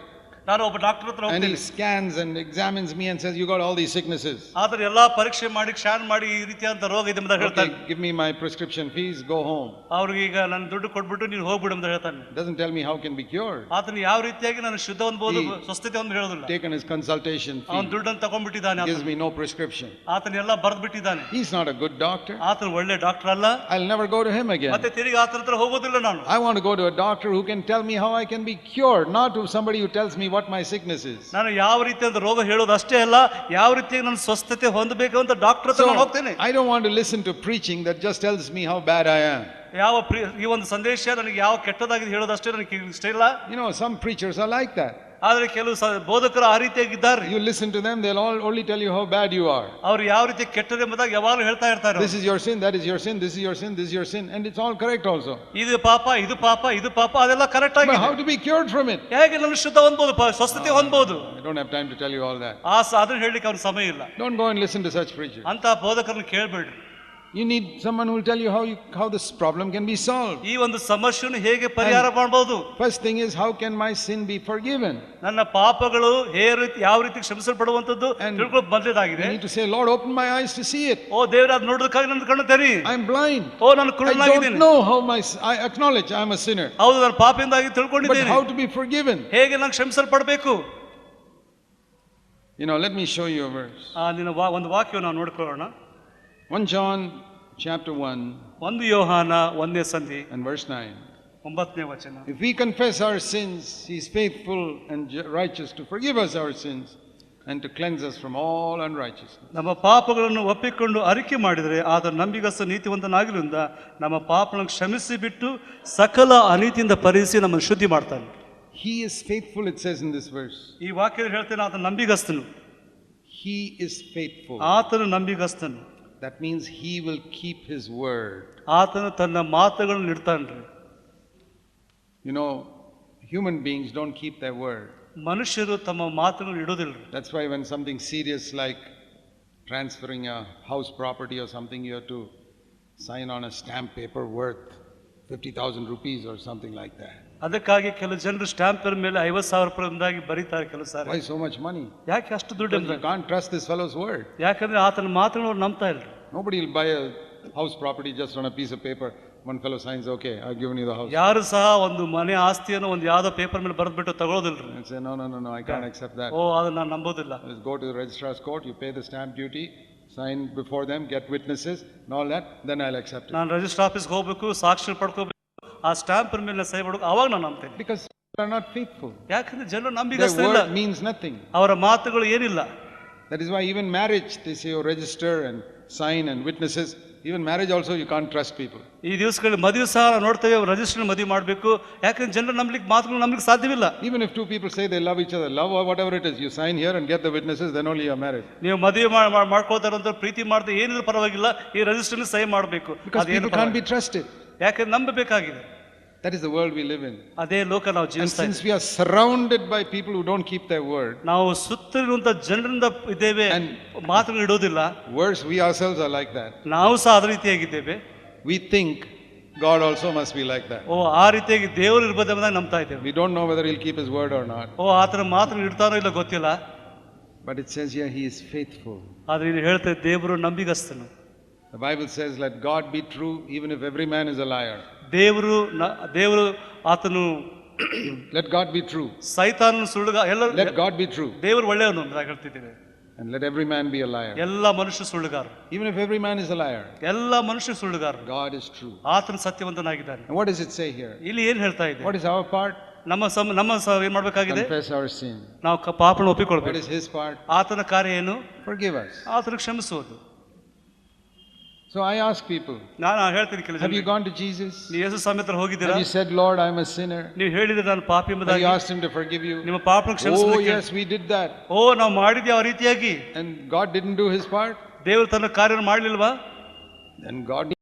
ನಾನು ಒಬ್ಬ ಡಾಕ್ಟರ್ ಹತ್ರ and he ಹೋಗ್ತೇನೆ. scans and examines me and says, you got all these sicknesses. ಆದ್ರೆ ಎಲ್ಲಾ ಪರೀಕ್ಷೆ ಮಾಡಿ ಸ್ಕ್ಯಾನ್ ಮಾಡಿ ಈ ರೀತಿಯಾದ ರೋಗ ಇದೆ ಅಂತ ಹೇಳ್ತಾನೆ. Okay, give me my prescription fees, go home. ಅವ್ರಿಗೆ ಈಗ ನಾನು ದುಡ್ಡು ಕೊಟ್ಬಿಟ್ಟು ನೀನು ಹೋಗ್ಬಿಡು ಅಂತ ಹೇಳ್ತಾನೆ. Doesn't tell me how can be cured. ಆತನು ಯಾವ ರೀತಿಯಾಗಿ ನಾನು ಶುದ್ಧ ಹೊಂದಬಹುದು, He- ಸ್ವಸ್ಥತೆ ಒಂದು ಹೇಳೋದಿಲ್ಲ. Taken his consultation ಅವನು fee, ದುಡ್ಡನ್ನು ತಗೊಂಡ್ಬಿಟ್ಟಿದ್ದಾನೆ. gives me no prescription. ಆತನೆಲ್ಲ ಬರೆದು ಬಿಟ್ಟಿದ್ದಾನೆ. He's not a good doctor. ಆತನು ಒಳ್ಳೆ ಡಾಕ್ಟರ್ ಅಲ್ಲ. I'll never go to him again. ಮತ್ತೆ ತಿರುಗಿ ಆತನ ಹತ್ರ ಹೋಗೋದಿಲ್ಲ ನಾನು. I want to go to a doctor who can tell me how I can be cured, not to somebody who tells me what my sickness is. ನಾನು ಯಾವ ರೀತಿಯಾದ ರೋಗ ಹೇಳೋದು ಅಷ್ಟೇ ಅಲ್ಲ, ಯಾವ ರೀತಿಯಾಗಿ ನಾನು ಸ್ವಸ್ಥತೆ ಹೊಂದಬೇಕು ಅಂತ ಡಾಕ್ಟರ್ ಹತ್ರ ನಾನು ಹೋಗ್ತೇನೆ. I don't want to listen to preaching that just tells me how bad I am. ಈ ಒಂದು ಸಂದೇಶ ನನಗೆ ಯಾವ ಕೆಟ್ಟದಾಗಿದೆ ಹೇಳೋದಷ್ಟೇ ನನಗೆ ಇಷ್ಟ ಇಲ್ಲ. You know, some preachers are like that. ಆದ್ರೆ ಕೆಲವು ಬೋಧಕರು ಆ ರೀತಿಯಾಗಿದ್ದಾರೆ. You listen to them, they'll all only tell you how bad you are. ಅವ್ರು ಯಾವ ರೀತಿ ಕೆಟ್ಟದೆ ಎಂಬುದಾಗ ಯಾವಾಗಲೂ ಹೇಳ್ತಾ ಇರ್ತಾರೆ. This is your sin, that is your sin, this is your sin, this is your sin, and it's all correct also. ಇದು ಪಾಪ, ಇದು ಪಾಪ, ಇದು ಪಾಪ, ಅದೆಲ್ಲ ಕರೆಕ್ಟ್ But ಆಗಿದೆ. how to be cured from it? ಹೇಗೆ ನಾನು ಶುದ್ಧ ಹೊಂದಬಹುದು, ಸ್ವಸ್ಥತೆ ಹೊಂದಬಹುದು? I don't have time to tell you all that. ಅದನ್ನ ಹೇಳಲಿಕ್ಕೆ ಅವ್ರ ಸಮಯ ಇಲ್ಲ. Don't go and listen to such preachers. ಅಂತ ಬೋಧಕರನ್ನು ಕೇಳಬೇಡ್ರಿ. You need someone who will tell you how this problem can be solved. ಈ ಒಂದು ಸಮಸ್ಯೆಯನ್ನು ಹೇಗೆ ಪರಿಹಾರ ಮಾಡಬಹುದು? First thing is, how can my sin be forgiven? ನನ್ನ ಪಾಪಗಳು ಯಾವ ರೀತಿ ಕ್ಷಮಿಸಲ್ಪಡುವಂತದ್ದು ತಿಳ್ಕೊಳ್ಳೋದು ಮೊದಲೇದಾಗಿದೆ. You need to say, Lord, open my eyes to see it. ಓ ದೇವರೇ, ಅದು ನೋಡೋದಕ್ಕಾಗಿ ನನ್ನ ಕಣ್ಣು ತೆರಿ. I'm blind. ಓ ನಾನು I ಕುರುಡನಾಗಿದ್ದೇನೆ. don't know how I acknowledge I'm a sinner. ಹೌದು, ನಾನು ಪಾಪದಿಂದಾಗಿ But ತಿಳ್ಕೊಂಡಿದ್ದೇನೆ. how to be forgiven? ಹೇಗೆ ನಾನು ಕ್ಷಮಿಸಲ್ಪಡಬೇಕು? You know, let me show you a verse. ನಿನ್ನ ಒಂದು ವಾಕ್ಯವನ್ನು ನಾವು ನೋಡ್ಕೊಳ್ಳೋಣ. 1 John chapter 1 1 ಯೋಹಾನ 1ನೇ ಸಂಧಿ and verse 9. 9ನೇ ವಚನ. If we confess our sins, he is faithful and righteous to forgive us our sins and to cleanse us from all unrighteousness. ನಮ್ಮ ಪಾಪಗಳನ್ನು ಒಪ್ಪಿಕೊಂಡು ಅರಿಕೆ ಮಾಡಿದರೆ ಆತ ನಂಬಿಗಸ್ತ ನೀತಿವಂತನಾಗಿರುವುದರಿಂದ ನಮ್ಮ ಪಾಪಗಳನ್ನು ಕ್ಷಮಿಸಿ ಬಿಟ್ಟು ಸಕಲ ಅನೀತಿಯಿಂದ ಪರಿಹರಿಸಿ ನಮ್ಮನ್ನು ಶುದ್ಧಿ ಮಾಡ್ತಾನೆ. He is faithful, it says in this verse. ಈ ವಾಕ್ಯದಲ್ಲಿ ಹೇಳ್ತೇನೆ, ಆತ ನಂಬಿಗಸ್ತನು. He is faithful. ಆತನು ನಂಬಿಗಸ್ತನು. That means he will keep his word. ಆತನು ತನ್ನ ಮಾತುಗಳನ್ನು ಇಡ್ತಾನ್ರಿ. You know, human beings don't keep their word. ಮನುಷ್ಯರು ತಮ್ಮ ಮಾತುಗಳನ್ನು ಇಡೋದಿಲ್ಲ. That's why when something serious like transferring a house property or something, you have to sign on a stamp paper worth 50,000 rupees or something like that. ಅದಕ್ಕಾಗಿ ಕೆಲವು ಜನರು ಸ್ಟಾಂಪರ್ ಮೇಲೆ 50,000 ರೂಪಾಯಿ ಬರೀತಾರೆ ಕೆಲವು ಸಾರಿ. Why so much money? ಯಾಕೆ ಅಷ್ಟು ದುಡ್ಡು? You can't trust this fellow's word. ಯಾಕಂದ್ರೆ ಆತನ ಮಾತುಗಳನ್ನು ಅವ್ರು ನಂಬ್ತಾ ಇಲ್ಲ. Nobody will buy a house property just on a piece of paper. One fellow signs, okay, I've given you the house. ಯಾರು ಸಹ ಒಂದು ಮನೆ ಆಸ್ತಿಯನ್ನು ಒಂದು ಯಾವ್ದೋ ಪೇಪರ್ ಮೇಲೆ ಬರೆದ್ಬಿಟ್ಟು ತಗೊಳ್ಳೋದಿಲ್ರಿ. And say, no, I can't accept that. ಓ, ಅದನ್ನ ನಾನು ನಂಬೋದಿಲ್ಲ. Let's go to the registrar's court, you pay the stamp duty, sign before them, get witnesses and all that, then I'll accept it. ನಾನು register ಆಫೀಸ್ಗೆ ಹೋಗ್ಬೇಕು, ಸಾಕ್ಷಿ ಪಡ್ಕೋಬೇಕು, ಆ stamp ಮೇಲೆ ಸಹಿ ಮಾಡಬೇಕು, ಅವಾಗ ನಾನು ನಂಬ್ತೇನೆ. Because they are not faithful. ಯಾಕಂದ್ರೆ ಜನರು Their ನಂಬಿಗಸ್ತರಿಲ್ಲ. word means nothing. ಅವರ ಮಾತುಗಳು ಏನಿಲ್ಲ. That is why even marriage, they say, you register and sign and witnesses. Even marriage also, you can't trust people. ಈ ದಿವಸಗಳಲ್ಲಿ ಮದುವೆ ಸಹ ನೋಡ್ತೇವೆ, ರಿಜಿಸ್ಟರ್ ಮದುವೆ ಮಾಡಬೇಕು. ಯಾಕಂದ್ರೆ ಜನರು ನಂಬಲಿಕ್ಕೆ ಮಾತುಗಳು ನಂಬಲಿಕ್ಕೆ ಸಾಧ್ಯವಿಲ್ಲ. Even if two people say they love each other, love or whatever it is, you sign here and get the witnesses, then only you are married. ನೀವು ಮದುವೆ ಮಾಡ್ಕೊಳ್ತಾರಂತ ಪ್ರೀತಿ ಮಾಡ್ತಾ ಏನಿದ್ರು ಪರವಾಗಿಲ್ಲ, ಈ ರಿಜಿಸ್ಟರ್ ಸಹಿ ಮಾಡಬೇಕು. Because people can't be trusted. ಯಾಕಂದ್ರೆ ನಂಬಬೇಕಾಗಿದೆ. That is the world we live in. ಅದೇ ಲೋಕ ನಾವು And ಜೀವಿಸ್ತಾ since we are surrounded by people who don't keep their word, ನಾವು ಸುತ್ತಲಿರುವಂತ ಜನರಿಂದ ಇದ್ದೇವೆ, And ಮಾತುಗಳು ಇಡೋದಿಲ್ಲ. worse, we ourselves are like that. ನಾವು ಸಹ ಅದೇ ರೀತಿಯಾಗಿದ್ದೇವೆ. We think God also must be like that. ಓ, ಆ ರೀತಿಯಾಗಿ ದೇವರು ಇರ್ಬೋದೆಂಬುದಾಗಿ ನಂಬ್ತಾ ಇದ್ದೇವೆ. We don't know whether he'll keep his word or not. ಓ, ಆತನ ಮಾತನ್ನು ಇಡ್ತಾನೋ ಇಲ್ಲ ಗೊತ್ತಿಲ್ಲ. But it says here he is faithful. ಆದ್ರೆ ಇಲ್ಲಿ ಹೇಳ್ತೇವೆ, ದೇವರು ನಂಬಿಗಸ್ತನು. The Bible says, let God be true, even if every man is a liar. ದೇವರು ಆತನು Let God be true. ಸೈತಾನನು ಸುಳ್ಳುಗ ಎಲ್ಲ Let God be true. ದೇವರು ಒಳ್ಳೆಯವನು ಅಂತ ಹೇಳ್ತಿದ್ದೇವೆ. And let every man be a liar. ಎಲ್ಲ ಮನುಷ್ಯ ಸುಳ್ಳುಗಾರ. Even if every man is a liar. ಎಲ್ಲ ಮನುಷ್ಯ ಸುಳ್ಳುಗಾರ. God is true. ಆತನು ಸತ್ಯವಂತನಾಗಿದ್ದಾನೆ. And what does it say here? ಇಲ್ಲಿ ಏನು ಹೇಳ್ತಾ ಇದೆ? What is our part? ನಮ್ಮ ಏನ್ ಮಾಡಬೇಕಾಗಿದೆ? Confess our sin. ನಾವು ಪಾಪನ ಒಪ್ಪಿಕೊಳ್ಬೇಕು. What is his part? ಆತನ ಕಾರ್ಯ ಏನು? Forgive us. ಆತನ ಕ್ಷಮಿಸುವುದು. So I ask people, ನಾನು ಹೇಳ್ತೀನಿ ಕೆಲವು have you gone to Jesus? ನೀವು ಯೇಸು ಸ್ವಾಮಿ ಹತ್ರ ಹೋಗಿದ್ದೀರಾ? Have you said, Lord, I am a sinner? ನೀವು ಹೇಳಿದ್ರೆ ನಾನು ಪಾಪಿ ಎಂಬುದಾಗಿ. Have you asked him to forgive you? ನಿಮ್ಮ ಪಾಪನ Oh ಕ್ಷಮಿಸಲಿಕ್ಕೆ. yes, we did that. ನಾವು ಮಾಡಿದ್ವಿ ಆ ರೀತಿಯಾಗಿ. And God didn't do his part? ದೇವರು ತನ್ನ ಕಾರ್ಯವನ್ನು ಮಾಡಲಿಲ್ವಾ? Then God is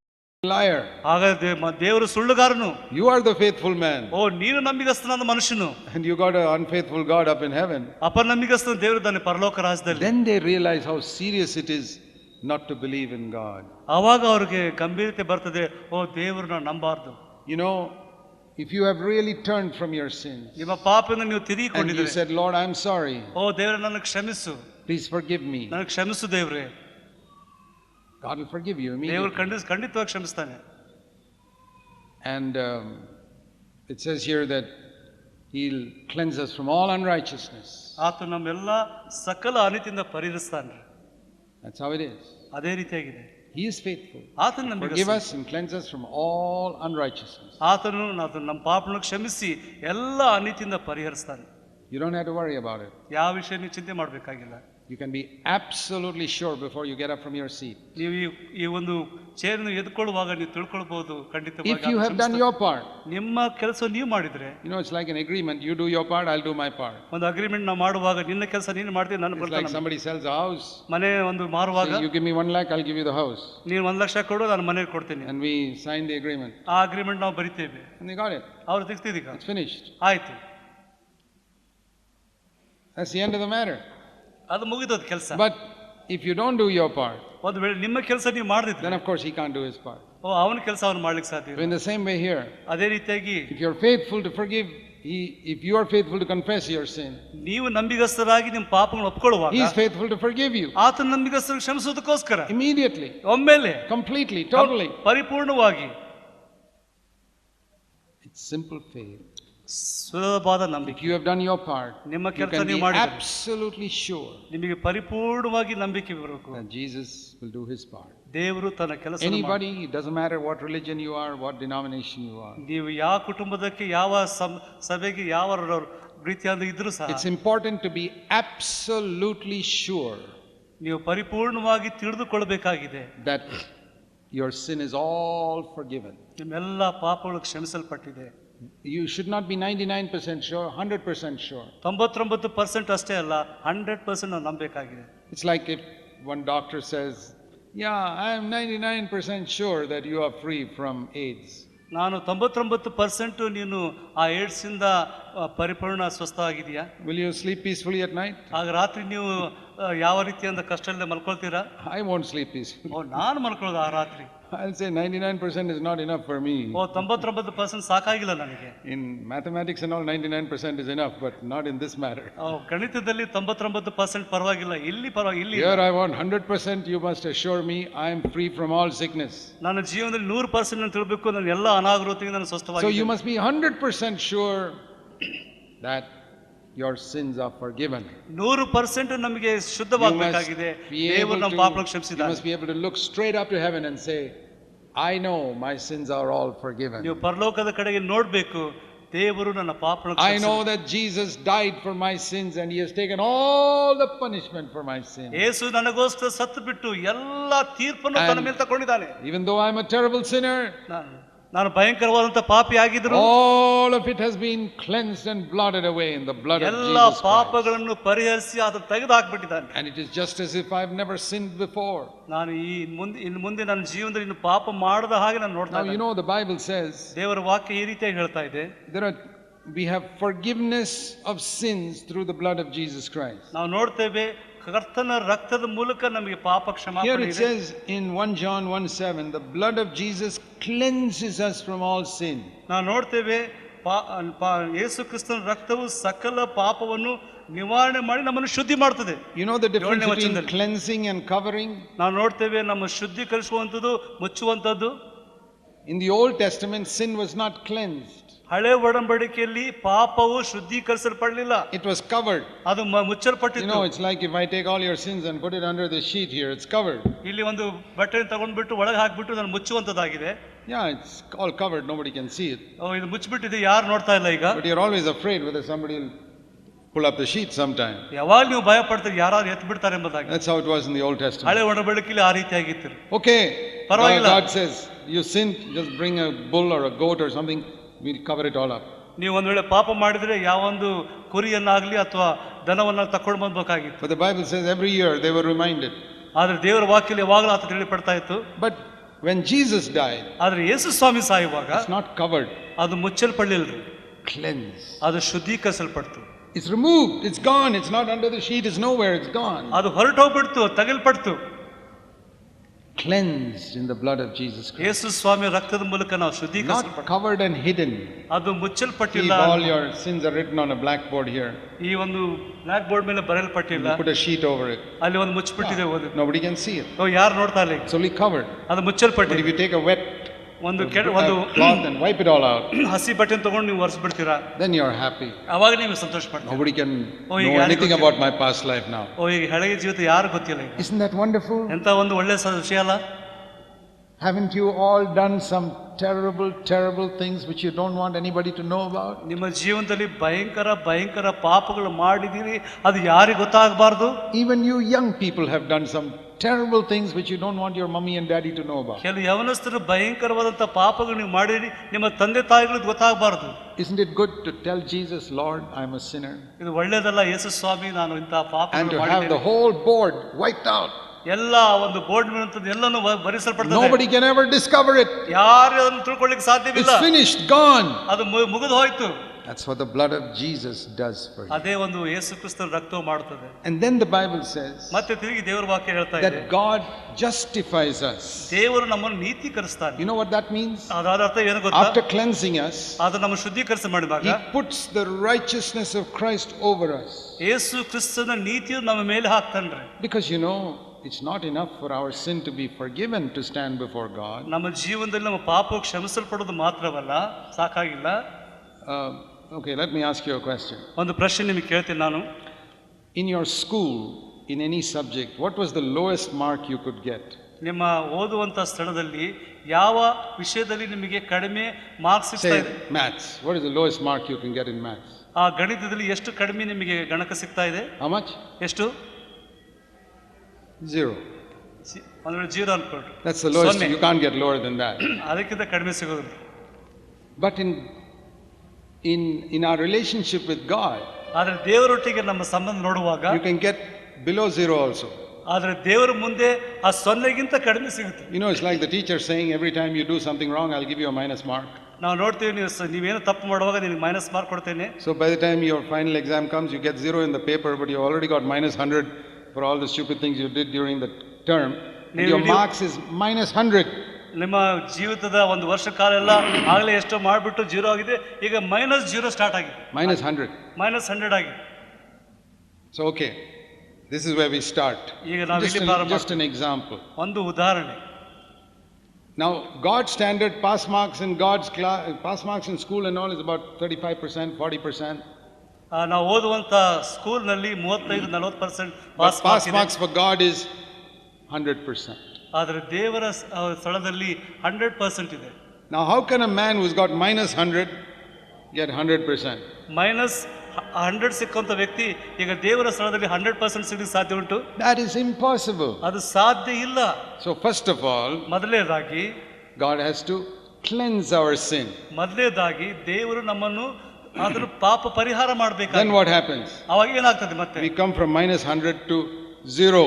a liar. ಹಾಗಾದ್ರೆ ದೇವರು ಸುಳ್ಳುಗಾರನು. You are the faithful man. ನೀನು ನಂಬಿಗಸ್ತನಾದ ಮನುಷ್ಯನು. And you got an unfaithful God up in heaven. ಅಪನಂಬಿಗಸ್ತನ ದೇವರು ಇದ್ದಾನೆ ಪರಲೋಕ ರಾಜ್ಯದಲ್ಲಿ. Then they realize how serious it is not to believe in God. ಆವಾಗ ಅವರಿಗೆ ಗಂಭೀರತೆ ಬರ್ತದೆ, ದೇವರನ್ನ ನಂಬಾರ್ದು. You know, if you have really turned from your sins, ನಿಮ್ಮ ಪಾಪವನ್ನು ನೀವು and you ತಿರುಗಿಕೊಂಡಿದ್ದೀರಿ, said, Lord, I am sorry. ದೇವರೇ ನನಗೆ ಕ್ಷಮಿಸು, Please forgive me. ನನಗೆ ಕ್ಷಮಿಸು ದೇವರೇ. God will forgive you ದೇವರು immediately. ಖಂಡಿತವಾಗಿ ಕ್ಷಮಿಸ್ತಾನೆ. And it says here that He'll cleanse us from all unrighteousness. ಆತ ನಮ್ಮೆಲ್ಲ ಸಕಲ ಅನೀತಿಯಿಂದ ಪರಿಹರಿಸ್ತಾನೆ. That's how it is. ಅದೇ ರೀತಿಯಾಗಿದೆ. He is faithful. ಆತನು Forgive us and cleanse us from all unrighteousness. ಆತನು ನಮ್ಮ ಪಾಪವನ್ನು ಕ್ಷಮಿಸಿ ಎಲ್ಲ ಅನೀತಿಯಿಂದ ಪರಿಹರಿಸ್ತಾನೆ. You don't have to worry about it. ಯಾವ ವಿಷಯ ನೀವು ಚಿಂತೆ ಮಾಡಬೇಕಾಗಿಲ್ಲ. You can be absolutely sure before you get up from your seat. ನೀವು ಈ ಒಂದು ಚೇರನ್ನು ಎದ್ಕೊಳ್ಳುವಾಗ ನೀವು ತಿಳ್ಕೊಳ್ಬಹುದು ಖಂಡಿತವಾಗಿ. If you have done your part, ನಿಮ್ಮ ಕೆಲಸ ನೀವು ಮಾಡಿದ್ರೆ, it's like an agreement. You do your part, I'll do my part. ಒಂದು ಅಗ್ರಿಮೆಂಟ್ ನಾವು ಮಾಡುವಾಗ ನಿನ್ನ ಕೆಲಸ ನೀನು ಮಾಡ್ತೀವಿ, ನಾನು It's like somebody sells a house. ಮನೆ ಒಂದು ಮಾರುವಾಗ, you give me 1 lakh, I'll give you the house. ನೀನು 1 ಲಕ್ಷ ಕೊಡು, ನಾನು ಮನೆ ಕೊಡ್ತೀನಿ. And we sign the agreement. ಆ ಅಗ್ರಿಮೆಂಟ್ ನಾವು ಬರಿತೇವೆ. And they got it. ಅವ್ರು ತೆಗ್ತಿದ್ದೀಗ, It's finished. ಆಯ್ತು, That's the end of the matter. ಅದು ಮುಗಿದೋದು ಕೆಲಸ. But if you don't do your part, ಒಂದು ವೇಳೆ ನಿಮ್ಮ ಕೆಲಸ ನೀವು ಮಾಡದಿದ್ರೆ, then of course he can't do his part. ಅವನ ಕೆಲಸ ಅವನು ಮಾಡ್ಲಿಕ್ಕೆ ಸಾಧ್ಯ ಇಲ್ಲ. So in the same way here, ಅದೇ ರೀತಿಯಾಗಿ if you're faithful to forgive, if you are faithful to confess your sin, ನೀವು ನಂಬಿಗಸ್ತರಾಗಿ ನಿಮ್ಮ ಪಾಪಗಳನ್ನು ಒಪ್ಕೊಳ್ಳುವಾಗ, he is faithful to forgive you ಆತನ ನಂಬಿಗಸ್ತರು ಕ್ಷಮಿಸೋದಕ್ಕೋಸ್ಕರ immediately, ಒಮ್ಮೆಲೆ, completely, totally. ಪರಿಪೂರ್ಣವಾಗಿ. It's simple faith. ಸುಲಭವಾದ ನಂಬಿಕೆ. If you have done your part, ನಿಮ್ಮ you ಕೆಲಸ can ನೀವು be ಮಾಡಿದ್ರೆ absolutely sure ನಿಮಗೆ ಪರಿಪೂರ್ಣವಾಗಿ ನಂಬಿಕೆ ಬರಬೇಕು, that Jesus will do his part. ದೇವರು ತನ್ನ ಕೆಲಸ. Anybody, it doesn't matter what religion you are, what denomination you are. ನೀವು ಯಾವ ಕುಟುಂಬದಕ್ಕೆ, ಯಾವ ಸಭೆಗೆ, ಯಾವ ರೀತಿಯಾದ ಇದ್ರೂ ಸಹ, It's important to be absolutely sure ನೀವು ಪರಿಪೂರ್ಣವಾಗಿ ತಿಳಿದುಕೊಳ್ಳಬೇಕಾಗಿದೆ that your sin is all forgiven. ನಿಮ್ಮೆಲ್ಲ ಪಾಪಗಳು ಕ್ಷಮಿಸಲ್ಪಟ್ಟಿದೆ. You should not be 99% sure, 100% sure. 99% ಅಷ್ಟೇ ಅಲ್ಲ, 100% ನಾವು ನಂಬಬೇಕಾಗಿದೆ. It's like if one doctor says, yeah, I am 99% sure that you are free from AIDS. ನಾನು 99% ನೀನು ಆ ಏಡ್ಸ್ ಇಂದ ಪರಿಪೂರ್ಣ ಸ್ವಸ್ಥವಾಗಿದೆಯಾ? Will you sleep peacefully at night? ಆಗ ರಾತ್ರಿ ನೀವು ಯಾವ ರೀತಿಯಿಂದ ಕಷ್ಟ ಇಲ್ಲದೆ ಮಲ್ಕೊಳ್ತೀರಾ? I won't sleep peacefully. ನಾನು ಮಲ್ಕೊಳ್ಳೋದು ಆ ರಾತ್ರಿ. I'll say 99% is not enough for me. 99% ಸಾಕಾಗಿಲ್ಲ ನನಗೆ. In mathematics and all, 99% is enough, but not in this matter. ಗಣಿತದಲ್ಲಿ 99% ಪರವಾಗಿಲ್ಲ, ಇಲ್ಲಿ Here I want 100%. You must assure me I am free from all sickness. ನನ್ನ ಜೀವನದಲ್ಲಿ 100% ನಾನು ತಿಳ್ಬೇಕು, ನಾನು ಎಲ್ಲ ಅನಾರೋಗ್ಯದಿಂದ ನಾನು ಸ್ವಸ್ಥವಾಗಿದ್ದೀನಿ. So you must be 100% sure that your sins are forgiven. 100% ನಮಗೆ ಶುದ್ಧವಾಗಬೇಕಾಗಿದೆ. ದೇವರು ನಮ್ಮ ಪಾಪಗಳನ್ನು ಕ್ಷಮಿಸಿದ್ದಾನೆ. You must be able to look straight up to heaven and say, I know my sins are all forgiven. ನೀವು ಪರಲೋಕದ ಕಡೆಗೆ ನೋಡಬೇಕು, ದೇವರು ನನ್ನ ಪಾಪಗಳನ್ನು I ಕ್ಷಮಿಸಿದ್ದಾನೆ. know that Jesus died for my sins and he has taken all the punishment for my sins. ಯೇಸು ನನಗೋಸ್ಕರ ಸತ್ತು ಬಿಟ್ಟು ಎಲ್ಲ ತೀರ್ಪನ್ನು ತನ್ನ ಮೇಲೆ ತಗೊಂಡಿದ್ದಾನೆ. Even though I am a terrible sinner, ನಾನು ಭಯಂಕರವಾದಂತ ಪಾಪಿ ಆಗಿದ್ರು, all of it has been cleansed and blotted away in the blood of Jesus ಎಲ್ಲ Christ. ಪಾಪಗಳನ್ನು ಪರಿಹರಿಸಿ ಅದನ್ನು ತೆಗೆದು ಹಾಕಿಬಿಟ್ಟಿದ್ದಾನೆ. And it is just as if I've never sinned before. ನಾನು ಇನ್ನು ಮುಂದೆ ನನ್ನ ಜೀವನದಲ್ಲಿ ಇನ್ನು ಪಾಪ ಮಾಡದ ಹಾಗೆ ನಾನು ನೋಡ್ತಾ Now ಇದ್ದೇನೆ. you know the Bible says ದೇವರ ವಾಕ್ಯ ಈ ರೀತಿಯಾಗಿ ಹೇಳ್ತಾ ಇದೆ, we have forgiveness of sins through the blood of Jesus Christ. ನಾವು ನೋಡ್ತೇವೆ ಕರ್ತನ ರಕ್ತದ ಮೂಲಕ ನಮಗೆ ಪಾಪ Here ಕ್ಷಮಾಪಣೆ it ಇದೆ. says in 1 John 1:7, the blood of Jesus cleanses us from all sin. ನಾವು ನೋಡ್ತೇವೆ ಯೇಸು ಕ್ರಿಸ್ತನ ರಕ್ತವು ಸಕಲ ಪಾಪವನ್ನು ನಿವಾರಣೆ ಮಾಡಿ ನಮ್ಮನ್ನು ಶುದ್ಧಿ ಮಾಡ್ತದೆ. You know the difference between cleansing and covering? ನಾವು ನೋಡ್ತೇವೆ ನಮ್ಮ ಶುದ್ಧೀಕರಿಸುವಂಥದ್ದು, ಮುಚ್ಚುವಂಥದ್ದು. In the Old Testament, sin was not cleansed. ಹಳೆ ಒಡಂಬಡಿಕೆಯಲ್ಲಿ ಪಾಪವು ಶುದ್ಧೀಕರಿಸಲ್ಪಡಲಿಲ್ಲ. It was covered. ಅದು ಮುಚ್ಚಲ್ಪಟ್ಟಿತ್ತು. You know, it's like if I take all your sins and put it under the sheet here, it's covered. ಇಲ್ಲಿ ಒಂದು ಬಟ್ಟೆ ತಗೊಂಡ್ಬಿಟ್ಟು ಒಳಗೆ ಹಾಕ್ಬಿಟ್ಟು ನಾನು ಮುಚ್ಚುವಂತದ್ದಾಗಿದೆ. Yeah, it's all covered, nobody can see it. ಇದು ಮುಚ್ಚಿಬಿಟ್ಟಿದೆ, ಯಾರು ನೋಡ್ತಾ ಇಲ್ಲ ಈಗ. But you're always afraid whether somebody will pull up the sheet sometime. ಯಾವಾಗ ನೀವು ಭಯ ಪಡ್ತೀರಿ ಯಾರು ಎತ್ತು ಬಿಡ್ತಾರೆ ಎಂಬುದಾಗಿ. That's how it was in the Old Testament. ಹಳೆ ಒಡಂಬಡಿಕೆಯಲ್ಲಿ ಆ ರೀತಿಯಾಗಿತ್ತು. Okay, ಪರವಾಗಿಲ್ಲ. God says you sinned, just bring a bull or a goat or something, we'll cover it all up. ನೀವು ಒಂದ್ ವೇಳೆ ಪಾಪ ಮಾಡಿದ್ರೆ ಯಾವೊಂದು ಕುರಿಯನ್ನಾಗ್ಲಿ ಅಥವಾ ದನವನ್ನ ತಕೊಂಡು ಬಂದ್ಬೇಕಾಗಿತ್ತು. But the Bible says every year they were reminded. ಆದ್ರೆ ದೇವರ ವಾಕ್ಯದಲ್ಲಿ ಯಾವಾಗಲೂ ಆತ ತಿಳಿಪಡ್ತಾ ಇತ್ತು. But when Jesus died, ಆದ್ರೆ ಯೇಸು ಸ್ವಾಮಿ ಸಾಯುವಾಗ it's not covered. ಅದು ಮುಚ್ಚಲ್ಪಡಲಿಲ್ರಿ, Cleansed. ಅದು ಶುದ್ಧೀಕರಿಸಲ್ಪಡ್ತು. It's removed, it's gone, it's not under the sheet, it's nowhere, it's gone. ಅದು ಹೊರಟು ಹೋಗ್ಬಿಡ್ತು, ತಗಲ್ಪಡ್ತು. Cleansed in the blood of Jesus Christ. ಯೇಸು ಸ್ವಾಮಿ ರಕ್ತದ ಮೂಲಕ ನಾವು Not ಶುದ್ಧೀಕರಿಸಲ್ಪಡ್ತು. covered and hidden. ಅದು See, ಮುಚ್ಚಲ್ಪಟ್ಟಿಲ್ಲ. all your sins are written on a blackboard here. ಈ ಒಂದು block board ಮೇಲೆ ಬರೆಯಲ್ಪಟ್ಟಿಲ್ಲ, You put a sheet over it. ಅಲ್ಲಿ ಒಂದು ಮುಚ್ಚಿಬಿಟ್ಟಿದೆ. ಓದಿ Nobody can see it. ಯಾರು ನೋಡ್ತಾ ಇಲ್ಲ ಈಗ. It's only covered. ಅದು But ಮುಚ್ಚಲ್ಪಟ್ಟಿದೆ. if you take a wet ಒಂದು cloth and wipe it all out, ಹಸಿ ಬಟ್ಟೆ ತಗೊಂಡು ನೀವು ಒರೆಸ್ಬಿಡ್ತೀರಾ, then you're happy. ಅವಾಗ ನೀವು ಸಂತೋಷ ಪಡ್ತೀರಾ. Nobody can Oh, know you anything got it. about my past life now. ಈಗ ಹಳೆಯ ಜೀವಿತ ಯಾರು ಗೊತ್ತಿಲ್ಲ ಈಗ. Isn't that wonderful? ಎಂತ ಒಂದು ಒಳ್ಳೆ ವಿಷಯ ಅಲ್ಲ. Haven't you all done some terrible things which you don't want anybody to know about? ನಿಮ್ಮ ಜೀವನದಲ್ಲಿ ಭಯಂಕರ ಪಾಪಗಳು ಮಾಡಿದ್ದೀರಿ, ಅದು ಯಾರಿಗೆ ಗೊತ್ತಾಗಬಾರ್ದು. Even you young people have done some terrible things which you don't want your mommy and daddy to know about. ಕೆಲವು ಯವನಸ್ಥರು ಭಯಂಕರವಾದಂತ ಪಾಪಗಳು ನೀವು ಮಾಡಿರಿ, ನಿಮ್ಮ ತಂದೆ ತಾಯಿಗಳಿಗೆ ಗೊತ್ತಾಗಬಾರ್ದು. Isn't it good to tell Jesus, Lord, I'm a sinner? ಇದು ಒಳ್ಳೇದಲ್ಲ, ಯೇಸು ಸ್ವಾಮಿ ನಾನು ಇಂತಹ And ಪಾಪಗಳು to have ಮಾಡಿದ್ದೇನೆ. the whole board wiped out. ಎಲ್ಲ ಒಂದು ಬೋರ್ಡ್ ಮೇಲೆ ಎಲ್ಲನೂ ಬರೆಸಲ್ಪಡ್ತದೆ. Nobody can ever discover it. ಯಾರು ಅದನ್ನು ತಿಳ್ಕೊಳ್ಳಿಕ್ಕೆ ಸಾಧ್ಯವಿಲ್ಲ. It's finished, gone. ಅದು ಮುಗಿದು ಹೋಯ್ತು. That's what the blood of Jesus does for you. ಅದೇ ಒಂದು ಯೇಸು ಕ್ರಿಸ್ತನ ರಕ್ತವು ಮಾಡುತ್ತದೆ. And then the Bible says ಮತ್ತೆ ತಿರುಗಿ ದೇವರ ವಾಕ್ಯ ಹೇಳ್ತಾ ಇದೆ, that God justifies us. ದೇವರು ನಮ್ಮನ್ನು ನೀತೀಕರಿಸ್ತಾನೆ. You know what that means? ಅದರ ಅರ್ಥ ಏನು ಗೊತ್ತಾ? After cleansing us, ಅದು ನಮ್ಮ ಶುದ್ಧೀಕರಿಸ ಮಾಡಿದಾಗ He puts the righteousness of Christ over us. ಯೇಸು ಕ್ರಿಸ್ತನ ನೀತಿಯನ್ನು ನಮ್ಮ ಮೇಲೆ ಹಾಕ್ತಾನ್ರಿ. Because you know, it's not enough for our sin to be forgiven to stand before God. ನಮ್ಮ ಜೀವನದಲ್ಲಿ ನಮ್ಮ ಪಾಪವು ಕ್ಷಮಿಸಲ್ಪಡೋದು ಮಾತ್ರವಲ್ಲ, ಸಾಕಾಗಿಲ್ಲ. Okay, let me ask you a question. ಒಂದು ಪ್ರಶ್ನೆ ನಿಮಗೆ ಕೇಳ್ತೀನಿ ನಾನು. In your school, in any subject, what was the lowest mark you could get? ನಿಮ್ಮ ಓದುವಂತ ಸ್ಥಳದಲ್ಲಿ ಯಾವ ವಿಷಯದಲ್ಲಿ ನಿಮಗೆ ಕಡಿಮೆ ಮಾರ್ಕ್ಸ್ ಸಿಗ್ತಾ Say ಇದೆ? maths. What is the lowest mark you can get in maths? ಆ ಗಣಿತದಲ್ಲಿ ಎಷ್ಟು ಕಡಿಮೆ ನಿಮಗೆ ಗಣಕ ಸಿಗ್ತಾ ಇದೆ? How much? ಎಷ್ಟು? 0. ಅಂದ್ರೆ 0 ಅನ್ಕೊಳ್ರಿ. That's the lowest. 0. You can't get lower than that. ಅದಕ್ಕಿಂತ ಕಡಿಮೆ ಸಿಗೋದಿಲ್ಲ. But in our relationship with God, ಆದ್ರೆ ದೇವರೊಟ್ಟಿಗೆ ನಮ್ಮ ಸಂಬಂಧ ನೋಡುವಾಗ you can get below 0 also. ಆದ್ರೆ ದೇವರ ಮುಂದೆ ಆ 0ಗಿಂತ ಕಡಿಮೆ ಸಿಗುತ್ತೆ. You know, it's like the teacher saying, every time you do something wrong, I'll give you a minus mark. ನಾವು ನೋಡ್ತೀವಿ, ನೀವೇನು ತಪ್ಪು ಮಾಡುವಾಗ ನಿನಗೆ ಮೈನಸ್ ಮಾರ್ಕ್ ಕೊಡ್ತೇನೆ. So by the time your final exam comes, you get 0 in the paper, but you already got minus 100 for all the stupid things you did during the term. And your marks is minus 100. ನಿಮ್ಮ ಜೀವಿತದ ಒಂದು ವರ್ಷ ಕಾಲ ಎಲ್ಲ ಆಗಲೇ ಎಷ್ಟೋ ಮಾಡಿಬಿಟ್ಟು 0 ಆಗಿದೆ, ಈಗ -0 ಸ್ಟಾರ್ಟ್ ಆಗಿದೆ. minus 100. -100 ಆಗಿದೆ. So okay, this is where we start. ಈಗ ನಾವು ಇಲ್ಲಿ ಪ್ರಾರಂಭ. Just an example. ಒಂದು ಉದಾಹರಣೆ. Now, God's standard pass marks in pass marks in school and all is about 35%, 40%. ನಾವು ಓದುವಂತ ಸ್ಕೂಲ್ನಲ್ಲಿ 35-40% pass marks for God is 100%. ಆದರೆ ದೇವರ ಸ್ಥಳದಲ್ಲಿ 100% ಇದೆ. Now, how can a man who's got minus 100 get 100%? -100 ಸಿಕ್ಕಂತ ವ್ಯಕ್ತಿ ಈಗ ದೇವರ ಸ್ಥಳದಲ್ಲಿ 100% ಸಿಗಲಿಕ್ಕೆ ಸಾಧ್ಯ ಉಂಟು? That is impossible. ಅದು ಸಾಧ್ಯ ಇಲ್ಲ. So first of all, ಮೊದಲನೇದಾಗಿ God has to cleanse our sin. ಮೊದಲನೇದಾಗಿ ದೇವರು ನಮ್ಮನ್ನು ಅದರ ಪಾಪ ಪರಿಹಾರ ಮಾಡಬೇಕು. Then what happens? ಅವಾಗ ಏನಾಗ್ತದೆ? ಮತ್ತೆ we come from minus 100 to 0.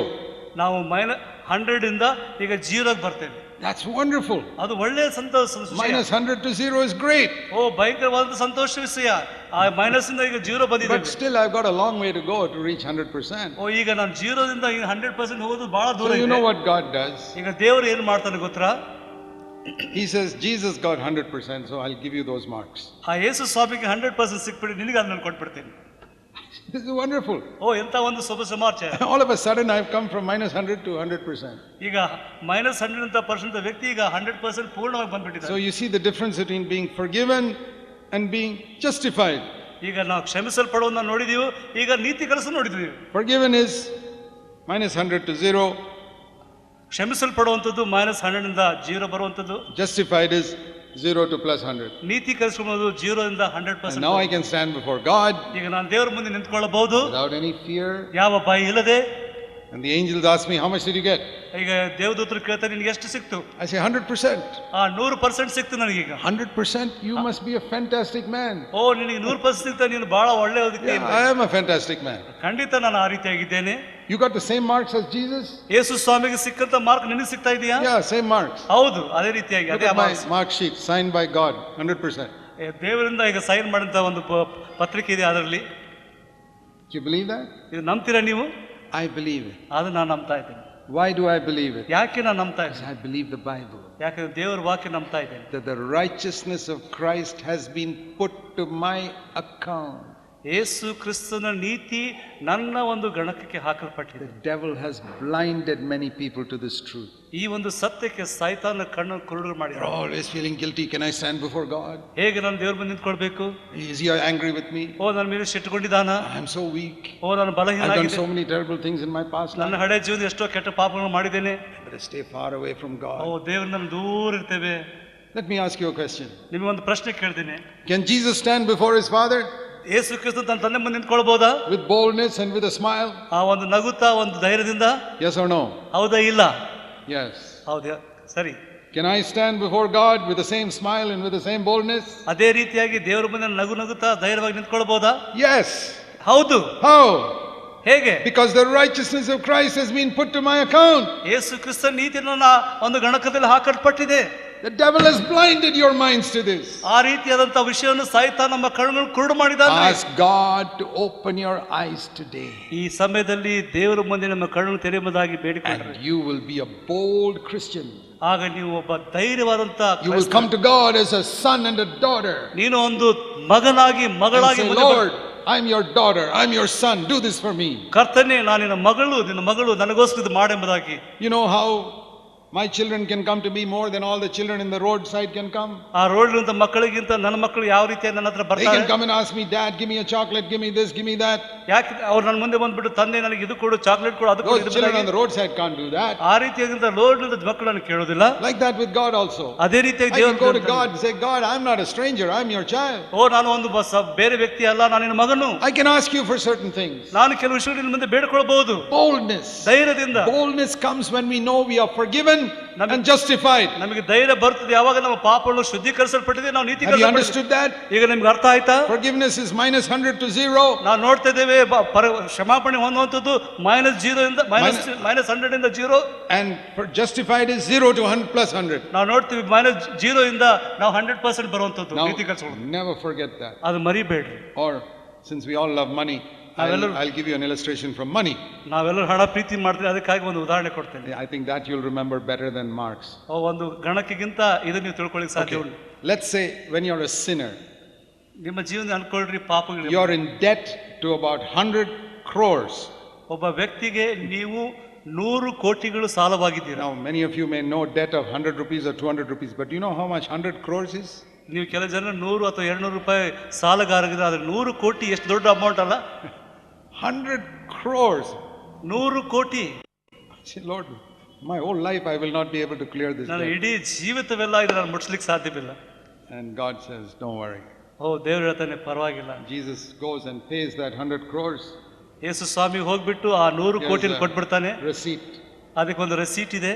ನಾವು -100 ಇಂದ ಈಗ 0ಗೆ ಬರ್ತೇವೆ. That's wonderful. ಅದು ಒಳ್ಳೆಯ ಸಂತೋಷ. minus 100 to 0 is great. ಭಯಂಕರವಾದ ಸಂತೋಷ ವಿಷಯ. ಆ ಮೈನಸ್ ಇಂದ ಈಗ 0 ಬಂದಿದೆ. But still I've got a long way to go to reach 100%. ಈಗ ನಾನು 0 ದಿಂದ 100% ಹೋಗೋದು ಬಹಳ ದೂರ ಇದೆ. So you ಇದೆ. know what God does? ಈಗ ದೇವರು ಏನು ಮಾಡ್ತಾನೆ ಗೊತ್ತಾ? He says, Jesus got 100%, so I'll give you those marks. ಆ ಯೇಸು ಸ್ವಾಮಿಗೆ 100% ಸಿಕ್ಬಿಡಿ, ನಿನಗೆ ಅದನ್ನು ಕೊಟ್ಬಿಡ್ತೀನಿ. This is wonderful. ಓ, ಎಂತ ಒಂದು ಶುಭ ಸಮಾಚಾರ. All of a sudden, I've come from -100 to 100%. ಈಗ -100% ವ್ಯಕ್ತಿ ಈಗ 100% ಪೂರ್ಣವಾಗಿ So ಬಂದ್ಬಿಟ್ಟಿದ್ದಾರೆ. you see the difference between being forgiven and being justified. ಈಗ ನಾವು ಕ್ಷಮಿಸಲ್ಪಡುವುದನ್ನ ನೋಡಿದೀವಿ, ಈಗ ನೀತಿ ಕೆಲಸ ನೋಡಿದ್ವಿ. Forgiven is -100 to 0. ಕ್ಷಮಿಸಲ್ಪಡುವಂಥದ್ದು -100 0 ಬರುವಂಥದ್ದು. Justified is 0 to +100. ನೀತಿ ಕಲಿಸ್ಕೊಳ್ಳೋದು 0 ಇಂದ And 100%. now I can stand before God ಈಗ ನಾನು ದೇವರ ಮುಂದೆ ನಿಂತ್ಕೊಳ್ಳಬಹುದು without any fear. ಯಾವ ಭಯ ಇಲ್ಲದೆ. And the angels ask me, how much did you get? ಈಗ ದೇವದೂತರು ಕೇಳ್ತಾರೆ, ನಿನಗೆ ಎಷ್ಟು ಸಿಕ್ತು? I say 100%. 100% ಸಿಕ್ತು ನನಗೀಗ. 100%? You must be a fantastic man. ಓ, ನಿನಗೆ 100% ಸಿಕ್ತ, ನೀನು ಬಹಳ ಒಳ್ಳೆ ವ್ಯಕ್ತಿ. Yeah, I am a fantastic man. ಖಂಡಿತ ನಾನು ಆ ರೀತಿಯಾಗಿದ್ದೇನೆ. You got the same marks as Jesus? ಯೇಸು ಸ್ವಾಮಿಗೆ ಸಿಕ್ಕಂತ ಮಾರ್ಕ್ ನಿನಗೆ ಸಿಗ್ತಾ ಇದೆಯಾ? Yeah, same marks. ಹೌದು, ಅದೇ ರೀತಿಯಾಗಿ Look ಅದೇ at my mark sheet, signed by God, 100%. ದೇವರಿಂದ ಈಗ ಸೈನ್ ಮಾಡಿದಂತ ಒಂದು ಪತ್ರಿಕೆ ಇದೆ, ಅದರಲ್ಲಿ. Do you believe that? ಇದು ನಂಬ್ತೀರಾ ನೀವು? I believe it. ಅದು ನಾನು ನಂಬ್ತಾ ಇದ್ದೇನೆ. Why do I believe it? ಯಾಕೆ ನಾನು ನಂಬ್ತಾ Because ಇದ್ದೇನೆ? I believe the Bible. ಯಾಕಂದ್ರೆ ದೇವರ ವಾಕ್ಯ ನಂಬ್ತಾ ಇದ್ದೇನೆ. That the righteousness of Christ has been put to my account. ಯೇಸು ಕ್ರಿಸ್ತನ ನೀತಿ ನನ್ನ ಒಂದು ಗಣಕಕ್ಕೆ ಹಾಕಲ್ಪಟ್ಟಿದೆ. The devil has blinded many people to this truth. ಈ ಒಂದು ಸತ್ಯಕ್ಕೆ ಸೈತಾನ ಕಣ್ಣನ್ನು ಕುರುಡು ಮಾಡಿದ. They're always feeling guilty. Can I stand before God? ಹೇಗೆ ನಾನು ದೇವರ ಮುಂದೆ ನಿಂತ್ಕೊಳ್ಬೇಕು? Is he angry with me? ಓ, ನನ್ನ ಮೇಲೆ ಸಿಟ್ಟುಕೊಂಡಿದ್ದಾನ? I am so weak. ಓ, ನಾನು I've done ಬಲಹೀನನಾಗಿದ್ದೇನೆ. so many terrible things in my past ನನ್ನ life. ಹಳೆ ಜೀವನ ಎಷ್ಟೋ ಕೆಟ್ಟ ಪಾಪಗಳನ್ನು ಮಾಡಿದ್ದೇನೆ. I better stay far away from O, God. ದೇವರಿಂದ ನಾನು ದೂರ ಇರ್ತೇವೆ. Let me ask you a question. ನಿಮಗೆ ಒಂದು ಪ್ರಶ್ನೆ ಕೇಳ್ತೀನಿ. Can Jesus stand before his Father Yesu Krista ತನ್ನ ತಂದೆ ಮುಂದೆ ನಿಂತ್ಕೊಳ್ಬಹುದಾ? with boldness and with a smile? ಆ ಒಂದು ನಗುತ್ತಾ, ಒಂದು ಧೈರ್ಯದಿಂದ? Yes or no? ಹೌದಾ, ಇಲ್ಲ? Yes. ಹೌದಾ, ಸರಿ. Can I stand before God with the same smile and with the same boldness? ಅದೇ ರೀತಿಯಾಗಿ ದೇವರ ಮುಂದೆ ನಗುತ್ತಾ ಧೈರ್ಯವಾಗಿ ನಿಂತ್ಕೊಳ್ಬಹುದಾ? Yes. ಹೌದು. How? ಹೇಗೆ? Because the righteousness of Christ has been put to my account. Yesu Krista ನೀತಿ ನನ್ನ ಒಂದು ಗಣಕದಲ್ಲಿ ಹಾಕಲ್ಪಟ್ಟಿದೆ. The devil has blinded your minds to this. ಆ ರೀತಿಯಾದಂತ ವಿಷಯವನ್ನು ಸೈತಾನ ನಮ್ಮ ಕಣ್ಣುಗಳನ್ನು ಕುರುಡು ಮಾಡಿದ್ದಾನೆ. Ask God to open your eyes today. ಈ ಸಮಯದಲ್ಲಿ ದೇವರ ಮುಂದೆ ನಮ್ಮ ಕಣ್ಣನ್ನು ತೆರೆಯುವುದಾಗಿ ಬೇಡಿಕೊಂಡ್ರೆ And you will be a bold Christian. ಆಗ ನೀವು ಒಬ್ಬ ಧೈರ್ಯವಾದಂತ You will come to God as a son and a daughter. ನೀನು ಒಂದು ಮಗನಾಗಿ ಮಗಳಾಗಿ And say, ಮುಂದೆ Lord, I'm your daughter, I'm your son, do this for me. ಕರ್ತನೇ, ನಾನು ನಿನ್ನ ಮಗಳು ನನಗೋಸ್ಕರ ಇದು ಮಾಡೆಂಬುದಾಗಿ. You know how my children can come to me more than all the children in the roadside can come? ಆ ರೋಡ್ಲಿಂದ ಮಕ್ಕಳಿಗಿಂತ ನನ್ನ ಮಕ್ಕಳು ಯಾವ ರೀತಿ ನನ್ನ ಹತ್ರ They ಬರ್ತಾರೆ? can come and ask me, Dad, give me a chocolate, give me this, give me that. ಯಾಕೆ ಅವ್ರು ನನ್ನ ಮುಂದೆ ಬಂದ್ಬಿಟ್ಟು, ತಂದೆ ನನಗೆ ಇದು ಕೊಡು, ಚಾಕ್ಲೇಟ್ ಕೊಡು, ಅದು ಕೊಡು, Those ಇದು children on ಕೊಡು. the roadside can't do that. ಆ ರೀತಿಯಾಗಿಂತ ರೋಡ್ಲಿಂದ ಮಕ್ಕಳನ್ನು ಕೇಳೋದಿಲ್ಲ. Like that with God also. ಅದೇ ರೀತಿಯಾಗಿ I can go to ದೇವರು God and say, God, I'm not a stranger, I'm your child. ಓ, ನಾನು ಒಂದು ಬೇರೆ ವ್ಯಕ್ತಿ ಅಲ್ಲ, ನಾನು ನಿನ್ನ ಮಗನು. I can ask you for certain things. ನಾನು ಕೆಲವು ವಿಷಯಗಳು ನಿನ್ನ ಮುಂದೆ ಬೇಡ್ಕೊಳ್ಬಹುದು. Boldness. ಧೈರ್ಯದಿಂದ. Boldness comes when we know we are forgiven and justified. ನಮಗೆ ಧೈರ್ಯ ಬರ್ತದೆ ಯಾವಾಗ ನಮ್ಮ ಪಾಪಗಳು ಶುದ್ಧೀಕರಿಸಲ್ಪಟ್ಟಿದೆ, ನಾವು Have you ನೀತೀಕರಿಸಲ್ಪಟ್ಟಿದೆ. understood that? ಈಗ ನಿಮ್ಗೆ ಅರ್ಥ ಆಯ್ತಾ? Forgiveness is -100 to 0. ನಾವು ನೋಡ್ತಾ ಇದ್ದೇವೆ ಕ್ಷಮಾಪಣೆ ಹೊಂದುವಂಥದ್ದು -0 ಇಂದ -100 ಇಂದ 0. And justified is 0 to 100 plus 100. ನಾವು ನೋಡ್ತೀವಿ -0 ಇಂದ ನಾವು 100% ಬರುವಂಥದ್ದು Now, ನೀತೀಕರಿಸೋದು. never forget that. ಅದು ಮರಿಬೇಡ್ರಿ. Or, since we all love money, I'll give you an illustration from money. ನಾವೆಲ್ಲರೂ ಹಣ ಪ್ರೀತಿ ಮಾಡ್ತೀವಿ, ಅದಕ್ಕಾಗಿ ಒಂದು ಉದಾಹರಣೆ ಕೊಡ್ತೇನೆ. I think that you'll remember better than marks. ಒಂದು ಗಣಕ್ಕಿಗಿಂತ ಇದನ್ನ ನೀವು ತಿಳ್ಕೊಳ್ಳಿಕ್ಕೆ ಸಾಧ್ಯ ಉಂಟು. Let's say when you're a sinner, ನಿಮ್ಮ ಜೀವನ ಅನ್ಕೊಳ್ರಿ, ಪಾಪಗಳು, you're in debt to about 100 crores. ಒಬ್ಬ ವ್ಯಕ್ತಿಗೆ ನೀವು 100 ಕೋಟಿಗಳು ಸಾಲವಾಗಿದ್ದೀರಾ. Now, many of you may know debt of 100 rupees or 200 rupees, but do you know how much 100 crores is? ನೀವು ಕೆಲವು ಜನ 100 ಅಥವಾ 200 ರೂಪಾಯಿ ಸಾಲಗಾರರಿದ್ರೆ, ಆದ್ರೆ 100 ಕೋಟಿ ಎಷ್ಟು ದೊಡ್ಡ ಅಮೌಂಟ್ ಅಲ್ಲ? 100 crores. 100 ಕೋಟಿ. Lord, my whole life I will not be able to clear this ನಾನು debt. ಇಡೀ ಜೀವಿತವೆಲ್ಲ ಇದು ನಾನು ಮುಟ್ಸ್ಲಿಕ್ಕೆ ಸಾಧ್ಯವಿಲ್ಲ. And God says, don't worry. ಓ, ದೇವರು ಹೇಳ್ತಾನೆ, ಪರವಾಗಿಲ್ಲ. Jesus goes and pays that 100 crores. ಯೇಸು ಸ್ವಾಮಿ ಹೋಗ್ಬಿಟ್ಟು ಆ 100 ಕೋಟಿನ ಕೊಟ್ಬಿಡ್ತಾನೆ. Receipt. ಅದಕ್ಕೊಂದು ರೆಸೀಟ್ ಇದೆ.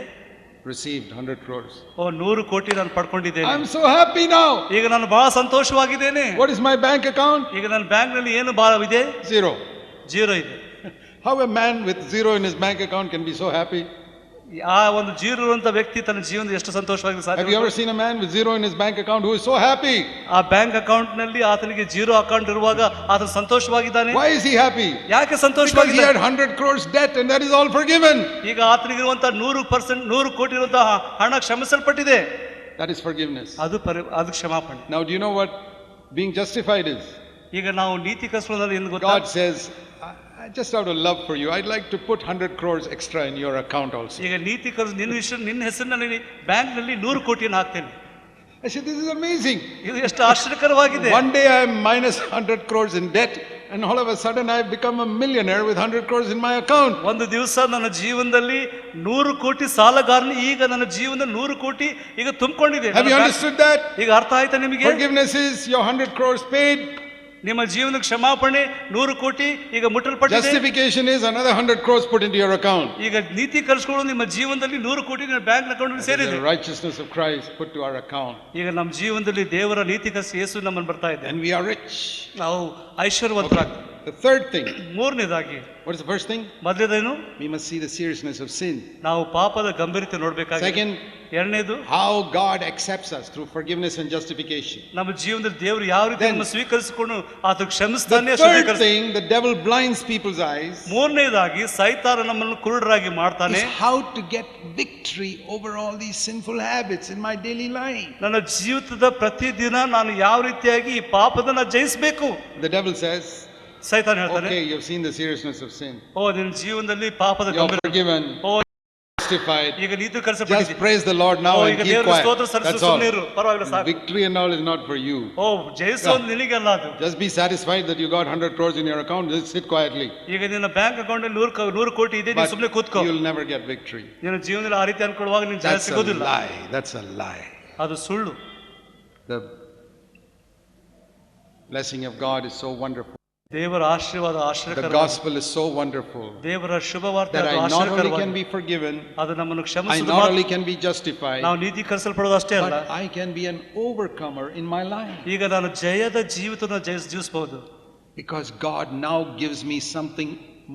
Received 100 crores. ಓ, 100 ಕೋಟಿ ನಾನು ಪಡ್ಕೊಂಡಿದ್ದೇನೆ. I'm so happy now. ಈಗ ನಾನು ಬಹಳ ಸಂತೋಷವಾಗಿದ್ದೇನೆ. What is my bank account? ಈಗ ನನ್ನ ಬ್ಯಾಂಕ್ ನಲ್ಲಿ ಏನು ಇದೆ? 0. 0 ಇದೆ. How a man with 0 in his bank account can be so happy? ಆ ಒಂದು 0 ಇರುವಂತ ವ್ಯಕ್ತಿ ತನ್ನ ಜೀವನದಲ್ಲಿ ಎಷ್ಟು ಸಂತೋಷವಾಗಿ ಸಾಧ್ಯ? Have you ever seen a man with 0 in his bank account who is so happy? ಆ ಬ್ಯಾಂಕ್ ಅಕೌಂಟ್ ನಲ್ಲಿ ಆತನಿಗೆ 0 ಅಕೌಂಟ್ ಇರುವಾಗ ಆತ ಸಂತೋಷವಾಗಿದ್ದಾನೆ. Why is he happy? ಯಾಕೆ Because he ಸಂತೋಷವಾಗಿದ್ದಾನೆ? had 100 crores debt and that is all forgiven. ಈಗ ಆತನಿಗಿರುವಂತ 100% 100 ಕೋಟಿ ಇರುವಂತಹ ಹಣ ಕ್ಷಮಿಸಲ್ಪಟ್ಟಿದೆ. That is forgiveness. ಅದು ಕ್ಷಮಾಪಣೆ. Now, do you know what being justified is? ಈಗ ನಾವು ನೀತೀಕರಿಸೋದು ಏನು ಗೊತ್ತಾ? God says, just out of love for you, I'd like to put 100 crores extra in your account also. ಈಗ ನೀತೀಕರಿಸ ನಿನ್ನ ಹೆಸರಿನಲ್ಲಿ ಬ್ಯಾಂಕ್ನಲ್ಲಿ 100 ಕೋಟಿಯನ್ನು ಹಾಕ್ತೇನೆ. I said, this is amazing. ಇದು ಎಷ್ಟು ಆಶ್ಚರ್ಯಕರವಾಗಿದೆ. One day I am minus 100 crores in debt, and all of a sudden I have become a millionaire with 100 crores in my account. ಒಂದು ದಿವಸ ನನ್ನ ಜೀವನದಲ್ಲಿ 100 ಕೋಟಿ ಸಾಲಗಾರನು, ಈಗ ನನ್ನ ಜೀವನದಲ್ಲಿ 100 ಕೋಟಿ ಈಗ ತುಂಬಿಕೊಂಡಿದೆ. Have you understood that? ಈಗ ಅರ್ಥ ಆಯ್ತಾ ನಿಮಗೆ? Forgiveness is your 100 crores paid. ನಿಮ್ಮ ಜೀವನಕ್ಕೆ ಕ್ಷಮಾಪಣೆ 100 ಕೋಟಿ ಈಗ ಮುಟ್ಟಲ್ಪಟ್ಟಿದೆ. Justification is another 100 crores put into your account. ಈಗ ನೀತೀಕರಿಸಿಕೊಳ್ಳೋದು ನಿಮ್ಮ ಜೀವನದಲ್ಲಿ 100 ಕೋಟಿ ನಿಮ್ಮ ಬ್ಯಾಂಕ್ ಅಕೌಂಟ್ ಅಲ್ಲಿ ಸೇರಿದೆ. The righteousness of Christ put to our account. ಈಗ ನಮ್ಮ ಜೀವನದಲ್ಲಿ ದೇವರ ನೀತೀಕರಿಸಿ ಯೇಸು ನಮ್ಮನ್ನು ಬರ್ತಾ ಇದೆ. And we are rich. ನಾವು ಐಶ್ವರ್ಯವಂತರಾಗ್ತೀವಿ. The third thing. ಮೂರನೇದಾಗಿ, what is the first thing? ಮೊದಲನೇದೇನು? We must see the seriousness of sin. ನಾವು ಪಾಪದ ಗಂಭೀರತೆ ನೋಡಬೇಕಾಗಿದೆ. Second, ಎರಡನೇದು, how God accepts us through forgiveness and justification. ನಮ್ಮ ಜೀವನದಲ್ಲಿ ದೇವರು ಯಾವ ರೀತಿ ನಮ್ಮನ್ನು ಸ್ವೀಕರಿಸಿಕೊಂಡು ಆತ ಕ್ಷಮಿಸ್ತಾನೆ. The third thing, the devil blinds people's eyes. ಮೂರನೇದಾಗಿ ಸೈತಾನ ನಮ್ಮನ್ನು ಕುರುಡರಾಗಿ ಮಾಡ್ತಾನೆ. Is how to get victory over all these sinful habits in my daily life. ನನ್ನ ಜೀವಿತದ ಪ್ರತಿದಿನ ನಾನು ಯಾವ ರೀತಿಯಾಗಿ ಈ ಪಾಪದನ್ನ ಜಯಿಸಬೇಕು. The devil says, ಸೈತಾನ ಹೇಳ್ತಾನೆ, okay, you've seen the seriousness of sin. ನಿನ್ನ ಜೀವನದಲ್ಲಿ ಪಾಪದ You're forgiven. Justified. ಈಗ ನೀತೀಕರಿಸಲ್ಪಟ್ಟಿದ್ದೀರಿ. Just praise the Lord now and keep quiet. That's all. Victory and all is not for you. ಜಯಿಸೋದು ನಿನಗಲ್ಲ ಅದು. Just be satisfied that you got 100 crores in your account. Just sit quietly. ಈಗ ನಿನ್ನ bank account ಅಲ್ಲಿ 100 ಕೋಟಿ ಇದೆ, ನೀನು ಸುಮ್ಮನೆ ಕೂತ್ಕೋ. You'll never get victory. ನಿನ್ನ ಜೀವನದಲ್ಲಿ ಆ ರೀತಿ ಅನ್ಕೊಳ್ಳುವಾಗ ನಿನಗೆ ಜಯ ಸಿಗೋದಿಲ್ಲ. That's a lie. ಅದು ಸುಳ್ಳು. The blessing of God is so wonderful. ದೇವರ ಆಶೀರ್ವಾದ ಆಶ್ಚರ್ಯಕರ. The gospel is so wonderful. ದೇವರ ಶುಭವಾರ್ತೆ ಅದು ಆಶ್ಚರ್ಯಕರವಾಗಿದೆ. That I not only can be forgiven, ಅದು ನಮ್ಮನ್ನು I ಕ್ಷಮಿಸುವುದು not ಮಾತ್ರ, only can be justified, ನಾವು ನೀತೀಕರಿಸಲ್ಪಡೋದು ಅಷ್ಟೇ ಅಲ್ಲ, but I can be an overcomer in my life. ಈಗ ನಾನು ಜಯದ ಜೀವಿತವನ್ನು ಜೀವಿಸಬಹುದು. Because God now gives me something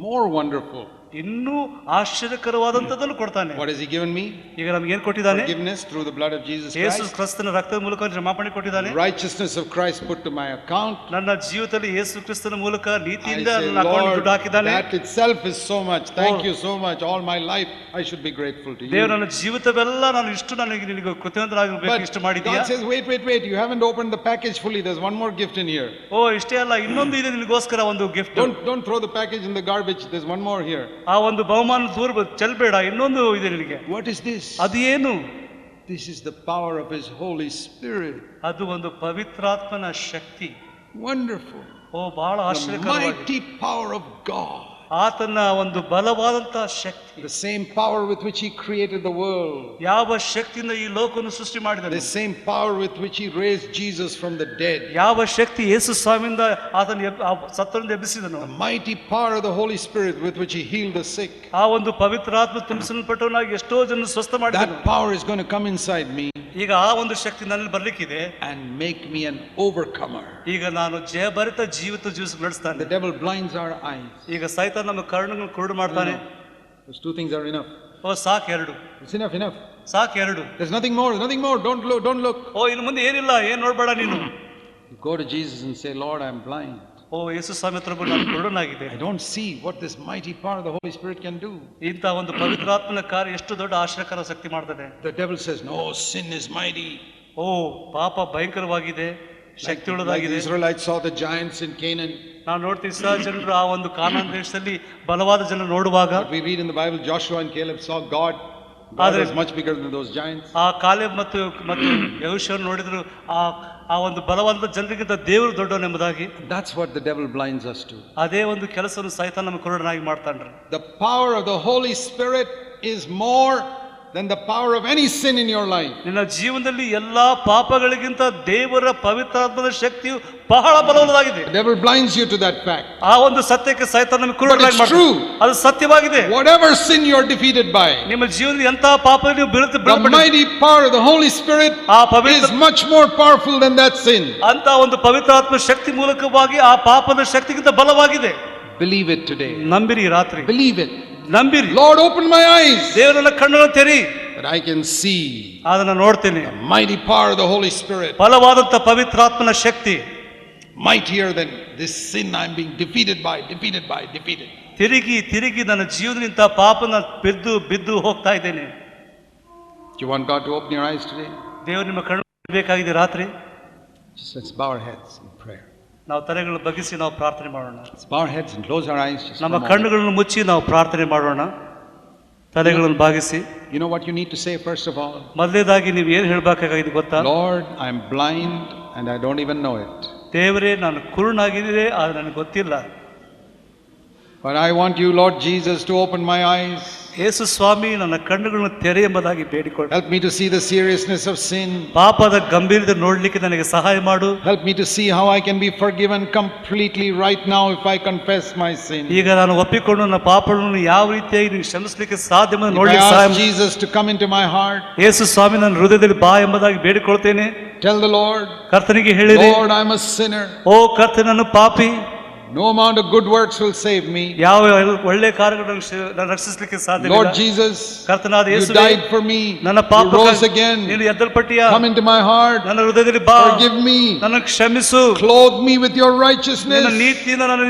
more wonderful. ಇನ್ನೂ ಆಶ್ಚರ್ಯಕರವಾದಂತದನ್ನು ಕೊಡ್ತಾನೆ. What has he given me? ಈಗ ನಮಗೆ ಏನು ಕೊಟ್ಟಿದ್ದಾನೆ? Forgiveness through the blood of Jesus Christ. ಯೇಸು ಕ್ರಿಸ್ತನ ರಕ್ತದ ಮೂಲಕ ಕ್ಷಮಾಪಣೆ ಕೊಟ್ಟಿದ್ದಾನೆ. Righteousness of Christ put to my account. ನನ್ನ ಜೀವಿತದಲ್ಲಿ ಯೇಸು ಕ್ರಿಸ್ತನ ಮೂಲಕ ನೀತಿಯಿಂದ ನನ್ನ ಅಕೌಂಟ್ ದುಡ್ಡು ಹಾಕಿದ್ದಾನೆ. That itself is so much. Thank you so much. All my life I should be grateful to you. ದೇವರು ನನ್ನ ಜೀವಿತವೆಲ್ಲ ನಾನು ಇಷ್ಟು ನನಗೆ ನಿನಗೆ ಕೃತಜ್ಞನಾಗಿರಬೇಕು, ಇಷ್ಟು ಮಾಡಿದ್ದೀಯಾ. God says, wait, you haven't opened the package fully. There's one more gift in here. ಇಷ್ಟೇ ಅಲ್ಲ, ಇನ್ನೊಂದು ಇದೆ ನಿನಗೋಸ್ಕರ ಒಂದು gift. Don't throw the package in the garbage. There's one more here. ಆ ಒಂದು ಬಹುಮಾನ ದೂರ ಚೆಲ್ಬೇಡ, ಇನ್ನೊಂದು ಇದೆ ನಿನಗೆ. What is this? ಅದು ಏನು? This is the power of His Holy Spirit. ಅದು ಒಂದು ಪವಿತ್ರಾತ್ಮನ ಶಕ್ತಿ. Wonderful. ಬಹಳ ಆಶ್ಚರ್ಯಕರವಾಗಿದೆ. The mighty power of God. ಆತನ ಒಂದು ಬಲವಾದಂತಹ ಶಕ್ತಿ. The same power with which He created the world. ಯಾವ ಶಕ್ತಿಯಿಂದ ಈ ಲೋಕವನ್ನು ಸೃಷ್ಟಿ ಮಾಡಿದನು. The same power with which He raised Jesus from the dead. ಯಾವ ಶಕ್ತಿ ಯೇಸು ಸ್ವಾಮಿಯಿಂದ ಆತನ ಸತ್ತರಿಂದ ಎಬ್ಬಿಸಿದನು. The mighty power of the Holy Spirit with which He healed the sick. ಆ ಒಂದು ಪವಿತ್ರಾತ್ಮ ತುಂಬಿಸಲ್ಪಟ್ಟವನಾಗಿ ಎಷ್ಟೋ ಜನ ಸ್ವಸ್ಥ ಮಾಡಿದನು. That power is going to come inside me. ಈಗ ಆ ಒಂದು ಶಕ್ತಿ ನನ್ನಲ್ಲಿ ಬರ್ಲಿಕ್ಕಿದೆ. And make me an overcomer. ಈಗ ನಾನು ಜಯಭರಿತ ಜೀವಿತ ನಡೆಸ್ತಾನೆ. The devil blinds our eyes. ಈಗ ಸೈತಾನ ನಮ್ಮ ಕಣ್ಣನ್ನು ಕುರುಡು ಮಾಡ್ತಾನೆ. Those two things are enough. ಸಾಕು ಎರಡು. It's enough. ಸಾಕು ಎರಡು. There's nothing more. Don't look. ಇನ್ನು ಮುಂದೆ ಏನಿಲ್ಲ, ಏನ್ ನೋಡ್ಬೇಡ ನೀನು. You go to Jesus and say, Lord, I'm blind. ಯೇಸು ಸ್ವಾಮಿ ಹತ್ರ ಬಂದು ನಾನು ಕುರುಡನಾಗಿದೆ. I don't see what this mighty power of the Holy Spirit can do. ಇಂಥ ಒಂದು ಪವಿತ್ರಾತ್ಮನ ಕಾರ್ಯ ಎಷ್ಟು ದೊಡ್ಡ ಆಶ್ಚರ್ಯಕರ ಶಕ್ತಿ ಮಾಡ್ತದೆ. The devil says, no, sin is mighty. ಪಾಪ ಭಯಂಕರವಾಗಿದೆ, ಶಕ್ತಿ ಉಳ್ಳದಾಗಿದೆ. The Israelites saw the giants in Canaan. ನಾವು ನೋಡ್ತೀವಿ, ಇಸ್ರಾಯೇಲ್ ಜನರು ಆ ಒಂದು ಕಾನಾನ್ ದೇಶದಲ್ಲಿ ಬಲವಾದ ಜನ ನೋಡುವಾಗ, we read in the Bible, Joshua and Caleb saw God. God was much bigger than those giants. ಆ ಕಾಲೇಬ್ ಮತ್ತು ಯೆಹೋಶುವನು ನೋಡಿದ್ರು ಆ ಒಂದು ಬಲವಾದ ಜನರಿಗಿಂತ ದೇವರು ದೊಡ್ಡವನೆಂಬುದಾಗಿ. That's what the devil blinds us to. ಅದೇ ಒಂದು ಕೆಲಸವನ್ನು ಸೈತಾನ ನಮ್ಮ ಕುರುಡನಾಗಿ ಮಾಡ್ತಾನ್ರಿ. The power of the Holy Spirit is more than the power of any sin in your life. ನಿನ್ನ ಜೀವನದಲ್ಲಿ ಎಲ್ಲಾ ಪಾಪಗಳಿಗಿಂತ ದೇವರ ಪವಿತ್ರಾತ್ಮದ ಶಕ್ತಿಯು ಬಹಳ ಬಲವಾಗಿದೆ. The devil blinds you to that fact. ಆ ಒಂದು ಸತ್ಯಕ್ಕೆ ಸೈತಾನ ನಮಗೆ ಕುರುಡನಾಗಿ ಮಾಡ್ತಾನೆ. true. ಅದು ಸತ್ಯವಾಗಿದೆ. Whatever sin you are defeated by, ನಿಮ್ಮ ಜೀವನದಲ್ಲಿ ಎಂತಹ ಪಾಪ ನೀವು the mighty power of the Holy Spirit is much more powerful than that sin. ಅಂತ ಒಂದು ಪವಿತ್ರಾತ್ಮ ಶಕ್ತಿ ಮೂಲಕವಾಗಿ ಆ ಪಾಪದ ಶಕ್ತಿಗಿಂತ ಬಲವಾಗಿದೆ. Believe it today. ನಂಬಿರಿ ರಾತ್ರಿ. Believe it. ನಂಬಿರಿ. Lord, open my eyes. ದೇವರನ್ನ ಕಣ್ಣನ್ನು ತೆರಿ. That I can see. ಅದನ್ನ ನೋಡ್ತೇನೆ. The mighty power of the Holy Spirit. ಬಲವಾದಂತ ಪವಿತ್ರಾತ್ಮನ ಶಕ್ತಿ. Mightier than this sin I'm being defeated by. ತಿರುಗಿ ನನ್ನ ಜೀವನದಿಂದ ಪಾಪನ ಬಿದ್ದು ಹೋಗ್ತಾ ಇದ್ದೇನೆ. Do you want God to open your eyes today? ದೇವರು ನಿಮ್ಮ ಕಣ್ಣು ಬೇಕಾಗಿದೆ ರಾತ್ರಿ. Just let's bow our heads in prayer. ನಾವು ತಲೆಗಳನ್ನು ಬಗ್ಗಿಸಿ ನಾವು ಪ್ರಾರ್ಥನೆ ಮಾಡೋಣ. Let's bow our heads and close our eyes. Just ನಮ್ಮ ಕಣ್ಣುಗಳನ್ನು ಮುಚ್ಚಿ ನಾವು ಪ್ರಾರ್ಥನೆ ಮಾಡೋಣ. ತಲೆಗಳನ್ನು ಬಾಗಿಸಿ. You know what you need to say first of all? ಮೊದಲನೇದಾಗಿ ನೀವು ಏನು ಹೇಳಬೇಕಾಗಿದೆ ಗೊತ್ತಾ? Lord, I am blind and I don't even know it. ದೇವರೇ, ನಾನು ಕುರುಡನಾಗಿದ್ದೆ, ಆದರೆ ನನಗೆ ಗೊತ್ತಿಲ್ಲ. But I want you, Lord Jesus, to open my eyes. ಯೇಸು ಸ್ವಾಮಿ, ನನ್ನ ಕಣ್ಣುಗಳನ್ನು ತೆರೆ ಎಂಬುದಾಗಿ ಬೇಡಿಕೊಳ್ಳಿ. Help me to see the seriousness of sin. ಪಾಪದ ಗಂಭೀರತೆ ನೋಡಲಿಕ್ಕೆ ನನಗೆ ಸಹಾಯ ಮಾಡು. Help me to see how I can be forgiven completely right now if I confess my sin. ಈಗ ನಾನು ಒಪ್ಪಿಕೊಂಡು ನನ್ನ ಪಾಪಗಳನ್ನು ಯಾವ ರೀತಿಯಾಗಿ ನೀವು ಕ್ಷಮಿಸಲಿಕ್ಕೆ ಸಾಧ್ಯವೆಂದು If I ನೋಡಲಿಕ್ಕೆ ಸಹಾಯ ask Jesus to come into my heart, ಯೇಸು ಸ್ವಾಮಿ, ನನ್ನ ಹೃದಯದಲ್ಲಿ ಬಾ ಎಂಬುದಾಗಿ ಬೇಡಿಕೊಳ್ತೇನೆ. tell the Lord, ಕರ್ತನಿಗೆ ಹೇಳಿರಿ, Lord, I am a sinner. ಓ ಕರ್ತನೇ, ನಾನು ಪಾಪಿ. No amount of good works will save me. ಯಾವ ಒಳ್ಳೆ ಕಾರ್ಯಗಳನ್ನು ನಾನು ರಕ್ಷಿಸಲಿಕ್ಕೆ ಸಾಧ್ಯವಿಲ್ಲ. Lord Jesus, ಕರ್ತನಾದ you ಯೇಸುವೇ, died for me. ನನ್ನ You ಪಾಪ rose again. ನೀನು ಎದ್ದಲ್ಪಟ್ಟಿಯಾ? Come into my heart. ನನ್ನ ಹೃದಯದಲ್ಲಿ ಬಾ, Forgive me. ನನ್ನ ಕ್ಷಮಿಸು, Clothe me with your ನಿನ್ನ righteousness. ನೀತಿಯಿಂದ ನಾನು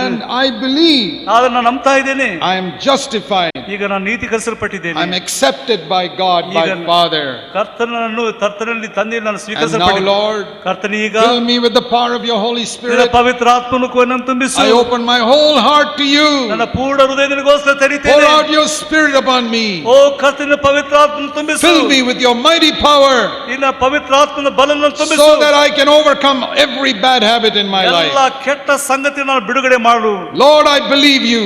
And I believe ಆದ್ರೆ ನಾನು ನಂಬ್ತಾ ಇದ್ದೇನೆ. I am justified. ಈಗ ನಾನು ನೀತೀಕರಿಸಲ್ಪಟ್ಟಿದ್ದೇನೆ. I am accepted by God, my ಈಗ Father. ಕರ್ತನಲ್ಲಿ ತಂದೆಯಲ್ಲಿ ನಾನು And now, ಸ್ವೀಕರಿಸಲ್ಪಟ್ಟಿದ್ದೇನೆ. Lord, ಕರ್ತನೇ, ಈಗ fill me with the power of your Holy ನಿನ್ನ Spirit. ಪವಿತ್ರ ಆತ್ಮನು ತುಂಬಿಸು. I open my whole heart to you. ನನ್ನ ಪೂರ್ಣ ಹೃದಯನಿಗೋಸ್ಕರ Pour ತೆರೀತೇನೆ. out your Spirit upon me. ಓ ಕರ್ತನ ಪವಿತ್ರ ಆತ್ಮನು ತುಂಬಿಸು. Fill me with your mighty power ನಿನ್ನ ಪವಿತ್ರ ಆತ್ಮನ ಬಲವನ್ನು ತುಂಬಿಸು. so that I can overcome every bad habit in my ಎಲ್ಲ life. ಕೆಟ್ಟ ಸಂಗತಿ ನಾನು ಬಿಡುಗಡೆ ಮಾಡು. Lord, I believe you.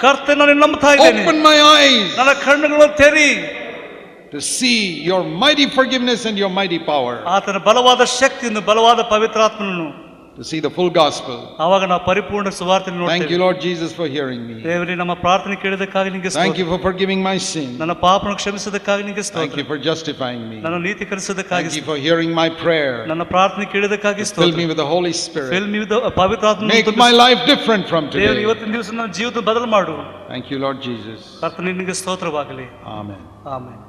ಕರ್ತನ ನಾನು ನಂಬ್ತಾ ಇದ್ದೇನೆ. Open my eyes ನನ್ನ ಕಣ್ಣುಗಳನ್ನು ತೆರಿ, to see your mighty forgiveness and your mighty power. ಆತನ ಬಲವಾದ ಶಕ್ತಿಯನ್ನು, ಬಲವಾದ ಪವಿತ್ರ ಆತ್ಮನನ್ನು, To see the full gospel. ಆವಾಗ ನಾವು ಪರಿಪೂರ್ಣ ಸುವಾರ್ತೆ Thank ನೋಡ್ತೇವೆ. you, Lord Jesus, for hearing me. ದೇವರೇ, ನಮ್ಮ ಪ್ರಾರ್ಥನೆ ಕೇಳಿದಕ್ಕಾಗಿ ನಿಮಗೆ Thank ಸ್ತೋತ್ರ. you for forgiving my sin. ನನ್ನ ಪಾಪವನ್ನು ಕ್ಷಮಿಸೋದಕ್ಕಾಗಿ ನಿಮಗೆ Thank ಸ್ತೋತ್ರ. you for justifying me. ನನ್ನ ನೀತೀಕರಿಸೋದಕ್ಕಾಗಿ Thank you for hearing my prayer. ನನ್ನ ಪ್ರಾರ್ಥನೆ ಕೇಳಿದಕ್ಕಾಗಿ Fill ಸ್ತೋತ್ರ. me with the Holy Spirit. Fill me with ಪವಿತ್ರ ಆತ್ಮನನ್ನು Make ತುಂಬಿಸು. my life different from ದೇವರು today. ಇವತ್ತಿನ ದಿವಸ ನನ್ನ ಜೀವಿತ ಬದಲು ಮಾಡು. Thank you, Lord Jesus. ಕರ್ತನೇ, ನಿನಗೆ ಸ್ತೋತ್ರವಾಗಲಿ. Amen. ಆಮೆನ್.